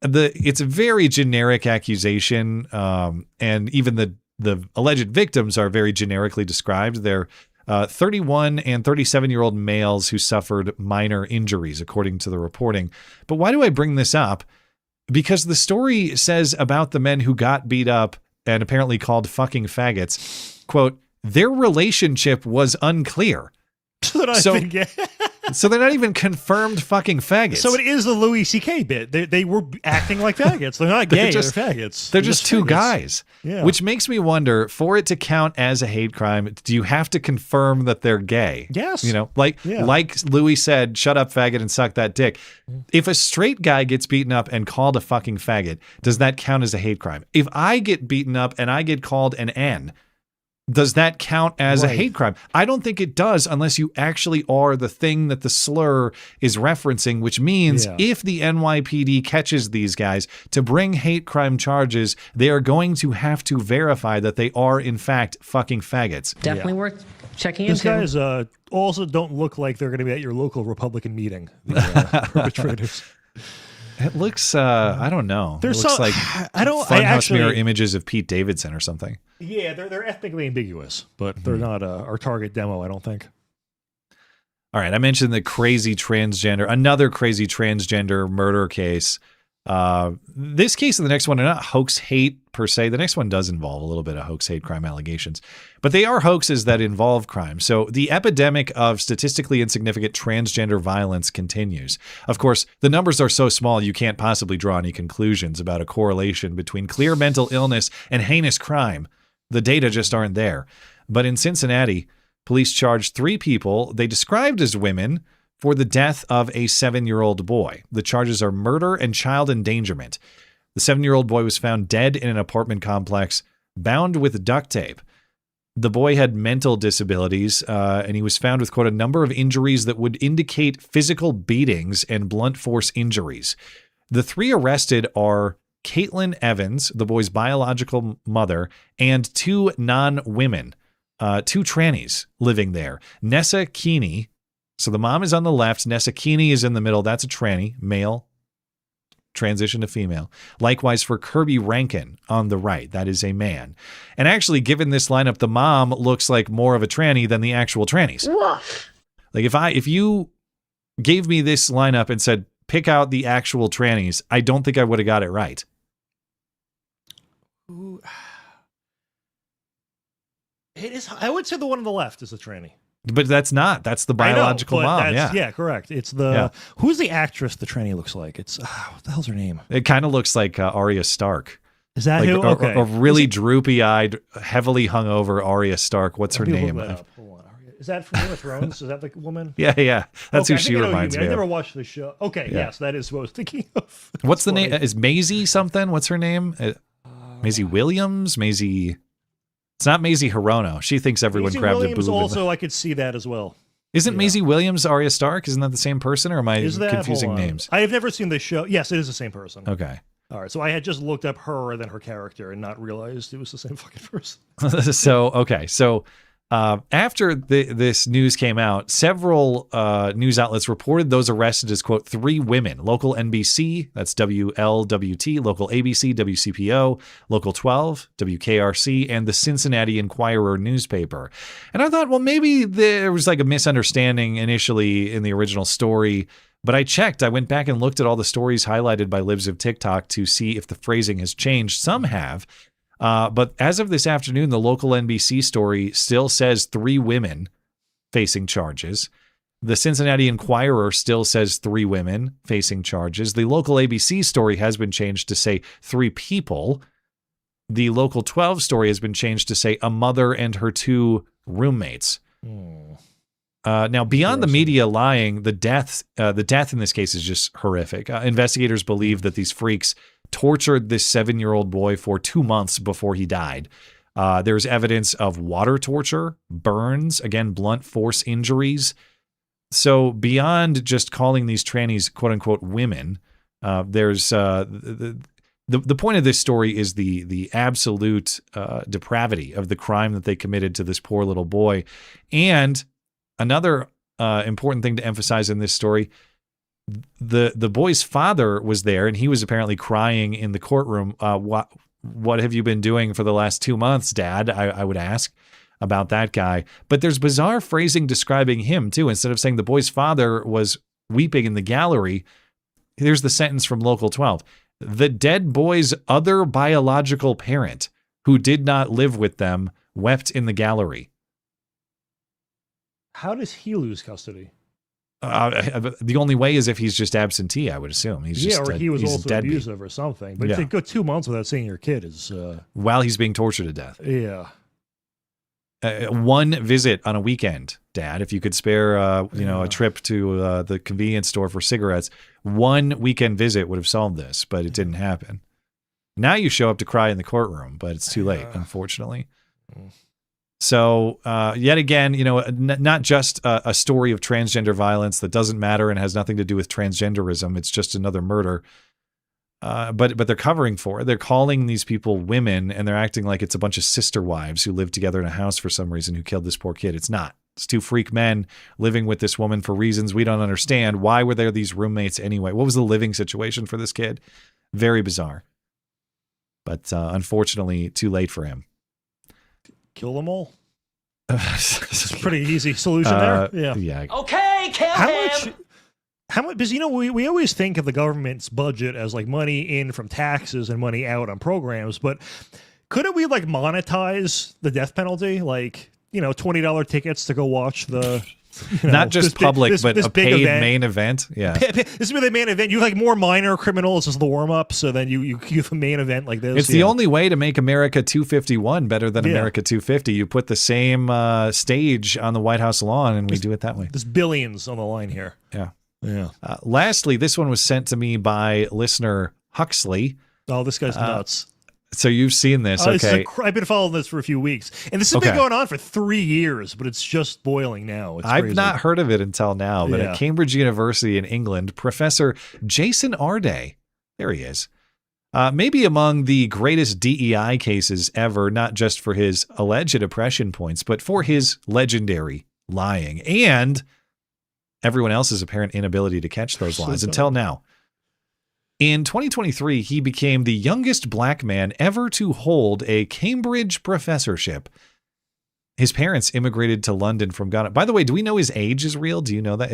It's a very generic accusation, and even the alleged victims are very generically described. They're 31 and 37-year-old males who suffered minor injuries, according to the reporting. But why do I bring this up? Because the story says about the men who got beat up and apparently called fucking faggots, quote, their relationship was unclear. So they're not even confirmed fucking faggots. So it is the Louis C.K. bit. They were acting like faggots. They're not gay. They're faggots. They're just two faggots. guys. Yeah. Which makes me wonder, for it to count as a hate crime, do you have to confirm that they're gay? Yes. You know, like Louis said, shut up, faggot, and suck that dick. If a straight guy gets beaten up and called a fucking faggot, does that count as a hate crime? If I get beaten up and I get called an N, does that count as a hate crime? I don't think it does unless you actually are the thing that the slur is referencing, which means if the NYPD catches these guys to bring hate crime charges, they are going to have to verify that they are, in fact, fucking faggots. Definitely worth checking These into. guys also don't look like they're going to be at your local Republican meeting. The perpetrators. It looks, I don't know. There's it looks some, like Funhouse mirror images of Pete Davidson or something. Yeah, they're ethnically ambiguous, but they're not our target demo, I don't think. All right, I mentioned the crazy transgender, another crazy transgender murder case. This case and the next one are not hoax hate per se. The next one does involve a little bit of hoax hate crime allegations, but they are hoaxes that involve crime. So the epidemic of statistically insignificant transgender violence continues. Of course, the numbers are so small you can't possibly draw any conclusions about a correlation between clear mental illness and heinous crime. The data just aren't there. But in Cincinnati, police charged 3 people they described as women for the death of a 7-year-old boy. The charges are murder and child endangerment. The 7-year-old boy was found dead in an apartment complex, bound with duct tape. The boy had mental disabilities, and he was found with, quote, a number of injuries that would indicate physical beatings and blunt force injuries. The 3 arrested are Caitlin Evans, the boy's biological mother, and 2 non-women, 2 trannies living there. Nessa Keeney, so the mom is on the left, Nessa Keeney is in the middle, that's a tranny, male, transition to female. Likewise for Kirby Rankin on the right, that is a man. And actually, given this lineup, the mom looks like more of a tranny than the actual trannies. Woof. Like if you gave me this lineup and said, pick out the actual trannies, I don't think I would have got it right. Ooh. It is. I would say the one on the left is a tranny. But that's not. That's the biological mom. Yeah, correct. It's the who's the actress the tranny looks like? It's what the hell's her name? It kind of looks like Arya Stark. Is that who? Okay. A really droopy-eyed, heavily hungover Arya Stark. What's her name? Hold on. Is that from Game of Thrones? Is that the woman? Yeah. That's who she reminds me of. I never watched the show. Okay, yes, that is what I was thinking of. What's the name? Is Maisie something? What's her name? Maisie Williams? Maisie... It's not Maisie Hirono. She thinks everyone grabbed a boob. Also, I could see that as well. Isn't Maisie Williams Arya Stark? Isn't that the same person, or am I confusing names? I have never seen the show. Yes, it is the same person. Okay. All right. So I had just looked up her and then her character and not realized it was the same fucking person. So after this news came out, several news outlets reported those arrested as, quote, 3 women. Local NBC, that's WLWT, local ABC, WCPO, local 12, WKRC, and the Cincinnati Enquirer newspaper. And I thought, well, maybe there was like a misunderstanding initially in the original story. But I checked. I went back and looked at all the stories highlighted by Libs of TikTok to see if the phrasing has changed. Some have. But as of this afternoon, the local NBC story still says 3 women facing charges. The Cincinnati Enquirer still says 3 women facing charges. The local ABC story has been changed to say 3 people. The Local 12 story has been changed to say a mother and her 2 roommates. Now, beyond the media lying, the death in this case is just horrific. Investigators believe that these freaks tortured this 7-year-old boy for 2 months before he died. There's evidence of water torture, burns, again, blunt force injuries. So beyond just calling these trannies "quote unquote" women, there's the point of this story is the absolute depravity of the crime that they committed to this poor little boy. And another important thing to emphasize in this story, the boy's father was there, and he was apparently crying in the courtroom. What have you been doing for the last 2 months, Dad? I would ask about that guy. But there's bizarre phrasing describing him, too. Instead of saying the boy's father was weeping in the gallery, here's the sentence from Local 12. The dead boy's other biological parent, who did not live with them, wept in the gallery. How does he lose custody? The only way is if he's just absentee, I would assume. He's just or he was he's also abusive or something. But to go 2 months without seeing your kid is... while he's being tortured to death. Yeah. One visit on a weekend, Dad. If you could spare, a trip to the convenience store for cigarettes, one weekend visit would have solved this, but it didn't happen. Now you show up to cry in the courtroom, but it's too late, unfortunately. So, yet again, not just a story of transgender violence that doesn't matter and has nothing to do with transgenderism. It's just another murder. But they're covering for it. They're calling these people women, and they're acting like it's a bunch of sister wives who live together in a house for some reason who killed this poor kid. It's not. It's 2 freak men living with this woman for reasons we don't understand. Why were there these roommates anyway? What was the living situation for this kid? Very bizarre. But unfortunately, too late for him. Kill them all. It's a pretty easy solution there. Yeah. Okay, kill him. How much? Because we always think of the government's budget as like money in from taxes and money out on programs, but couldn't we like monetize the death penalty? Like $20 tickets to go watch the. Not just public, but a paid main event. Yeah, this is the main event. You like more minor criminals as the warm up, so then you give a main event like this. It's the only way to make America 251 better than America 250. You put the same stage on the White House lawn, and we do it that way. There's billions on the line here. Yeah. Yeah. Lastly, this one was sent to me by listener Huxley. Oh, this guy's nuts. So you've seen this, okay? I've been following this for a few weeks, and this has been going on for 3 years, but it's just boiling now. It's I've crazy. not heard of it until now, but at Cambridge University in England, Professor Jason Arday, there he is, maybe among the greatest DEI cases ever, not just for his alleged oppression points, but for his legendary lying and everyone else's apparent inability to catch those lies until now. In 2023, he became the youngest black man ever to hold a Cambridge professorship. His parents immigrated to London from Ghana. By the way, do we know his age is real? Do you know that?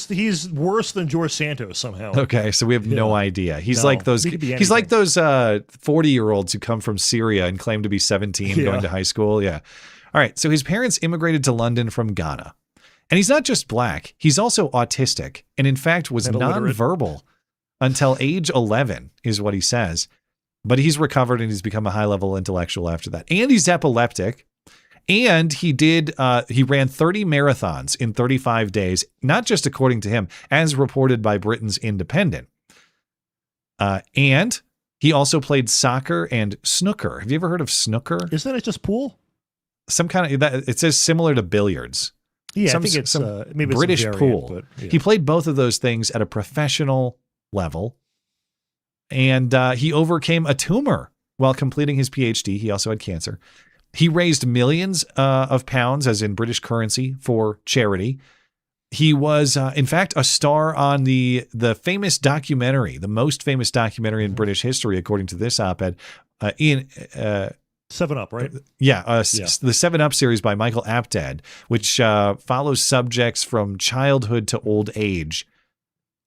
He's worse than George Santos somehow. Okay, so we have no idea. He's like those 40-year-olds who come from Syria and claim to be 17 going to high school. Yeah. All right, so his parents immigrated to London from Ghana. And he's not just black, he's also autistic, and in fact was nonverbal until age 11 is what he says. But he's recovered and he's become a high-level intellectual after that. And he's epileptic. And he ran 30 marathons in 35 days, not just according to him, as reported by Britain's Independent. And he also played soccer and snooker. Have you ever heard of snooker? Isn't it just pool? Some kind of, it says similar to billiards. Yeah, I think it's maybe British it's variant, pool. But, yeah. He played both of those things at a professional level, and he overcame a tumor while completing his PhD. He also had cancer. He raised millions of pounds, as in British currency, for charity. He was, in fact, a star on the famous documentary, the most famous documentary in British history, according to this op-ed, in 7 Up, right? Yeah, the 7 Up series by Michael Apted, which follows subjects from childhood to old age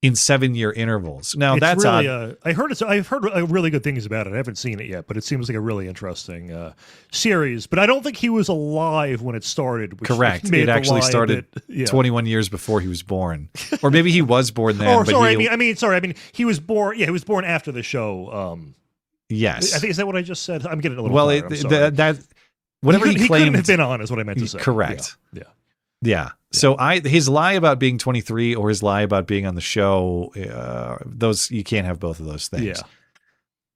in 7-year intervals. Now it's that's really, odd. I've heard really good things about it. I haven't seen it yet, but it seems like a really interesting series. But I don't think he was alive when it started. Correct. It actually started 21 years before he was born, or maybe he was born then. He was born. Yeah, he was born after the show. Yes. I think, is that what I just said? I'm getting a little well. tired. I'm sorry. That whatever he claimed couldn't have been on is what I meant to say. Correct. Yeah. Yeah. So his lie about being 23 or his lie about being on the show, those you can't have both of those things.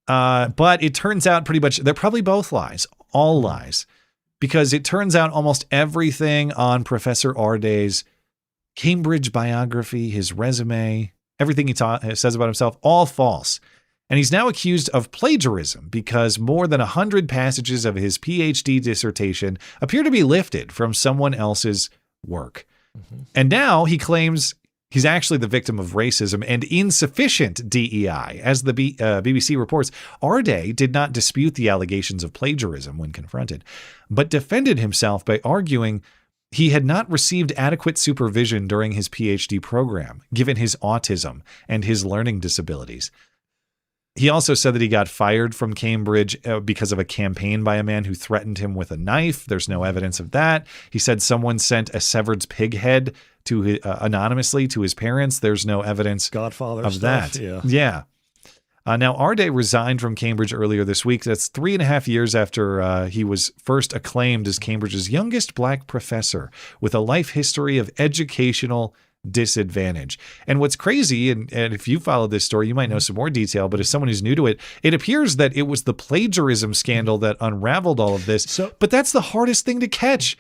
Yeah. But it turns out pretty much they're probably both lies, all lies, because it turns out almost everything on Professor Arday's Cambridge biography, his resume, everything he says about himself, all false. And he's now accused of plagiarism because more than 100 passages of his PhD dissertation appear to be lifted from someone else's work. And now he claims he's actually the victim of racism and insufficient DEI. As the BBC reports, Arday did not dispute the allegations of plagiarism when confronted, but defended himself by arguing he had not received adequate supervision during his PhD program, given his autism and his learning disabilities. He also said that he got fired from Cambridge because of a campaign by a man who threatened him with a knife. There's no evidence of that. He said someone sent a severed pig head to anonymously to his parents. There's no evidence Godfather of stuff, that. Yeah. Now, Arday resigned from Cambridge earlier this week. That's 3.5 years after he was first acclaimed as Cambridge's youngest black professor with a life history of educational disadvantage. And what's crazy, and if you follow this story, you might know some more detail, but as someone who's new to it, it appears that it was the plagiarism scandal that unraveled all of this. But that's the hardest thing to catch.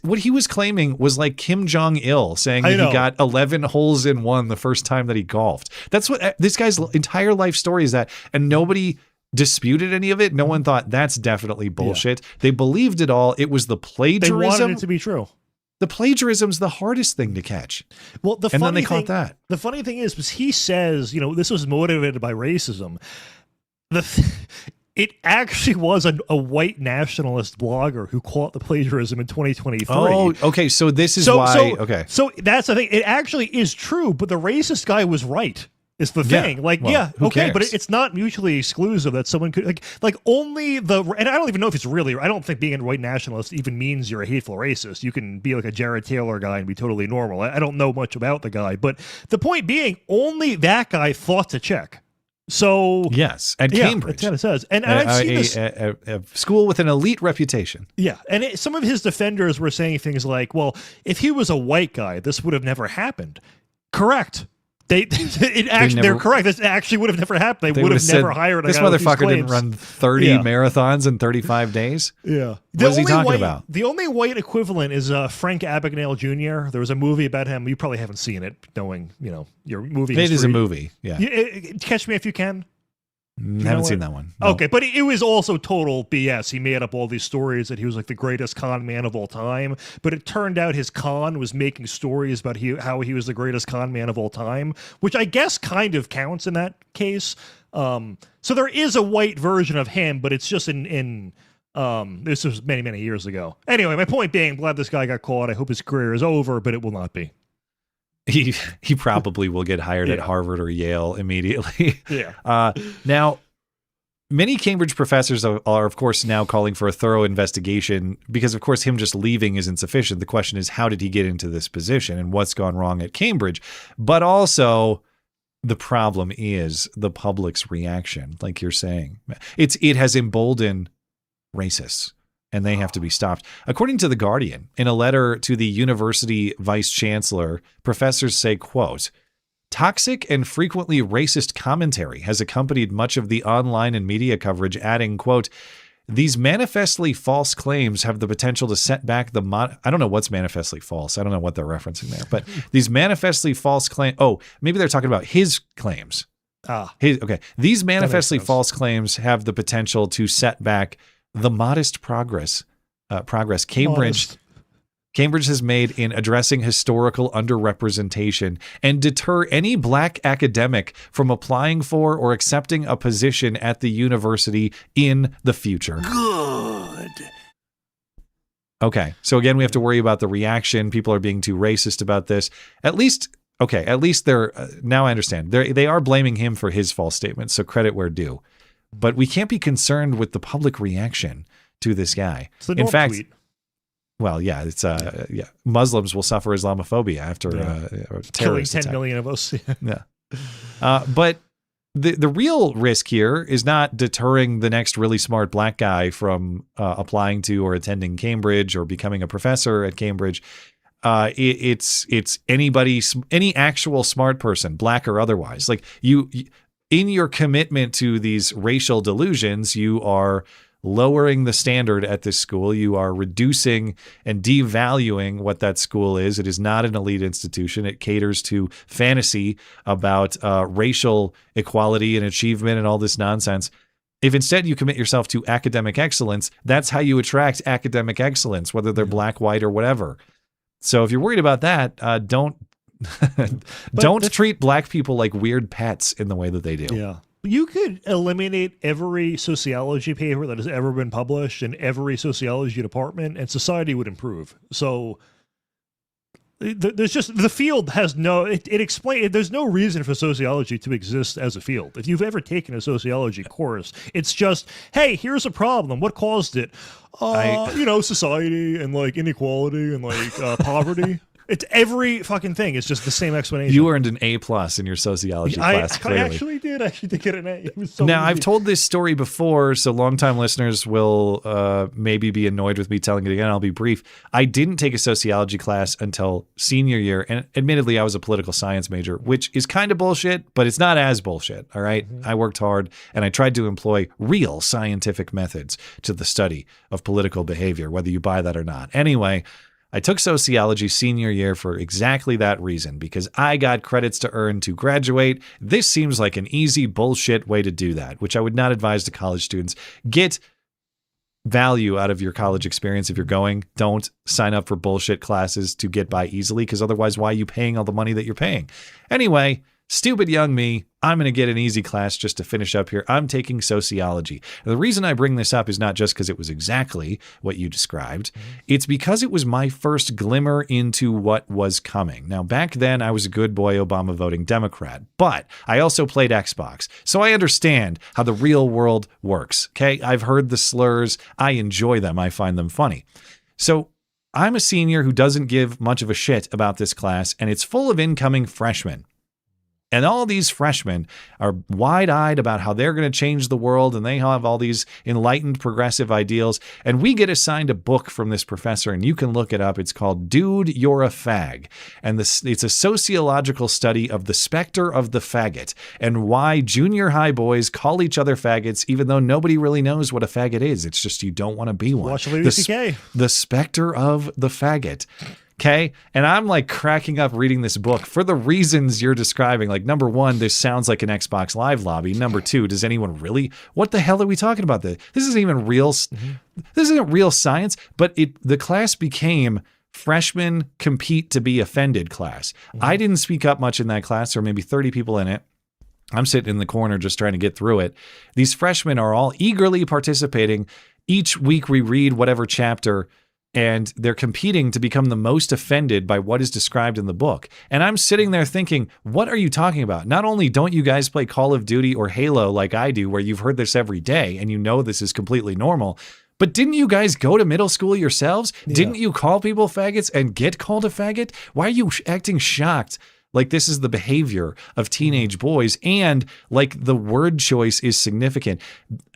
What he was claiming was like Kim Jong-il saying that he got 11 holes in one the first time that he golfed. That's what this guy's entire life story is, that, and nobody disputed any of it. No one thought that's definitely bullshit. They believed it all. It was the plagiarism. They wanted it to be true. The plagiarism's the hardest thing to catch. Well, and then they caught that. The funny thing is he says, this was motivated by racism. It actually was a white nationalist blogger who caught the plagiarism in 2023. Oh, okay. So this is why. Okay. So that's the thing. It actually is true, but the racist guy was right. Is the thing. Who cares? But it's not mutually exclusive that someone could like only and I don't even know if it's really, I don't think being a white nationalist even means you're a hateful racist. You can be like a Jared Taylor guy and be totally normal. I don't know much about the guy, but the point being, only that guy thought to check. So yes, at Cambridge, that's what it says, and I've seen this a school with an elite reputation. Yeah, and some of his defenders were saying things like, "Well, if he was a white guy, this would have never happened." Correct. They're correct. This actually would have never happened. They would have never hired a this guy with motherfucker these didn't run 30 marathons in 35 days. Yeah. What is he talking about? The only white equivalent is Frank Abagnale Jr. There was a movie about him. You probably haven't seen it, knowing, your movie history. It is a movie, yeah. Catch Me If You Can. Haven't seen that one. No. Okay, but it was also total BS. He made up all these stories that he was like the greatest con man of all time, but it turned out his con was making stories about how he was the greatest con man of all time, which I guess kind of counts in that case. So there is a white version of him, but it's just in this was many, many years ago. Anyway, my point being, glad this guy got caught. I hope his career is over, but it will not be. He probably will get hired at Harvard or Yale immediately. Yeah. Now, many Cambridge professors are, of course, now calling for a thorough investigation because, of course, him just leaving is insufficient. The question is, how did he get into this position and what's gone wrong at Cambridge? But also, the problem is the public's reaction, like you're saying. It has emboldened racists, and they have to be stopped. According to The Guardian, in a letter to the university vice chancellor, professors say, quote, "Toxic and frequently racist commentary has accompanied much of the online and media coverage," adding, quote, "These manifestly false claims have the potential to set back the I don't know what's manifestly false. I don't know what they're referencing there, but these manifestly false claims. Oh, maybe they're talking about his claims. Okay. These manifestly false claims have the potential to set back the modest progress Cambridge has made in addressing historical underrepresentation and deter any black academic from applying for or accepting a position at the university in the future." Good. Okay, so again, we have to worry about the reaction. People are being too racist about this. At least they're now I understand. They are blaming him for his false statements, so credit where due. But we can't be concerned with the public reaction to this guy. In fact, well, yeah, it's Muslims will suffer Islamophobia after killing 10 attack. million of us. Yeah. But the real risk here is not deterring the next really smart black guy from applying to or attending Cambridge or becoming a professor at Cambridge. It's any actual smart person, black or otherwise. Like you in your commitment to these racial delusions, you are lowering the standard at this school. You are reducing and devaluing what that school is. It is not an elite institution. It caters to fantasy about racial equality and achievement and all this nonsense. If instead you commit yourself to academic excellence, that's how you attract academic excellence, whether they're black, white, or whatever. So if you're worried about that, don't treat black people like weird pets in the way that they do. Yeah. You could eliminate every sociology paper that has ever been published in every sociology department, and society would improve. So there's just the field has no there's no reason for sociology to exist as a field. If you've ever taken a sociology course, it's just, hey, here's a problem. What caused it? Society and like inequality and like poverty. It's every fucking thing. It's just the same explanation. You earned an A+ in your sociology class. I actually did. I actually did get an A. It was so now, easy. I've told this story before, so longtime listeners will maybe be annoyed with me telling it again. I'll be brief. I didn't take a sociology class until senior year, and admittedly, I was a political science major, which is kind of bullshit, but it's not as bullshit, all right? Mm-hmm. I worked hard, and I tried to employ real scientific methods to the study of political behavior, whether you buy that or not. Anyway, I took sociology senior year for exactly that reason, because I got credits to earn to graduate. This seems like an easy bullshit way to do that, which I would not advise to college students. Get value out of your college experience if you're going. Don't sign up for bullshit classes to get by easily, because otherwise, why are you paying all the money that you're paying? Anyway, stupid young me, I'm going to get an easy class just to finish up here. I'm taking sociology. And the reason I bring this up is not just because it was exactly what you described. It's because it was my first glimmer into what was coming. Now, back then, I was a good boy Obama voting Democrat, but I also played Xbox. So I understand how the real world works. Okay, I've heard the slurs. I enjoy them. I find them funny. So I'm a senior who doesn't give much of a shit about this class, and it's full of incoming freshmen. And all these freshmen are wide-eyed about how they're going to change the world, and they have all these enlightened progressive ideals. And we get assigned a book from this professor, and you can look it up. It's called Dude, You're a Fag. And it's a sociological study of the specter of the faggot and why junior high boys call each other faggots, even though nobody really knows what a faggot is. It's just you don't want to be one. Watch Louis C.K. The specter of the faggot. Okay. And I'm like cracking up reading this book for the reasons you're describing. Like, number one, this sounds like an Xbox Live lobby. Number two, does anyone really? What the hell are we talking about? This isn't even real. This isn't real science, but the class became freshmen compete to be offended class. I didn't speak up much in that class. There were maybe 30 people in it. I'm sitting in the corner just trying to get through it. These freshmen are all eagerly participating. Each week we read whatever chapter, and they're competing to become the most offended by what is described in the book. And I'm sitting there thinking, what are you talking about? Not only don't you guys play Call of Duty or Halo like I do, where you've heard this every day and you know this is completely normal, but didn't you guys go to middle school yourselves? Yeah. Didn't you call people faggots and get called a faggot? Why are you acting shocked? Like this is the behavior of teenage boys, and like the word choice is significant.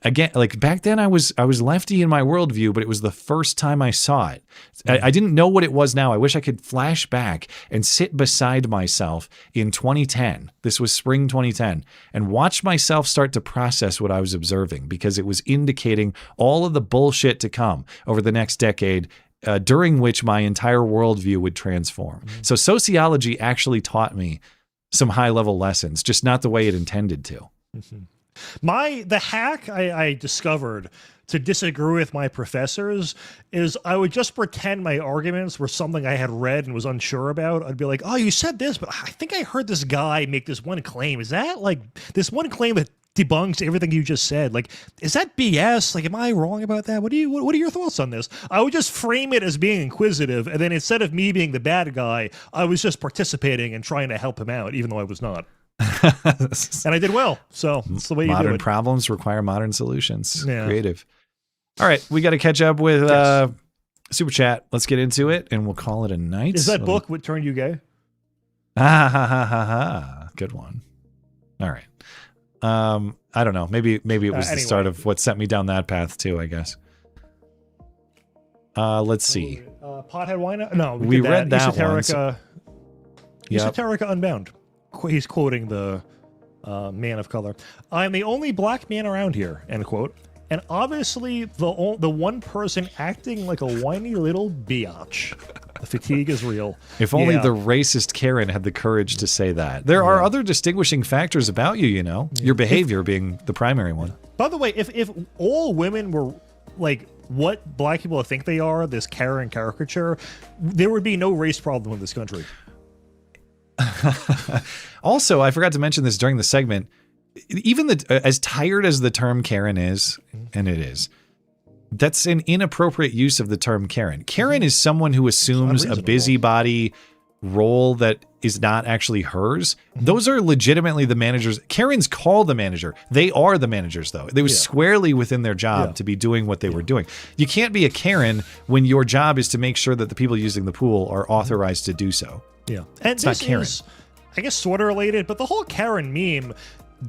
Again, like back then I was lefty in my worldview, but it was the first time I saw it. I didn't know what it was now. I wish I could flash back and sit beside myself in 2010. This was spring 2010, and watch myself start to process what I was observing, because it was indicating all of the bullshit to come over the next decade, during which my entire worldview would transform. So sociology actually taught me some high-level lessons, just not the way it intended to. The hack I discovered to disagree with my professors is I would just pretend my arguments were something I had read and was unsure about. I'd be like, oh, you said this, but I think I heard this guy make this one claim. Is that like this one claim that debunks everything you just said? Like, is that BS? Like, am I wrong about that? What are your thoughts on this? I would just frame it as being inquisitive, and then instead of me being the bad guy, I was just participating and trying to help him out, even though I was not. And I did well. So that's the way you do it. Modern problems require modern solutions. Yeah. Creative. All right, we got to catch up with Super Chat. Let's get into it, and we'll call it a night. Is that book what turned you gay? Ha ha ha ha ha. Good one. All right. I don't know. Maybe it was the start of what sent me down that path too, I guess. Let's see. Pothead Wine? No, we read that one. Esoterica Unbound. He's quoting the man of color. I'm the only black man around here, end quote. And obviously the one person acting like a whiny little biatch. The fatigue is real. If only the racist Karen had the courage to say that. There are other distinguishing factors about you, your behavior being the primary one. By the way, if all women were like what black people think they are, this Karen caricature, there would be no race problem in this country. Also, I forgot to mention this during the segment. Even as tired as the term Karen is, and it is, that's an inappropriate use of the term Karen. Karen is someone who assumes a busybody role that is not actually hers. Those are legitimately the managers. Karens call the manager. They are the managers, though. They was squarely within their job to be doing what they were doing. You can't be a Karen when your job is to make sure that the people using the pool are authorized to do so. Yeah. And it's not Karen. Is, I guess, sort of related, but the whole Karen meme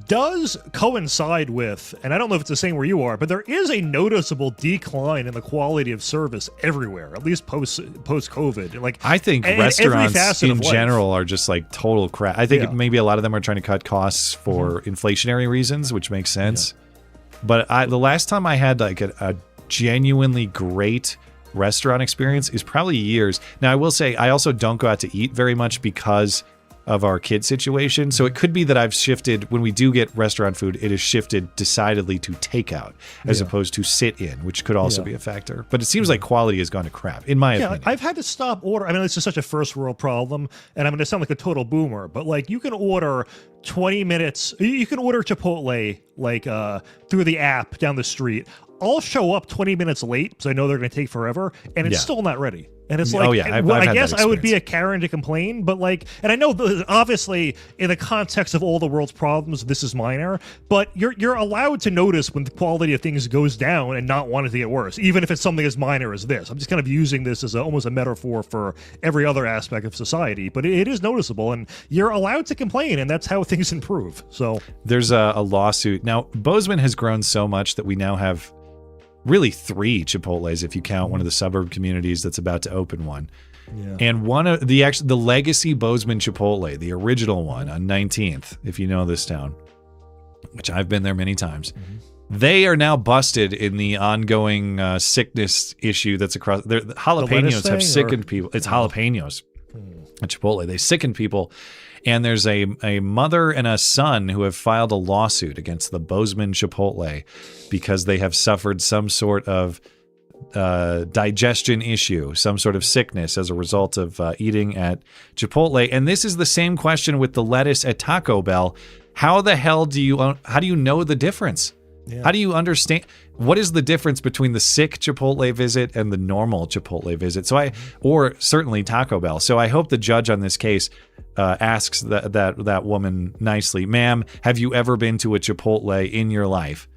does coincide with, and I don't know if it's the same where you are, but there is a noticeable decline in the quality of service everywhere, at least post-COVID. Like, I think restaurants in general are just like total crap. I think maybe a lot of them are trying to cut costs for inflationary reasons, which makes sense. But the last time I had like a genuinely great restaurant experience is probably years. Now, I will say I also don't go out to eat very much because of our kid situation. So it could be that I've shifted, when we do get restaurant food, it has shifted decidedly to takeout as opposed to sit in, which could also be a factor. But it seems like quality has gone to crap, in my opinion. I've had to stop order. I mean, this is such a first world problem, and I'm going to sound like a total boomer, but like you can order 20 minutes, you can order Chipotle like through the app down the street. I'll show up 20 minutes late because I know they're going to take forever, and it's still not ready. And it's like, I guess I would be a Karen to complain, but like, and I know obviously in the context of all the world's problems, this is minor, but you're allowed to notice when the quality of things goes down and not want it to get worse, even if it's something as minor as this. I'm just kind of using this as almost a metaphor for every other aspect of society, but it is noticeable, and you're allowed to complain, and that's how things improve. So there's a lawsuit. Now, Bozeman has grown so much that we now have really 3 Chipotles if you count one of the suburb communities that's about to open one. And one of the legacy Bozeman Chipotle, the original one on 19th, if you know this town, which I've been there many times, they are now busted in the ongoing sickness issue that's across. The jalapenos have sickened people. It's jalapenos at Chipotle. They sicken people. And there's a mother and a son who have filed a lawsuit against the Bozeman Chipotle because they have suffered some sort of digestion issue, some sort of sickness as a result of eating at Chipotle. And this is the same question with the lettuce at Taco Bell. How the hell do you know the difference? How do you understand? What is the difference between the sick Chipotle visit and the normal Chipotle visit? Or certainly Taco Bell. So I hope the judge on this case asks that woman nicely, ma'am, have you ever been to a Chipotle in your life?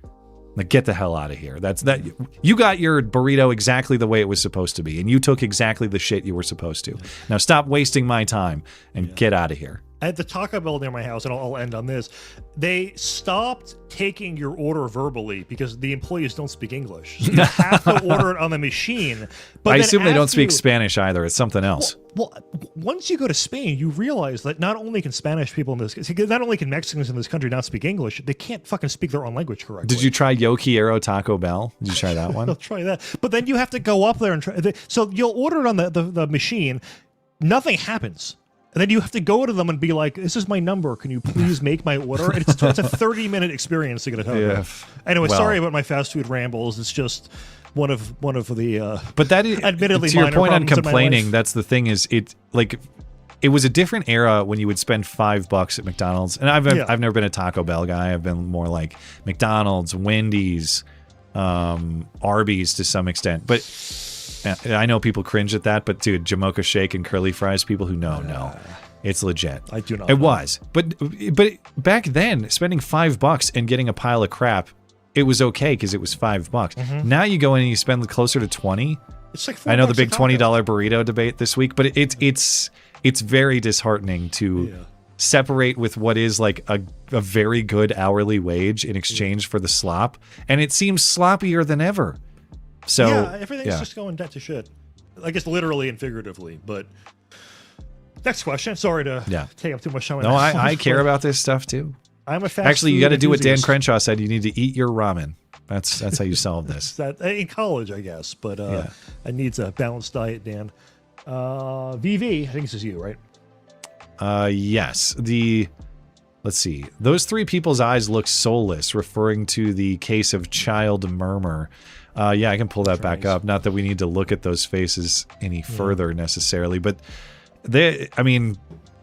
Like, get the hell out of here. You got your burrito exactly the way it was supposed to be, and you took exactly the shit you were supposed to. Now stop wasting my time and get out of here. At the Taco Bell near my house, and I'll end on this, they stopped taking your order verbally because the employees don't speak English. So you have to order it on the machine. But I assume they don't speak Spanish either. It's something else. Well, once you go to Spain, you realize that not only can Spanish people in this, not only can Mexicans in this country not speak English, they can't fucking speak their own language correctly. Did you try Yo Quiero Taco Bell? Did you try that one? I'll try that. But then you have to go up there and try. So you'll order it on the machine. Nothing happens. And then you have to go to them and be like, this is my number. Can you please make my order? And it's a 30-minute experience to get a Taco Bell. Anyway, sorry about my fast food rambles. It's just one of the but that is admittedly to your minor point on problems complaining. That's the thing is it was a different era when you would spend $5 at McDonald's. And I've never been a Taco Bell guy. I've been more like McDonald's, Wendy's, Arby's to some extent. But I know people cringe at that, but dude, Jamocha Shake and curly fries, people who know, it's legit. I do not. It was. But back then, spending $5 and getting a pile of crap, it was okay because it was $5. Now you go in and you spend closer to $20. It's like I know the big $20 burrito debate this week, but it's very disheartening to separate with what is like a very good hourly wage in exchange for the slop, and it seems sloppier than ever. So yeah, everything's just going dead to shit. I guess literally and figuratively. But next question. Sorry to take up too much time. No, I care about this stuff too. I'm a fast Actually, you got to do what Dan enthusiast. Crenshaw said. You need to eat your ramen. That's how you solve this. That in college, I guess. But I need a balanced diet, Dan. VV, I think this is you, right? Yes. Let's see. Those three people's eyes look soulless, referring to the case of child murmur. Yeah, I can pull that back up. Not that we need to look at those faces any further necessarily, but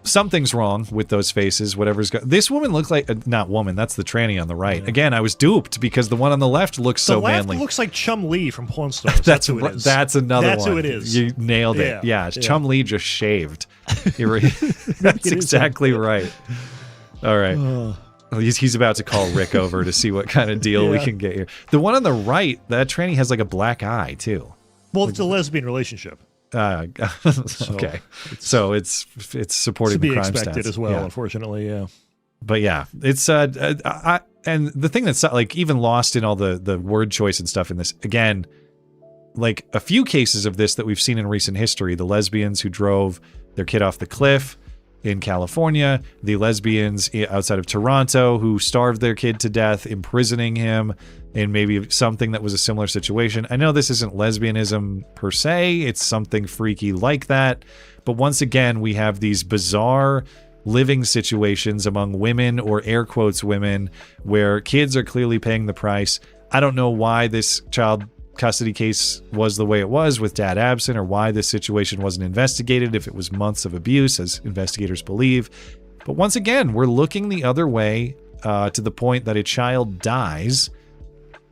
something's wrong with those faces. This woman looked like not woman. That's the tranny on the right. Yeah. Again, I was duped because the one on the left looks so manly. The left looks like Chum Lee from Pawn Stars. That's who it is. That's another one. That's who it is. You nailed it. Yeah. Chum Lee just shaved. That's exactly right. All right. He's about to call Rick over to see what kind of deal we can get here. The one on the right, that tranny has like a black eye too. Well, it's a lesbian relationship. Okay. So it's supporting the crime stats. To be expected as well, unfortunately, yeah. But yeah, it's and the thing that's like even lost in all the word choice and stuff in this, again, like a few cases of this that we've seen in recent history, the lesbians who drove their kid off the cliff in California, the lesbians outside of Toronto who starved their kid to death, imprisoning him in maybe something that was a similar situation. I know this isn't lesbianism per se, it's something freaky like that, but once again, we have these bizarre living situations among women, or air quotes women, where kids are clearly paying the price. I don't know why this child custody case was the way it was with dad absent, or why this situation wasn't investigated if it was months of abuse, as investigators believe. But once again, we're looking the other way to the point that a child dies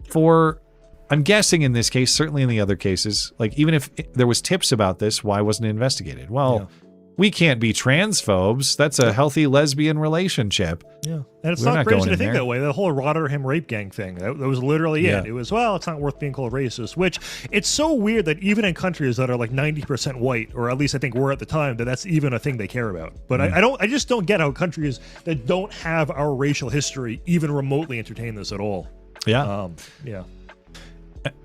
for, I'm guessing in this case, certainly in the other cases, like even if there was tips about this, why wasn't it investigated? Well, we can't be transphobes. That's a healthy lesbian relationship. Yeah. And it's not crazy to think that way. The whole Rotterdam rape gang thing, that was literally it. It was, well, it's not worth being called racist, which it's so weird that even in countries that are like 90% white, or at least I think were at the time, that's even a thing they care about. But I just don't get how countries that don't have our racial history even remotely entertain this at all. Yeah.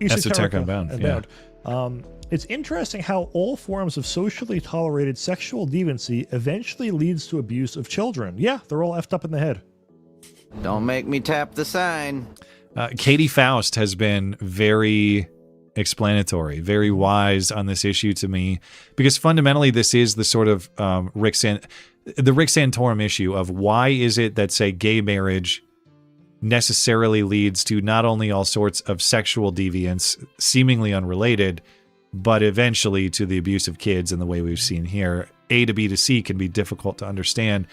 Esoteric Unbound. Yeah. It's interesting how all forms of socially tolerated sexual deviancy eventually leads to abuse of children. Yeah, they're all effed up in the head. Don't make me tap the sign. Katie Faust has been very explanatory, very wise on this issue to me, because fundamentally this is the sort of the Rick Santorum issue of why is it that, say, gay marriage necessarily leads to not only all sorts of sexual deviance, seemingly unrelated, but eventually to the abuse of kids in the way we've seen here. A to B to C can be difficult to understand.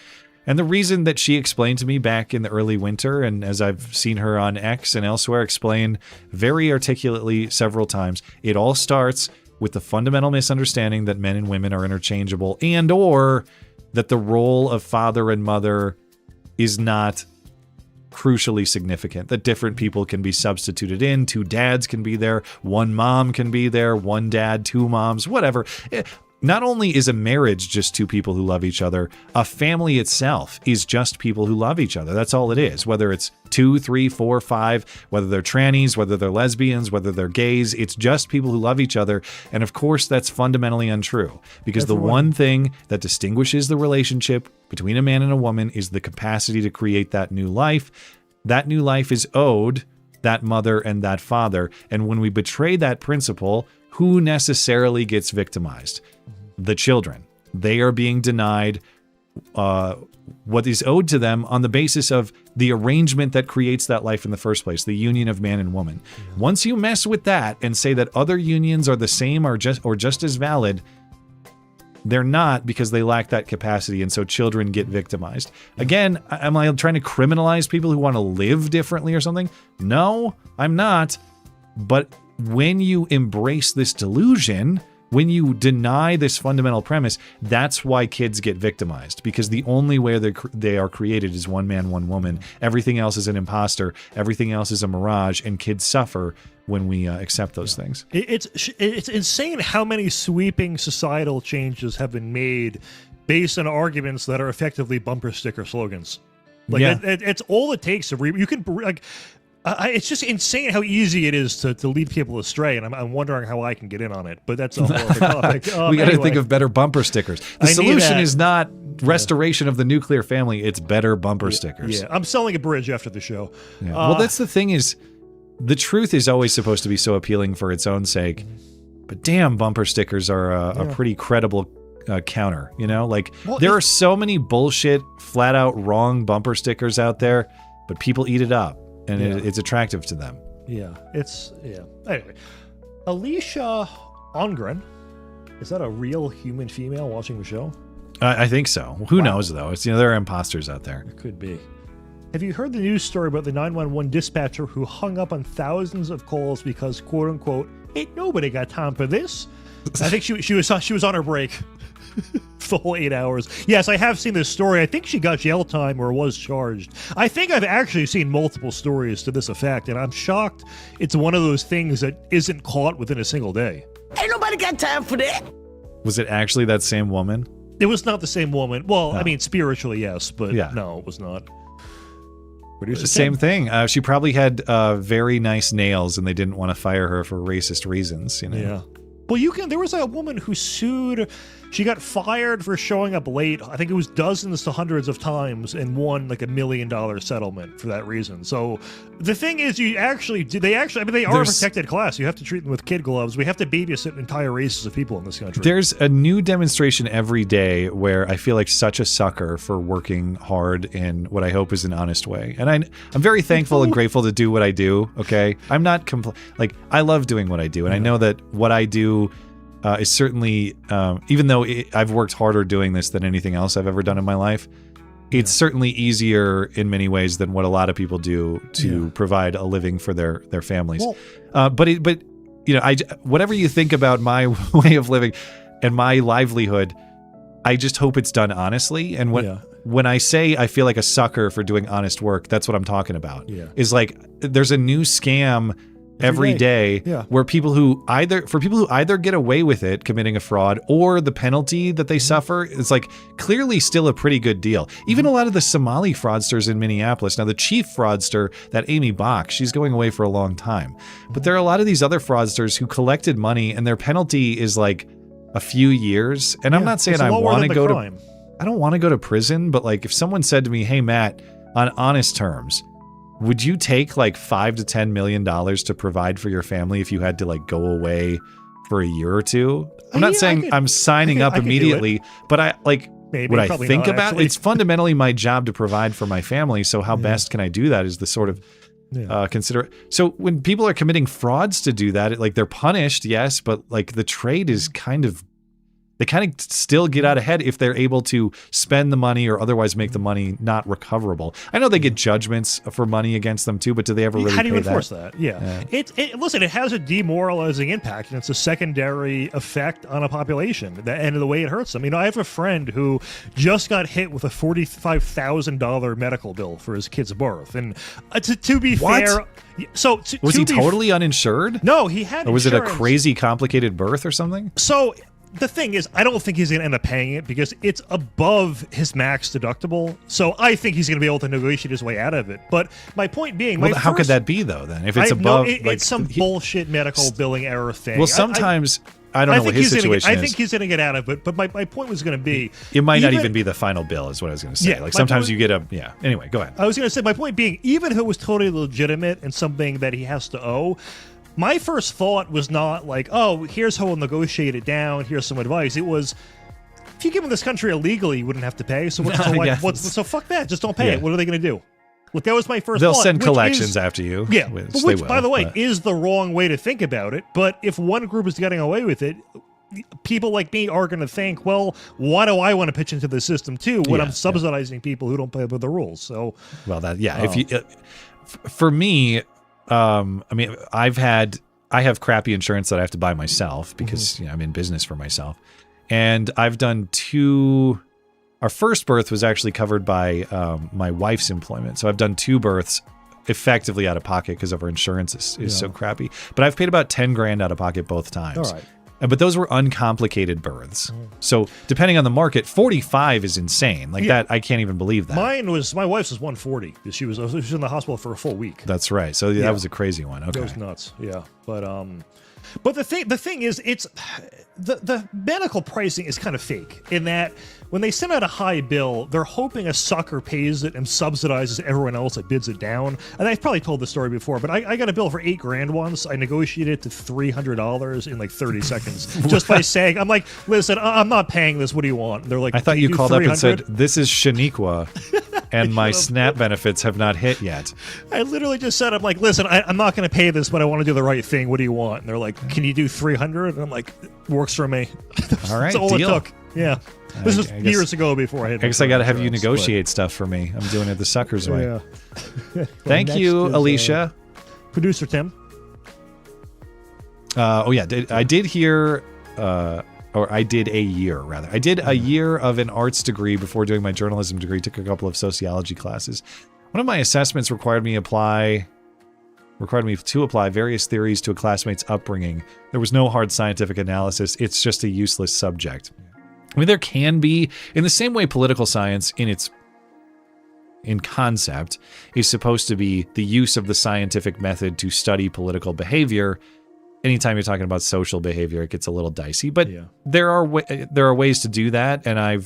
And the reason that she explained to me back in the early winter, and as I've seen her on X and elsewhere explain very articulately several times, it all starts with the fundamental misunderstanding that men and women are interchangeable, and or that the role of father and mother is not crucially significant, that different people can be substituted in. Two dads can be there, one mom can be there, one dad, two moms, whatever. Not only is a marriage just two people who love each other, a family itself is just people who love each other. That's all it is. Whether it's 2, 3, 4, 5, whether they're trannies, whether they're lesbians, whether they're gays, it's just people who love each other. And of course, that's fundamentally untrue, because the one thing that distinguishes the relationship between a man and a woman is the capacity to create that new life. That new life is owed that mother and that father. And when we betray that principle, who necessarily gets victimized? The children. They are being denied what is owed to them on the basis of the arrangement that creates that life in the first place, the union of man and woman. Once you mess with that and say that other unions are the same or just as valid, they're not, because they lack that capacity, and so children get victimized. Again, am I trying to criminalize people who want to live differently or something? No, I'm not. But when you embrace this delusion, when you deny this fundamental premise, that's why kids get victimized, because the only way they are created is one man, one woman. Everything else is an imposter. Everything else is a mirage, and kids suffer when we accept those things. It's insane how many sweeping societal changes have been made based on arguments that are effectively bumper sticker slogans. Like Yeah. it's all it takes to you can like. It's just insane how easy it is to lead people astray, and I'm wondering how I can get in on it. But that's a whole other topic. We got to think of better bumper stickers. The I need solution that. is not restoration of the nuclear family; it's better bumper stickers. Yeah, I'm selling a bridge after the show. Yeah. Well, that's the thing is, the truth is always supposed to be so appealing for its own sake, but damn, bumper stickers are a pretty credible counter. You know, like there are so many bullshit, flat out wrong bumper stickers out there, but people eat it up. And it's attractive to them. Yeah, Anyway, Alicia Ongren, is that a real human female watching the show? I think so. Who knows though? It's there are imposters out there. It could be. Have you heard the news story about the 911 dispatcher who hung up on thousands of calls because "quote unquote" ain't nobody got time for this? I think she was on her break. The whole 8 hours. Yes, I have seen this story. I think she got jail time or was charged. I think I've actually seen multiple stories to this effect, and I'm shocked it's one of those things that isn't caught within a single day. Ain't nobody got time for that. Was it actually that same woman? It was not the same woman. Well, I mean, spiritually, yes, but no, it was not. Producer Same Tim? thing. She probably had very nice nails, and they didn't want to fire her for racist reasons. Yeah. Well, there was a woman who sued. She got fired for showing up late. I think it was dozens to hundreds of times, and won like $1 million settlement for that reason. So the thing is, they are a protected class. You have to treat them with kid gloves. We have to babysit entire races of people in this country. There's a new demonstration every day where I feel like such a sucker for working hard in what I hope is an honest way. And I'm very thankful and grateful to do what I do. Okay, I'm not I love doing what I do, and I know that what I do is certainly, even though I've worked harder doing this than anything else I've ever done in my life, it's certainly easier in many ways than what a lot of people do to provide a living for their families. Well, but whatever you think about my way of living and my livelihood, I just hope it's done honestly. And when I say I feel like a sucker for doing honest work, that's what I'm talking about. Yeah. Is like there's a new scam every day where people who either get away with it committing a fraud, or the penalty that they suffer is like clearly still a pretty good deal. Even a lot of the Somali fraudsters in Minneapolis. Now the chief fraudster, that Amy Bach, she's going away for a long time. But there are a lot of these other fraudsters who collected money and their penalty is like a few years. And I'm not saying I want to go to I don't want to go to prison, but like if someone said to me, "Hey Matt, on honest terms, would you take like $5 to $10 million to provide for your family if you had to like go away for a year or two?" I'm not saying I'm signing up immediately, but I like would I think about it? It's fundamentally my job to provide for my family. So how best can I do that is the sort of consider. So when people are committing frauds to do that, they're punished, yes, but like the trade is they kind of still get out ahead if they're able to spend the money or otherwise make the money not recoverable. I know they get judgments for money against them too, but do they ever really How do you pay enforce that? Yeah. Listen, it has a demoralizing impact, and it's a secondary effect on a population, and the way it hurts them. I have a friend who just got hit with a $45,000 medical bill for his kid's birth. And to be fair... So was he totally uninsured? No, he had Or was insurance. it a crazy complicated birth or something? So... The thing is, I don't think he's going to end up paying it because it's above his max deductible. So I think he's going to be able to negotiate his way out of it. But my point being... how could that be, though, then? If it's above... it's some bullshit medical billing error thing. Well, sometimes... I don't know what his situation is. I think he's going to get out of it. But my point was going to be... It might not even be the final bill, is what I was going to say. Yeah, sometimes you get a... Yeah. Anyway, go ahead. I was going to say, my point being, even if it was totally legitimate and something that he has to owe... My first thought was not like, oh, here's how we'll negotiate it down, here's some advice. It was, if you give him this country illegally, you wouldn't have to pay. So so fuck that. Just don't pay it. What are they going to do? Look, that was my first thought. They'll send collections after you. Yeah, which by the way, is the wrong way to think about it. But if one group is getting away with it, people like me are going to think, well, why do I want to pitch into the system too when I'm subsidizing people who don't play by the rules? So, well, if you, for me... I have crappy insurance that I have to buy myself because I'm in business for myself. And I've done our first birth was actually covered by my wife's employment. So I've done 2 births effectively out of pocket because of our insurance is so crappy. But I've paid about $10,000 out of pocket both times. All right. But those were uncomplicated births. So depending on the market, 45 is insane. Like that, I can't even believe that. My wife's was 140. She was in the hospital for a full week. That's right. So that was a crazy one. Okay. That was nuts. Yeah. But the thing is, it's the medical pricing is kind of fake in that when they send out a high bill, they're hoping a sucker pays it and subsidizes everyone else that bids it down. And I've probably told this story before, but I got a bill for $8,000 once. I negotiated it to $300 in like 30 seconds just by saying, I'm like, listen, I'm not paying this. What do you want? And they're like, I thought you called up and said, this is Shaniqua and my SNAP benefits have not hit yet. I literally just said, I'm like, listen, I'm not going to pay this, but I want to do the right thing. What do you want? And they're like, can you do 300? And I'm like, works for me. All right, That's all deal. it took. Yeah. This was years ago before I had. I guess I got to have you negotiate stuff for me. I'm doing it the sucker's way. Yeah. Thank you, Alicia. Producer Tim. I did hear, or I did a year, rather. I did a year of an arts degree before doing my journalism degree, took a couple of sociology classes. One of my assessments required me to apply various theories to a classmate's upbringing. There was no hard scientific analysis. It's just a useless subject. I mean, there can be, in the same way political science in concept is supposed to be the use of the scientific method to study political behavior. Anytime you're talking about social behavior, it gets a little dicey, but there are ways to do that. And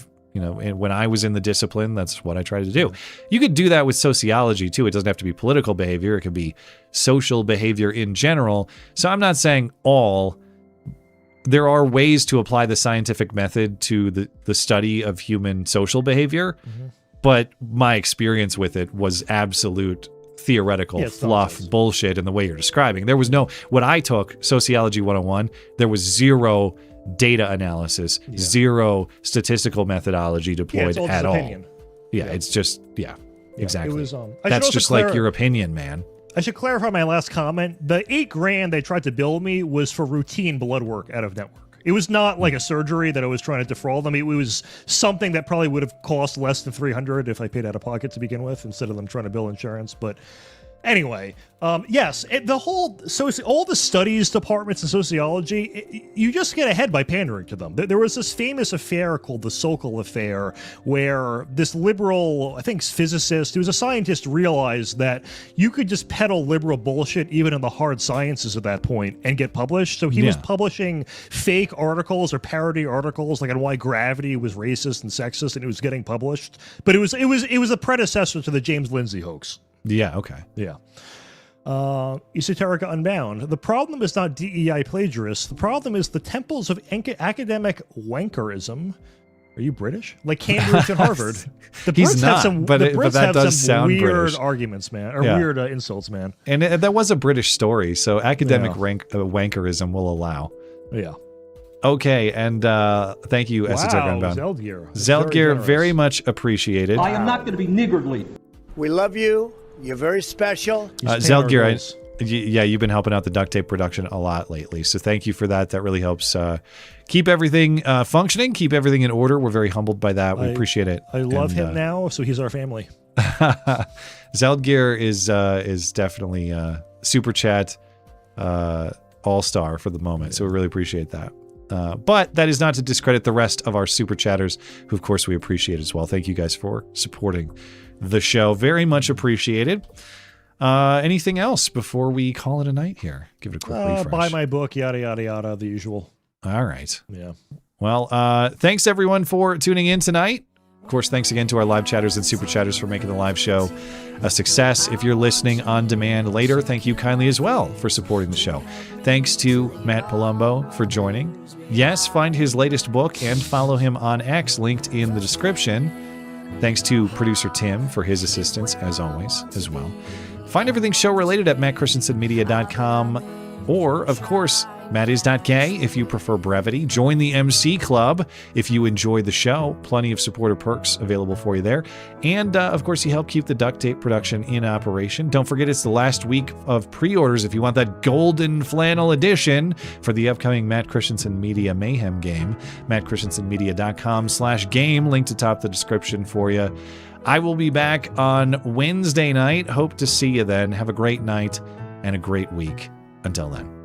when I was in the discipline, that's what I tried to do. You could do that with sociology too. It doesn't have to be political behavior. It could be social behavior in general. So I'm not saying there are ways to apply the scientific method to the study of human social behavior, but my experience with it was absolute theoretical fluff bullshit in the way you're describing. There was what I took, Sociology 101, there was zero data analysis, zero statistical methodology deployed at all. It's just, exactly. It was, that's just like your opinion, man. I should clarify my last comment. The $8,000 they tried to bill me was for routine blood work out of network. It was not like a surgery that I was trying to defraud them. It was something that probably would have cost less than $300 if I paid out of pocket to begin with, instead of them trying to bill insurance. But anyway, yes, all the studies departments in sociology, you just get ahead by pandering to them. There was this famous affair called the Sokol affair, where this liberal, I think physicist, who was a scientist, realized that you could just peddle liberal bullshit even in the hard sciences at that point and get published. So he was publishing fake articles or parody articles, like on why gravity was racist and sexist, and it was getting published. But it was a predecessor to the James Lindsay hoax. Yeah, okay. Yeah. Esoterica Unbound. The problem is not DEI plagiarists. The problem is the temples of academic wankerism. Are you British? Like Cambridge and Harvard. The He's Brits not, have some, but the it- Brits but that have does some sound weird British. arguments, man, or Yeah. weird insults, man. And that was a British story, so academic wankerism will allow. Yeah. Okay, and thank you, Esoterica Unbound. Zeldgear. Zeldgear, very much appreciated. I am not going to be niggardly. We love you. You're very special. Zeldgear, you've been helping out the duct tape production a lot lately, so thank you for that. That really helps keep everything functioning, keep everything in order. We're very humbled by that. We appreciate it. I love him now, so he's our family. Zeldgear is definitely super chat all-star for the moment, so we really appreciate that. But that is not to discredit the rest of our super chatters, who of course we appreciate as well. Thank you guys for supporting the show. Very much appreciated. Anything else before we call it a night here? Give it a quick refresh. Buy my book, yada, yada, yada, the usual. All right. Yeah. Well, thanks everyone for tuning in tonight. Of course, thanks again to our live chatters and super chatters for making the live show a success. If you're listening on demand later, thank you kindly as well for supporting the show. Thanks to Matt Palumbo for joining. Yes, find his latest book and follow him on X, linked in the description. Thanks to producer Tim for his assistance, as always, as well. Find everything show-related at mattchristiansenmedia.com, or, of course, mattis.k if you prefer brevity. Join the MC Club if you enjoy the show. Plenty of supporter perks available for you there. And, of course, you help keep the duct tape production in operation. Don't forget it's the last week of pre-orders if you want that golden flannel edition for the upcoming Matt Christiansen Media Mayhem game. mattchristiansenmedia.com/game, linked atop the description for you. I will be back on Wednesday night. Hope to see you then. Have a great night and a great week. Until then.